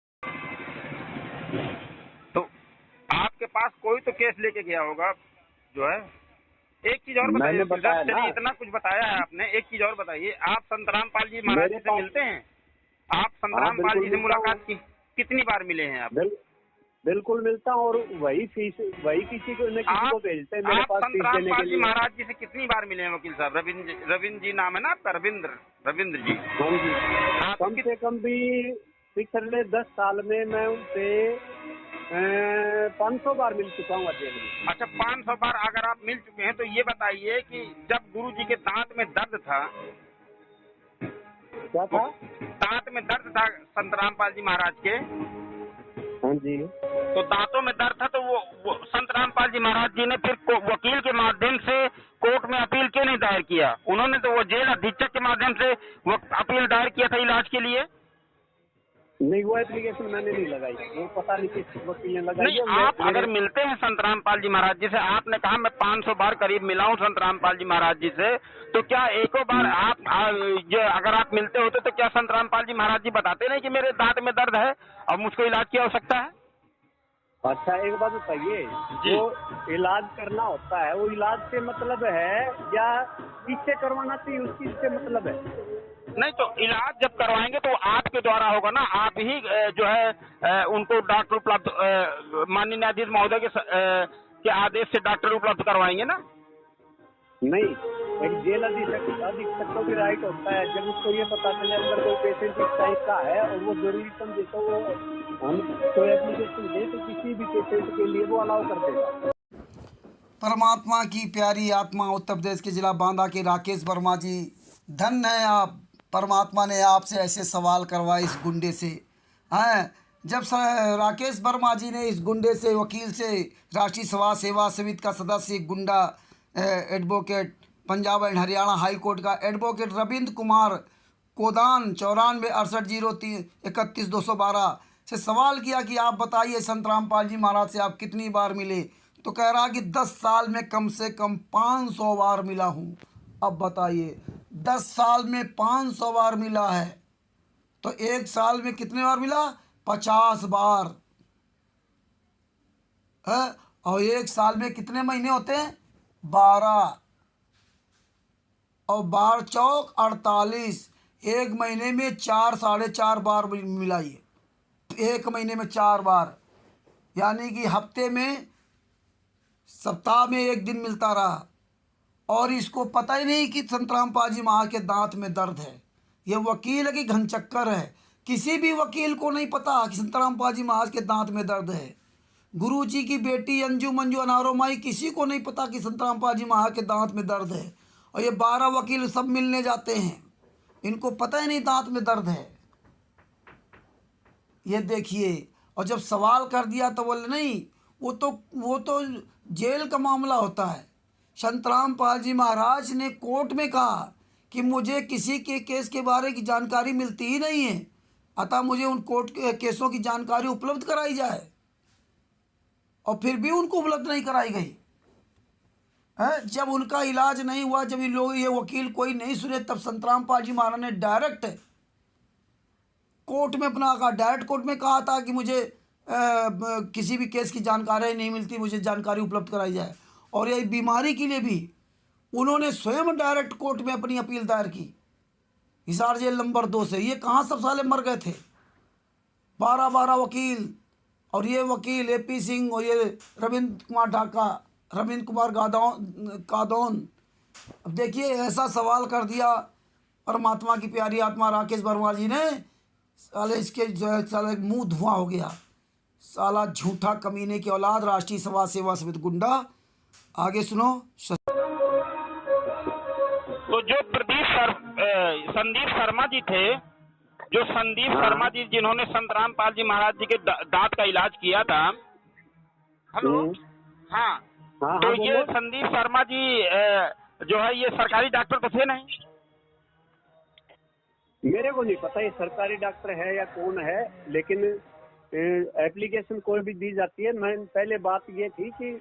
तो आपके पास कोई तो केस लेके गया होगा जो है। एक चीज और बताइए, मैंने बताया चलिए ना। इतना कुछ बताया है आपने, एक चीज और बताइए। आप संतराम पाल जी महाराज जी से मिलते हैं? आप संतराम पाल जी से मुलाकात की कितनी बार मिले हैं आप? बिल्कुल मिलता हूँ, और वही किसी को न किसी को भेजते हैं मेरे आप पास फीस संतराम देने पाल के जी लिए। महाराज जी से कितनी बार मिले हैं वकील साहब? रविंद्र जी नाम है ना आपका, रविंद्र जी। हाँ जी। आप कम से कम भी पिछले 10 साल में मैं उनसे 500 बार मिल चुका हूँ जेल में। अच्छा, 500 बार अगर आप मिल चुके हैं तो ये बताइए कि जब गुरु जी के दांत में दर्द था, क्या था? दांत में दर्द था संतराम पाल जी महाराज के, हाँ जी। तो दांतों में दर्द था तो वो संत रामपाल जी महाराज जी ने फिर वकील के माध्यम से कोर्ट में अपील क्यों नहीं दायर किया? उन्होंने तो वो जेल अधीक्षक के माध्यम से वो अपील दायर किया था इलाज के लिए। नहीं, वो एप्लीकेशन मैंने नहीं लगाई, वो पता नहीं किस वकील ने लगाई नहीं, है। आप अगर मिलते हैं संत रामपाल जी महाराज जी से, आपने कहा मैं 500 बार करीब मिला हूँ संत रामपाल जी महाराज जी से, तो क्या एको बार आप जो अगर आप मिलते होते तो क्या संत रामपाल जी महाराज जी बताते नहीं कि मेरे दांत में दर्द है और मुझको इलाज की आवश्यकता है? अच्छा, एक बात बताइए, वो इलाज करना होता है, वो इलाज से मतलब है या किससे करवाना चाहिए उस चीज से मतलब है? नहीं, तो इलाज जब करवाएंगे तो आपके द्वारा होगा ना। आप ही जो है उनको डॉक्टर उपलब्ध, माननीय न्यायाधीश महोदय के आदेश से डॉक्टर उपलब्ध करवाएंगे ना। नहीं, एक जेल अधीक्षक को भी राइट होता है, जब उसको ये पता चले अंदर कोई पेशेंट इस टाइप का है और वो जरूरी समझे तो वो हम कोई एप्लीकेशन दे तो किसी भी पेशेंट के लिए वो अलाउ कर देगा। परमात्मा की प्यारी आत्मा, उत्तर प्रदेश के जिला बांदा के राकेश वर्मा जी, धन्य है आप। परमात्मा ने आपसे ऐसे सवाल करवाए इस गुंडे से। हैं, जब राकेश वर्मा जी ने इस गुंडे से, वकील से, राष्ट्रीय समाज सेवा समिति का सदस्य, गुंडा advocate, Punjab and Haryana high court का एडवोकेट रविंद्र कुमार गोदान 94 68 031 212 से सवाल किया कि आप बताइए संत रामपाल जी महाराज से आप कितनी बार मिले, तो कह रहा कि 10 साल में कम से कम 500 बार मिला हूँ। अब बताइए, 10 साल में 500 बार मिला है तो एक साल में कितने बार मिला? 50 बार है। और एक साल में कितने महीने होते हैं? 12 और 12 चौक 48। एक महीने में 4 साढ़े 4 बार मिला। ये एक महीने में 4 बार, यानी कि हफ्ते में, सप्ताह में एक दिन मिलता रहा। और इसको पता ही नहीं कि संत रामपाल जी महाराज के दांत में दर्द है। ये वकील है कि घनचक्कर है? किसी भी वकील को नहीं पता कि संत रामपाल जी महाराज के दांत में दर्द है। गुरु जी की बेटी अंजू मंजू अनारो माई, किसी को नहीं पता कि संत रामपाल जी महाराज के दांत में दर्द है। और ये 12 वकील सब मिलने जाते हैं, इनको पता ही नहीं दांत में दर्द है। ये देखिए, और जब सवाल कर दिया तो बोले नहीं, वो तो जेल का मामला होता है। शांताराम पाल जी महाराज ने कोर्ट में कहा कि मुझे किसी के केस के बारे की जानकारी मिलती ही नहीं है, अतः मुझे उन कोर्ट के केसों की जानकारी उपलब्ध कराई जाए, और फिर भी उनको उपलब्ध नहीं कराई गई है। जब उनका इलाज नहीं हुआ, जब ये लोग, ये वकील कोई नहीं सुने, तब शांताराम पाल जी महाराज ने डायरेक्ट कोर्ट में अपना कहा, डायरेक्ट कोर्ट में कहा था कि मुझे किसी भी केस की जानकारी नहीं मिलती, मुझे जानकारी उपलब्ध कराई जाए। और ये बीमारी के लिए भी उन्होंने स्वयं डायरेक्ट कोर्ट में अपनी अपील दायर की, हिसार जेल नंबर 2 से। ये कहाँ सब साले मर गए थे, 12 वकील, और ये वकील AP सिंह, और ये रविंद्र कुमार ढाका, रविंद्र कुमार कादौन। अब देखिए, ऐसा सवाल कर दिया परमात्मा की प्यारी आत्मा राकेश वर्मा जी ने, साले इसके जो है साले मुंह धुआं हो गया। साला झूठा कमीने की औलाद, राष्ट्रीय समाज सेवा समिति गुंडा। आगे सुनो। तो जो संदीप शर्मा जी थे, जो संदीप शर्मा जी जिन्होंने शांताराम पाल जी महाराज जी के दांत का इलाज किया था। हेलो। हाँ, तो ये संदीप शर्मा जी जो है ये सरकारी डॉक्टर तो थे नहीं? मेरे को नहीं पता ये सरकारी डॉक्टर है या कौन है, लेकिन एप्लीकेशन कोई भी दी जाती है। मैं पहले बात ये थी कि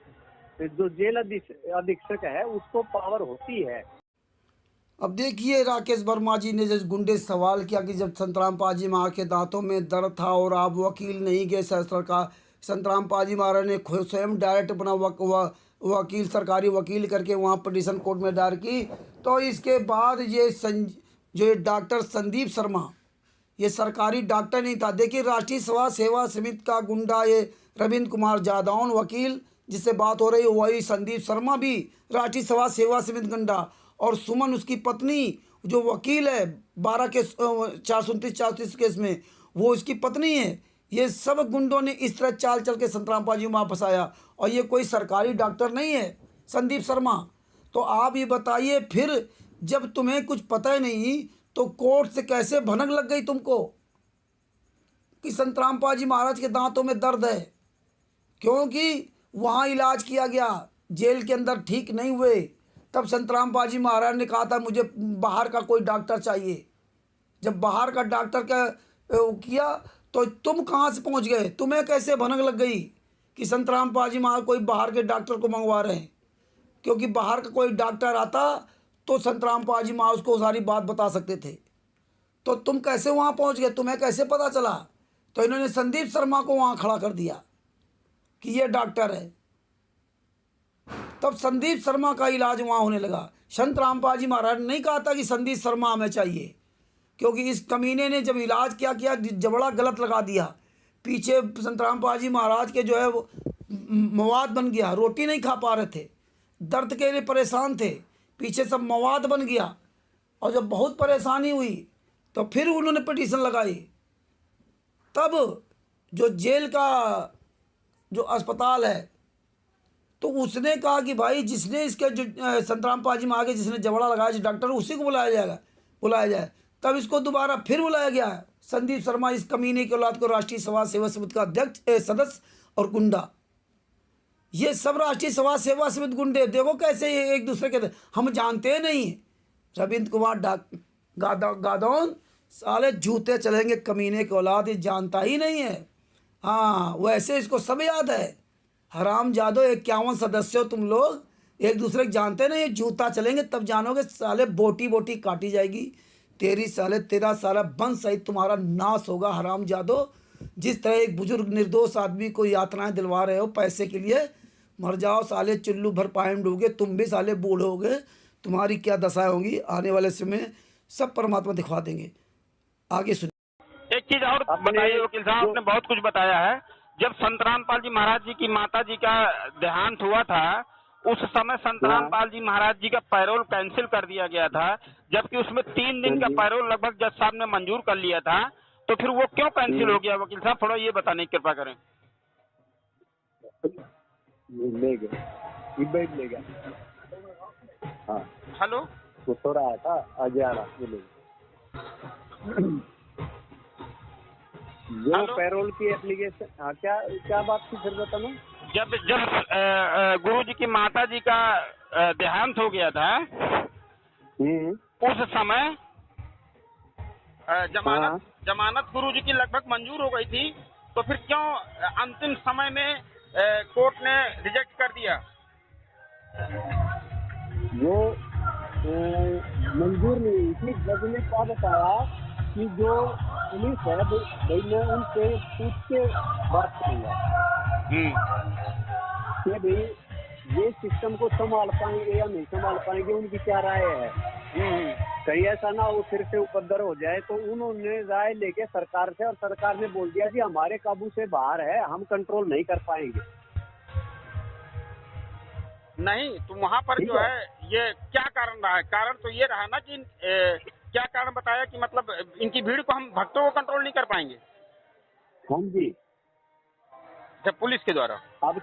जो जेल अधीक्षक है उसको पावर होती है। अब देखिए, राकेश वर्मा जी ने जिस गुंडे से सवाल किया कि जब शांताराम पाल जी महाराज के दांतों में दर्द था और आप वकील नहीं गए, सरकार शांताराम पाल जी महाराज ने स्वयं डायरेक्ट अपना वकील, सरकारी वकील करके वहाँ पिटीशन कोर्ट में दायर की। तो इसके बाद ये जो डॉक्टर संदीप शर्मा, ये सरकारी डॉक्टर नहीं था। देखिए, राष्ट्रीय समाज सेवा समिति का गुंडा ये रविंद्र कुमार जादौन वकील जिससे बात हो रही है, वही संदीप शर्मा भी राष्ट्रीय समाज सेवा समिति गुंडा, और सुमन उसकी पत्नी जो वकील है 12 के 429 केस में, वो उसकी पत्नी है। ये सब गुंडों ने इस तरह चाल चल के शांताराम पाल जी वहाँ फंसाया, और ये कोई सरकारी डॉक्टर नहीं है संदीप शर्मा। तो आप ये बताइए, फिर जब तुम्हें कुछ पता ही नहीं तो कोर्ट से कैसे भनक लग गई तुमको कि शांताराम पाल जी महाराज के दांतों में दर्द है? क्योंकि वहाँ इलाज किया गया, जेल के अंदर ठीक नहीं हुए, तब शांताराम पाल जी महाराज ने कहा था मुझे बाहर का कोई डॉक्टर चाहिए। जब बाहर का डॉक्टर का किया तो तुम कहाँ से पहुँच गए? तुम्हें कैसे भनक लग गई कि शांताराम पाल जी महाराज कोई बाहर के डॉक्टर को मंगवा रहे हैं? क्योंकि बाहर का कोई डॉक्टर आता तो शांताराम पाल जी महाराज उसको सारी बात बता सकते थे। तो तुम कैसे वहाँ पहुँच गए? तुम्हें कैसे पता चला? तो इन्होंने संदीप शर्मा को वहाँ खड़ा कर दिया कि ये डॉक्टर है। तब संदीप शर्मा का इलाज वहाँ होने लगा। शांताराम पाल जी महाराज ने नहीं कहा था कि संदीप शर्मा हमें चाहिए, क्योंकि इस कमीने ने जब इलाज किया जबड़ा गलत लगा दिया। पीछे शांताराम पाल जी महाराज के जो है वो मवाद बन गया, रोटी नहीं खा पा रहे थे, दर्द के लिए परेशान थे, पीछे सब मवाद बन गया। और जब बहुत परेशानी हुई तो फिर उन्होंने पिटीशन लगाई। तब जो जेल का जो अस्पताल है तो उसने कहा कि भाई जिसने इसके जो शांताराम पाल जी महाराज जिसने जबड़ा लगाया जो डॉक्टर उसी को बुलाया जाए। तब इसको दोबारा फिर बुलाया गया संदीप शर्मा, इस कमीने के औलाद को, राष्ट्रीय समाज सेवा समिति का अध्यक्ष, सदस्य और गुंडा। ये सब राष्ट्रीय समाज सेवा समिति गुंडे, देखो कैसे ये एक दूसरे के, हम जानते नहीं। रविंद्र कुमार गादौन साले जूते चलेंगे, कमीने के औलाद, ये जानता ही नहीं है। हाँ, वैसे इसको सब याद है। हराम जादो 51 सदस्य हो तुम लोग, एक दूसरे को जानते नहीं, जूता चलेंगे तब जानोगे। साले बोटी बोटी काटी जाएगी तेरी, साले तेरा सारा वंश सहित तुम्हारा नाश होगा। हराम जादो, जिस तरह एक बुजुर्ग निर्दोष आदमी को यातनाएं दिलवा रहे हो पैसे के लिए, मर जाओ साले, चुल्लू भर पाए डूबोगे, तुम भी साले बूढ़े होगे, तुम्हारी क्या दशा होगी आने वाले समय सब परमात्मा दिखवा देंगे। आगे सुनिए। एक चीज और बताइए वकील साहब, आपने बहुत कुछ बताया है। जब शांताराम पाल जी महाराज जी की माता जी का देहांत हुआ था, उस समय शांताराम पाल जी महाराज जी का पैरोल कैंसिल कर दिया गया था, जबकि उसमें 3 दिन का पैरोल लगभग जज साहब ने मंजूर कर लिया था। तो फिर वो क्यों कैंसिल हो गया वकील साहब, थोड़ा ये बताने की कृपा करें। हाँ, हेलो, वो थोड़ा आया था आज आ रहा जो पैरोल की एप्लीकेशन। हाँ, क्या बात थी फिर बताना। जब जब गुरु जी की माता जी का देहांत हो गया था, उस समय हाँ। जमानत गुरु जी की लगभग मंजूर हो गई थी, तो फिर क्यों अंतिम समय में कोर्ट ने रिजेक्ट कर दिया? वो मंजूर नहीं हुई थी। जज ने क्या बताया कि जो पुलिस है भाई, मैं उनसे पूछ के बात करूंगा कि भाई ये सिस्टम को संभाल पाएंगे या नहीं संभाल पाएंगे, उनकी क्या राय है। कहीं ऐसा ना हो फिर से उपद्रव हो जाए। तो उन्होंने राय लेके सरकार से, और सरकार ने बोल दिया कि हमारे काबू से बाहर है, हम कंट्रोल नहीं कर पाएंगे। नहीं, तो वहाँ पर जो है ये क्या कारण रहा है? कारण तो ये रहा ना कि क्या कारण बताया कि मतलब इनकी भीड़ को हम भक्तों को कंट्रोल नहीं कर पाएंगे। हाँ जी, जब पुलिस के द्वारा अब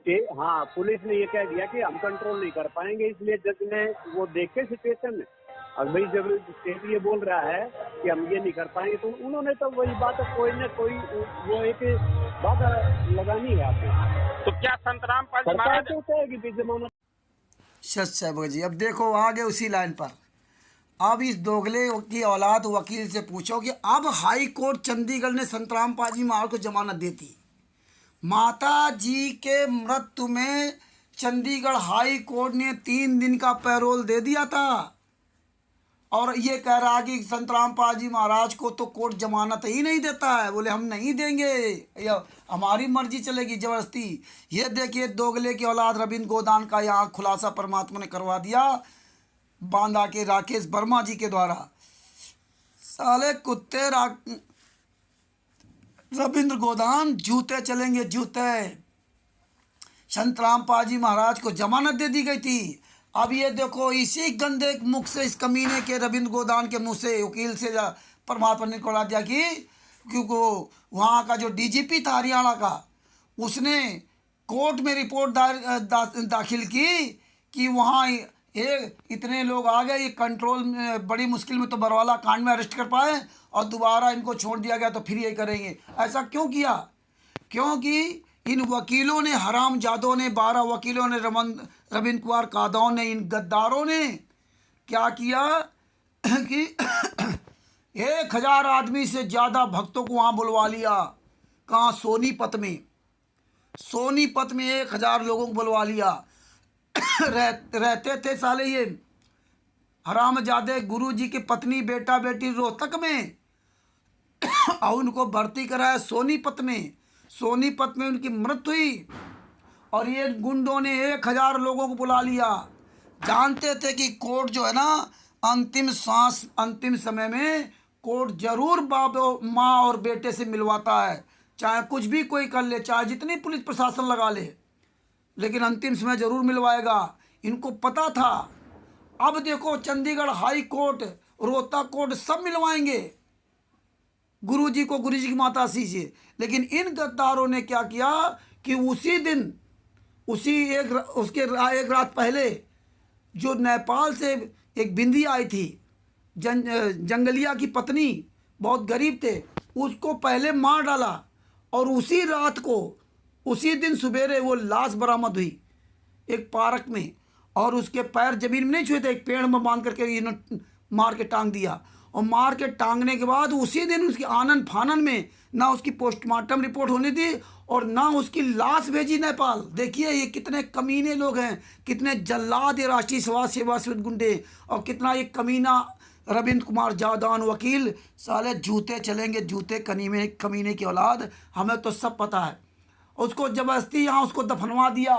हाँ, पुलिस ने ये कह दिया कि हम कंट्रोल नहीं कर पाएंगे, इसलिए जज ने वो देखे सिचुएशन। अब भाई जब स्टेट ये बोल रहा है कि हम ये नहीं कर पाएंगे, तो उन्होंने तो वही बात कोई न कोई वो एक बात लगानी है आपको। तो क्या संतराम पाल जी सरकार महाराज तो कहेगी कि जमानत। सच है जी। अब देखो आगे उसी लाइन पर, अब इस दोगले की औलाद वकील से पूछो कि अब हाई कोर्ट चंडीगढ़ ने संतराम पाजी महाराज को जमानत देती। माता जी के मृत्यु में चंडीगढ़ हाई कोर्ट ने 3 दिन का पैरोल दे दिया था, और ये कह रहा कि संतराम पाजी महाराज को तो कोर्ट जमानत ही नहीं देता है। बोले हम नहीं देंगे, या हमारी मर्जी चलेगी जबरदस्ती। ये देखिए दोगले की औलाद रविंद्र गोदान का यहाँ खुलासा परमात्मा ने करवा दिया, बांदा के राकेश वर्मा जी के द्वारा। साले कुत्ते रविंद्र गोदान जूते चलेंगे जूते। संतराम पाजी महाराज को जमानत दे दी गई थी। अब ये देखो इसी गंदे मुख से, इस कमीने के रविंद्र गोदान के मुंह से, वकील से परमात्मा ने निकला दिया कि क्योंकि वहाँ का जो डीजीपी था हरियाणा का, उसने कोर्ट में रिपोर्ट दाखिल की कि वहाँ इतने लोग आ गए, ये कंट्रोल में बड़ी मुश्किल में तो बरवाला कांड में अरेस्ट कर पाए, और दोबारा इनको छोड़ दिया गया तो फिर ये करेंगे। ऐसा क्यों किया? क्योंकि इन वकीलों ने, हरामजादों ने, 12 वकीलों ने, रविंद्र कुमार कादौन ने, इन गद्दारों ने क्या किया कि 1000 आदमी से ज़्यादा भक्तों को वहाँ बुलवा लिया। कहाँ? सोनीपत में। सोनीपत में 1000 लोगों को बुलवा लिया। रहते थे साले ये हरामजादे गुरु जी की पत्नी बेटा बेटी रोहतक में, और उनको भर्ती कराया सोनीपत में। सोनीपत में उनकी मृत्यु हुई, और ये गुंडों ने 1000 लोगों को बुला लिया। जानते थे कि कोर्ट जो है ना, अंतिम सांस, अंतिम समय में कोर्ट जरूर बाप माँ और बेटे से मिलवाता है, चाहे कुछ भी कोई कर ले, चाहे जितनी पुलिस प्रशासन लगा ले, लेकिन अंतिम समय जरूर मिलवाएगा। इनको पता था। अब देखो Chandigarh high court, Rohtak court सब मिलवाएंगे गुरु जी को, गुरु जी की माता से। लेकिन इन गद्दारों ने क्या किया कि उसी दिन, उसके एक रात पहले जो नेपाल से एक बिंदी आई थी, जंगलिया की पत्नी, बहुत गरीब थे, उसको पहले मार डाला, और उसी रात को, उसी दिन सवेरे वो लाश बरामद हुई एक पार्क में, और उसके पैर जमीन में नहीं छुए थे, एक पेड़ में बांध करके इन्होंने मार के टांग दिया। और मार के टांगने के बाद उसी दिन उसकी आनन फानन में ना उसकी पोस्टमार्टम रिपोर्ट होनी थी, और ना उसकी लाश भेजी नेपाल। देखिए ये कितने कमीने लोग हैं, कितने जल्लाद ये राष्ट्रीय समाज सेवा से गुंडे, और कितना ये कमीना रविंद्र कुमार जादौन वकील। साले जूते चलेंगे जूते, कमीने की औलाद। हमें तो सब पता है। उसको जबरदस्ती यहाँ उसको दफनवा दिया,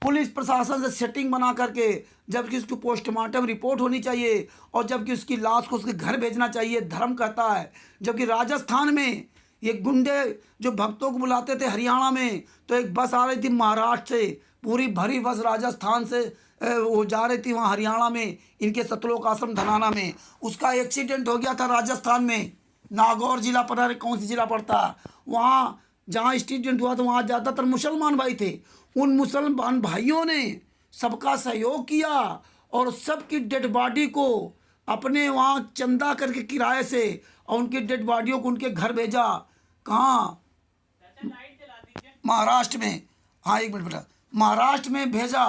पुलिस प्रशासन से सेटिंग बना करके, जबकि उसकी पोस्टमार्टम रिपोर्ट होनी चाहिए, और जबकि उसकी लाश को उसके घर भेजना चाहिए, धर्म कहता है। जबकि राजस्थान में ये गुंडे जो भक्तों को बुलाते थे हरियाणा में, तो एक बस आ रही थी महाराष्ट्र से, पूरी भरी बस राजस्थान से वो जा रही थी वहाँ हरियाणा में, इनके सतलोक आश्रम धनाना में। उसका एक्सीडेंट हो गया था राजस्थान में, नागौर जिला पता नहीं कौन सी जिला पड़ता, वहाँ जहाँ एक्सीडेंट हुआ था वहाँ ज़्यादातर मुसलमान भाई थे। उन मुसलमान भाइयों ने सबका सहयोग किया, और सबकी डेड बॉडी को अपने वहाँ चंदा करके किराए से, और उनकी डेड बॉडियों को उनके घर भेजा। कहाँ? महाराष्ट्र में। हाँ एक मिनट बेटा, महाराष्ट्र में भेजा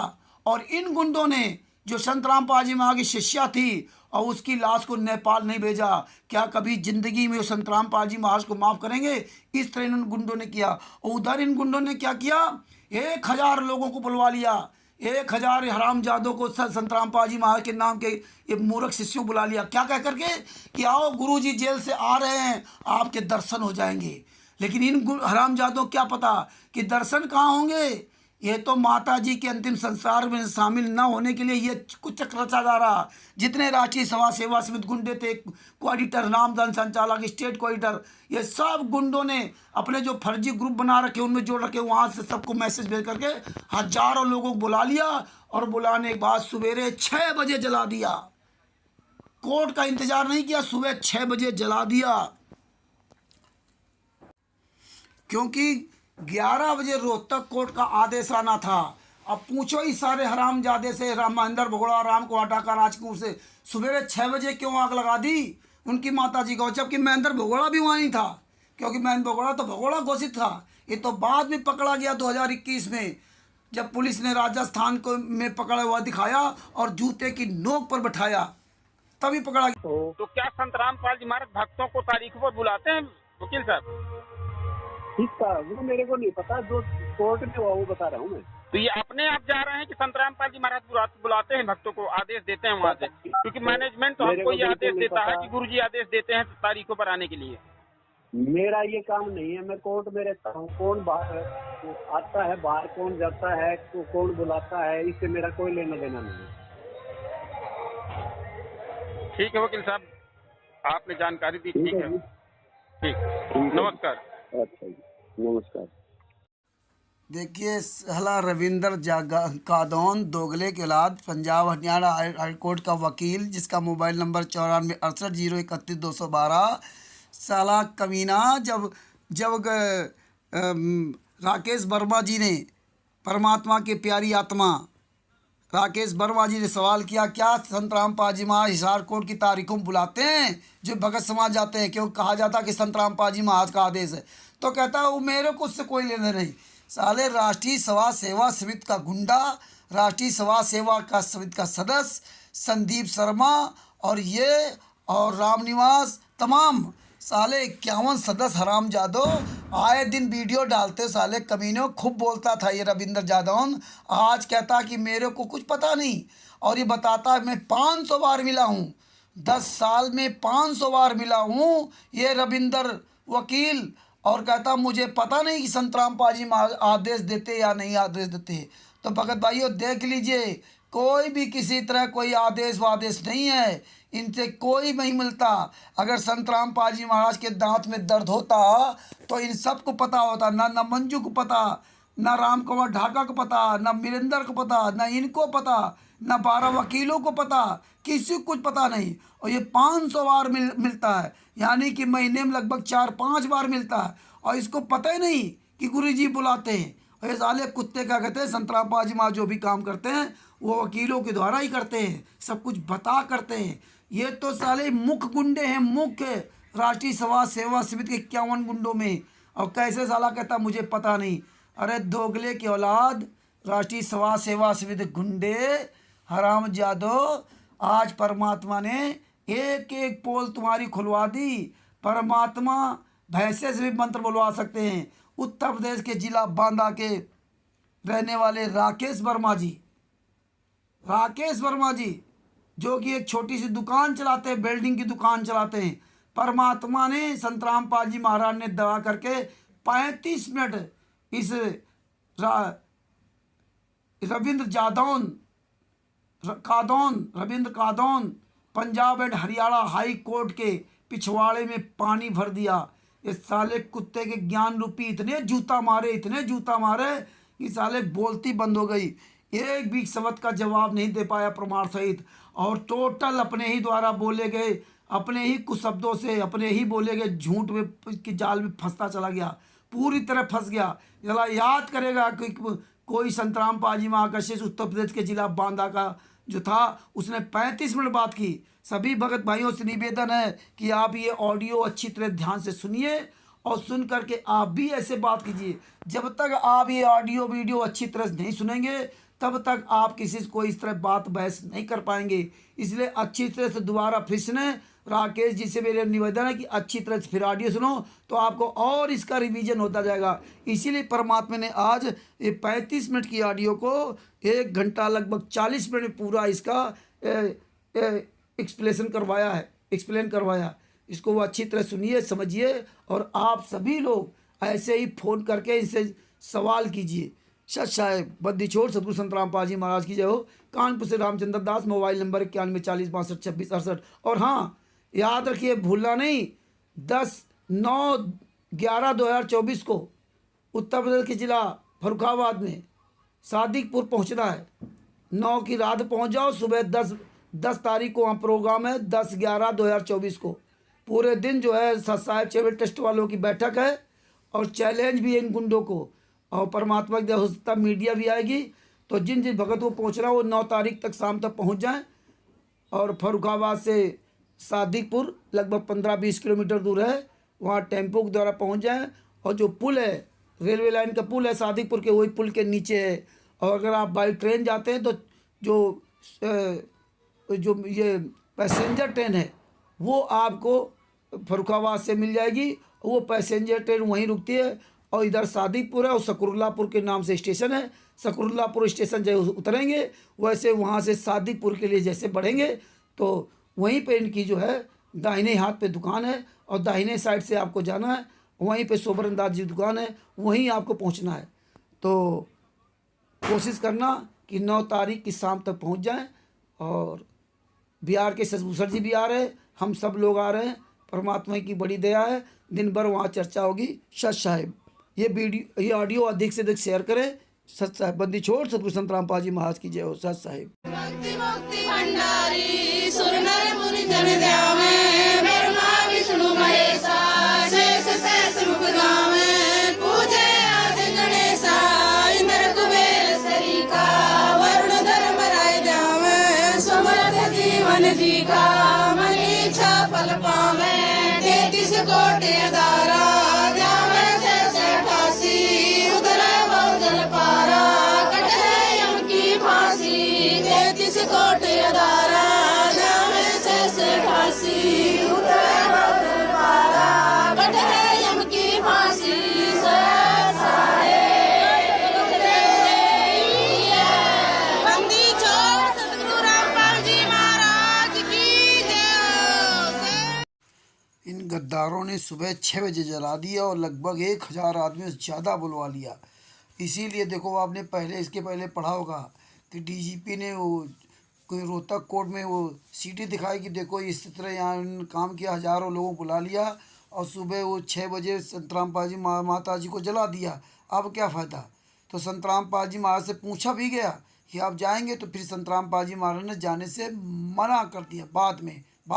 और इन गुंडों ने जो संतराम पाजी माँ की शिष्या थी और उसकी लाश को नेपाल नहीं भेजा। क्या कभी जिंदगी में वो संतराम पाजी महाराज को माफ करेंगे? इस तरह इन गुंडों ने किया। और उधर इन गुंडों ने क्या किया, 1000 लोगों को बुलवा लिया, 1000 हरामजादों को संतराम पाजी महाराज के नाम के ये मूर्ख शिष्यों बुला लिया। क्या कह करके कि आओ गुरुजी जेल से आ रहे हैं, आपके दर्शन हो जाएंगे। लेकिन इन हरामजादों क्या पता कि दर्शन कहाँ होंगे। ये तो माता जी के अंतिम संस्कार में शामिल न होने के लिए ये कुछ चक्र रचा जा रहा। जितने राष्ट्रीय समाज सेवा समिति गुंडे थे, कोऑर्डिनेटर, रामधन संचालक, स्टेट कोऑर्डिनेटर, ये सब गुंडों ने अपने जो फर्जी ग्रुप बना रखे उनमें जोड़ रखे, वहाँ से सबको मैसेज भेज करके हजारों लोगों को बुला लिया और बुलाने के बाद सवेरे 6 बजे जला दिया। कोर्ट का इंतजार नहीं किया, सुबह 6 बजे जला दिया। क्योंकि 11 बजे रोहतक कोर्ट का आदेश आना था। अब पूछो इस सारे हरामजादे से, महेंद्र भगोड़ा, राम को हटाकर राजकुमार से सवेरे 6 बजे क्यों आग लगा दी उनकी माता जी को, जबकि महेंद्र भगोड़ा भी वहाँ नहीं था। क्योंकि महेंद्र भगोड़ा तो भगोड़ा घोषित था। ये तो बाद में पकड़ा गया 2021 में, जब पुलिस ने राजस्थान को में पकड़ा हुआ दिखाया और जूते की नोक पर बैठाया, तभी पकड़ा गया। तो क्या संतराम पाल जी महाराज भक्तों को तारीखों पर बुलाते हैं वकील साहब? ठीक था, वो मेरे को नहीं पता, जो कोर्ट में हुआ वो बता रहा हूँ मैं। तो ये अपने आप जा रहे हैं कि संतराम पाल जी महाराज बुलाते हैं भक्तों को, आदेश देते हैं वहाँ से? क्योंकि मैनेजमेंट तो हमको ये आदेश देता है कि गुरुजी आदेश देते हैं तारीखों पर आने के लिए। मेरा ये काम नहीं है, मैं कोर्ट में रहता हूँ। कौन बाहर आता है, बाहर कौन जाता है, कौन बुलाता है, इससे मेरा कोई लेना देना नहीं है। ठीक है वकील साहब, आपने जानकारी दी, ठीक है। ठीक, नमस्कार। अच्छा जी, नमस्कार। देखिए साला रविंदर कादौन दोगले के औलाद, पंजाब हरियाणा हाई कोर्ट का वकील, जिसका मोबाइल नंबर 9468031212। साला कमीना, जब राकेश वर्मा जी ने, परमात्मा की प्यारी आत्मा राकेश वर्मा जी ने सवाल किया, क्या संतराम पाजी महाराज हिसार कोर्ट की तारीखों में बुलाते हैं जो भगत समाज जाते हैं? क्यों कहा जाता कि संतराम पाजी महाराज का आदेश है? तो कहता वो मेरे को उससे कोई लेना नहीं। साले राष्ट्रीय समाज सेवा समिति का गुंडा, राष्ट्रीय समाज सेवा का समिति का सदस्य संदीप शर्मा और रामनिवास, तमाम साले 51 सदस्य हरामजादो आए दिन वीडियो डालते। साले कमीनों खूब बोलता था ये रविंदर जादौन। आज कहता कि मेरे को कुछ पता नहीं, और ये बताता मैं 500 बार मिला हूँ, 10 साल में 500 बार मिला हूँ ये रविंदर वकील, और कहता मुझे पता नहीं कि संतराम पाजी आदेश देते या नहीं आदेश देते। तो भगत भाइयों देख लीजिए, कोई भी किसी तरह कोई आदेश वादेश नहीं है, इनसे कोई नहीं मिलता। अगर संतराम पाजी महाराज के दांत में दर्द होता तो इन सबको पता होता, ना मंजू को पता, ना राम कुमार ढाका को पता, ना वीरेंद्र को पता, ना इनको पता, ना 12 वकीलों को पता, किसी को कुछ पता नहीं। और ये 500 बार मिलता है, यानी कि महीने में लगभग 4-5 बार मिलता है, और इसको पता ही नहीं कि गुरुजी बुलाते हैं। और ये साले कुत्ते क्या कहते हैं, संतराम पाजी महाराज जो भी काम करते हैं वो वकीलों के द्वारा ही करते हैं, सब कुछ बता करते हैं। ये तो साले मुख्य गुंडे हैं, मुख्य राष्ट्रीय समाज सेवा समिति के 51 गुंडों में। और कैसे साला कहता मुझे पता नहीं। अरे दोगले की औलाद, राष्ट्रीय समाज सेवा समिति गुंडे, हरामजादो, आज परमात्मा ने एक एक पोल तुम्हारी खुलवा दी। परमात्मा भैंसे से भी मंत्र बुलवा सकते हैं। उत्तर प्रदेश के जिला बांदा के रहने वाले राकेश वर्मा जी जो कि एक छोटी सी दुकान चलाते हैं, बिल्डिंग की दुकान चलाते हैं, परमात्मा ने संतराम पाजी महाराज ने दवा करके 35 मिनट इस रविंद्र कादौन Punjab and Haryana high court के पिछवाड़े में पानी भर दिया। इस साले कुत्ते के ज्ञान रूपी इतने जूता मारे कि साले बोलती बंद हो गई। एक भी शब्द का जवाब नहीं दे पाया प्रमाण सहित, और टोटल अपने ही द्वारा बोले गए, अपने ही कुछ शब्दों से अपने ही बोले गए झूठ में की जाल में फंसता चला गया, पूरी तरह फंस गया। जरा याद करेगा कि कोई संतराम पाजी महाकशिश उत्तर प्रदेश के जिला बांदा का जो था, उसने 35 मिनट बात की। सभी भगत भाइयों से निवेदन है कि आप ये ऑडियो अच्छी तरह ध्यान से सुनिए और सुन करके आप भी ऐसे बात कीजिए। जब तक आप ये ऑडियो वीडियो अच्छी तरह से नहीं सुनेंगे तब तक आप किसी से कोई इस तरह बात बहस नहीं कर पाएंगे। इसलिए अच्छी तरह से दोबारा फिर सुने। राकेश जी से मेरा निवेदन है कि अच्छी तरह से फिर ऑडियो सुनो तो आपको और इसका रिवीजन होता जाएगा। इसीलिए परमात्मा ने आज ये 35 मिनट की ऑडियो को 1 घंटा लगभग 40 मिनट में पूरा इसका एक्सप्लेन करवाया। इसको वो अच्छी तरह सुनिए, समझिए और आप सभी लोग ऐसे ही फ़ोन करके इनसे सवाल कीजिए। सत साहेब बद्दी छोड़ सतगुरु संत रामपाल जी महाराज की जय हो। कानपुर से रामचंद्र दास, मोबाइल नंबर 9140625668। और हाँ, याद रखिए, भूलना नहीं, 10/9/11/2024 को उत्तर प्रदेश के ज़िला फर्रुखाबाद में सादिकपुर पहुंचना है। 9 की रात पहुंच जाओ, सुबह 10 तारीख को वहाँ प्रोग्राम है, 10/11/2024 को। पूरे दिन जो है सत साहेब चेबल टेस्ट वालों की बैठक है और चैलेंज भी है इन गुंडों को। और परमात्मा की हो सकता मीडिया भी आएगी, तो जिन जिन भगत को पहुँचना वो 9 तारीख तक शाम तक पहुँच जाएँ। और फर्रुखाबाद से सादिकपुर लगभग 15-20 किलोमीटर दूर है, वहाँ टेम्पो के द्वारा पहुँच जाएँ। और जो पुल है, रेलवे लाइन का पुल है सादिकपुर के, वही पुल के नीचे है। और अगर आप बाई ट्रेन जाते हैं तो जो ये पैसेंजर ट्रेन है वो आपको फर्रुखाबाद से मिल जाएगी। वो पैसेंजर ट्रेन वहीं रुकती है और इधर सादिकपुर है और सकरुल्लापुर के नाम से स्टेशन है। सकरुल्लापुर स्टेशन जैसे उतरेंगे वैसे वहाँ से सादिकपुर के लिए जैसे बढ़ेंगे तो वहीं पे इनकी जो है दाहिने हाथ पे दुकान है और दाहिने साइड से आपको जाना है, वहीं पे सोबरन दास जी दुकान है, वहीं आपको पहुंचना है। तो कोशिश करना कि 9 तारीख की शाम तक पहुंच जाएं। और बिहार के शशभूषण जी भी आ रहे हैं, हम सब लोग आ रहे हैं, परमात्मा की बड़ी दया है। दिन भर वहाँ चर्चा होगी। सत साहेब ये ऑडियो अधिक से अधिक शेयर करें। सत साहेब बंदी छोड़ सतगुरु संत रामपाल जी महाराज की जय हो। सत साहेब भक्ति मुक्ति भंडारी सुर नर मुनि जन ध्यावे, ब्रह्मा विष्णु महेशा शेष सहस्र मुख गावे, पूजे आदि गणेशा इंद्र कुबेर सरीका, वरुण धर्म राय जावे, समर्थ जीवन जी का मन इच्छा फल पावे, 33 कोटि अदारा जावे शेष 88, उतरे बहुजन पारा कटे यम की फांसी, 33 कोटि अदारा जावे शेष 88, उतरे बहुजन पारा कटे यम की फांसी। बंदी छोड़ सतगुरु रामपाल जी महाराज की जय हो। इन गद्दारों ने सुबह 6 बजे जला दिया और लगभग 1000 आदमी से ज़्यादा बुलवा लिया। इसीलिए देखो, आपने इसके पहले पढ़ा होगा कि डीजीपी ने वो कोई रोहतक कोर्ट में वो सीटी दिखाई कि देखो इस तरह यहाँ काम किया, हज़ारों लोगों को बुला लिया और सुबह वो 6 बजे संत रामपाल जी माता जी को जला दिया। अब क्या फ़ायदा? तो संत रामपाल जी महाराज से पूछा भी गया कि आप जाएंगे, तो फिर संत रामपाल जी महाराज ने जाने से मना कर दिया। बाद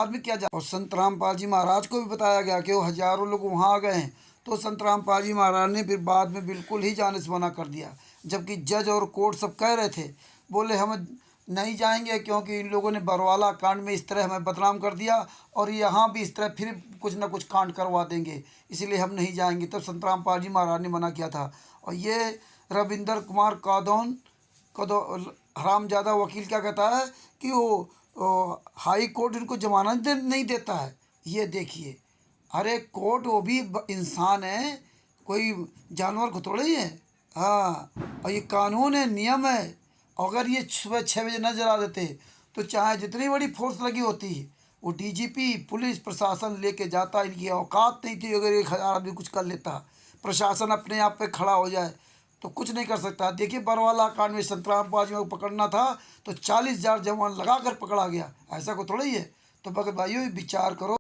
में क्या और संत रामपाल जी महाराज को भी बताया गया कि वो हज़ारों लोग वहाँ आ गए हैं, तो संत रामपाल जी महाराज ने फिर बाद में बिल्कुल ही जाने से मना कर दिया। जबकि जज और कोर्ट सब कह रहे थे, बोले हम नहीं जाएंगे क्योंकि इन लोगों ने बरवाला कांड में इस तरह हमें बदनाम कर दिया और यहाँ भी इस तरह फिर कुछ ना कुछ कांड करवा देंगे, इसलिए हम नहीं जाएंगे। तब संत रामपाल जी महाराज ने मना किया था। और ये रविंदर कुमार हरामजादा वकील क्या कहता है कि वो हाई कोर्ट इनको जमानत नहीं देता है। ये देखिए, अरे कोर्ट वो भी इंसान है, कोई जानवर को थोड़ा ही है। हाँ, और ये कानून है, नियम है। अगर ये सुबह 6 बजे न जला देते तो चाहे जितनी बड़ी फोर्स लगी होती वो डीजीपी पुलिस प्रशासन लेके जाता। इनकी औकात नहीं थी। अगर 1000 आदमी कुछ कर लेता, प्रशासन अपने आप पे खड़ा हो जाए तो कुछ नहीं कर सकता। देखिए, बरवाला कांड में संत रामपाल जी को पकड़ना था तो 40,000 जवान लगा कर पकड़ा गया। ऐसा को थोड़ा ही है। तो भाइयों विचार करो।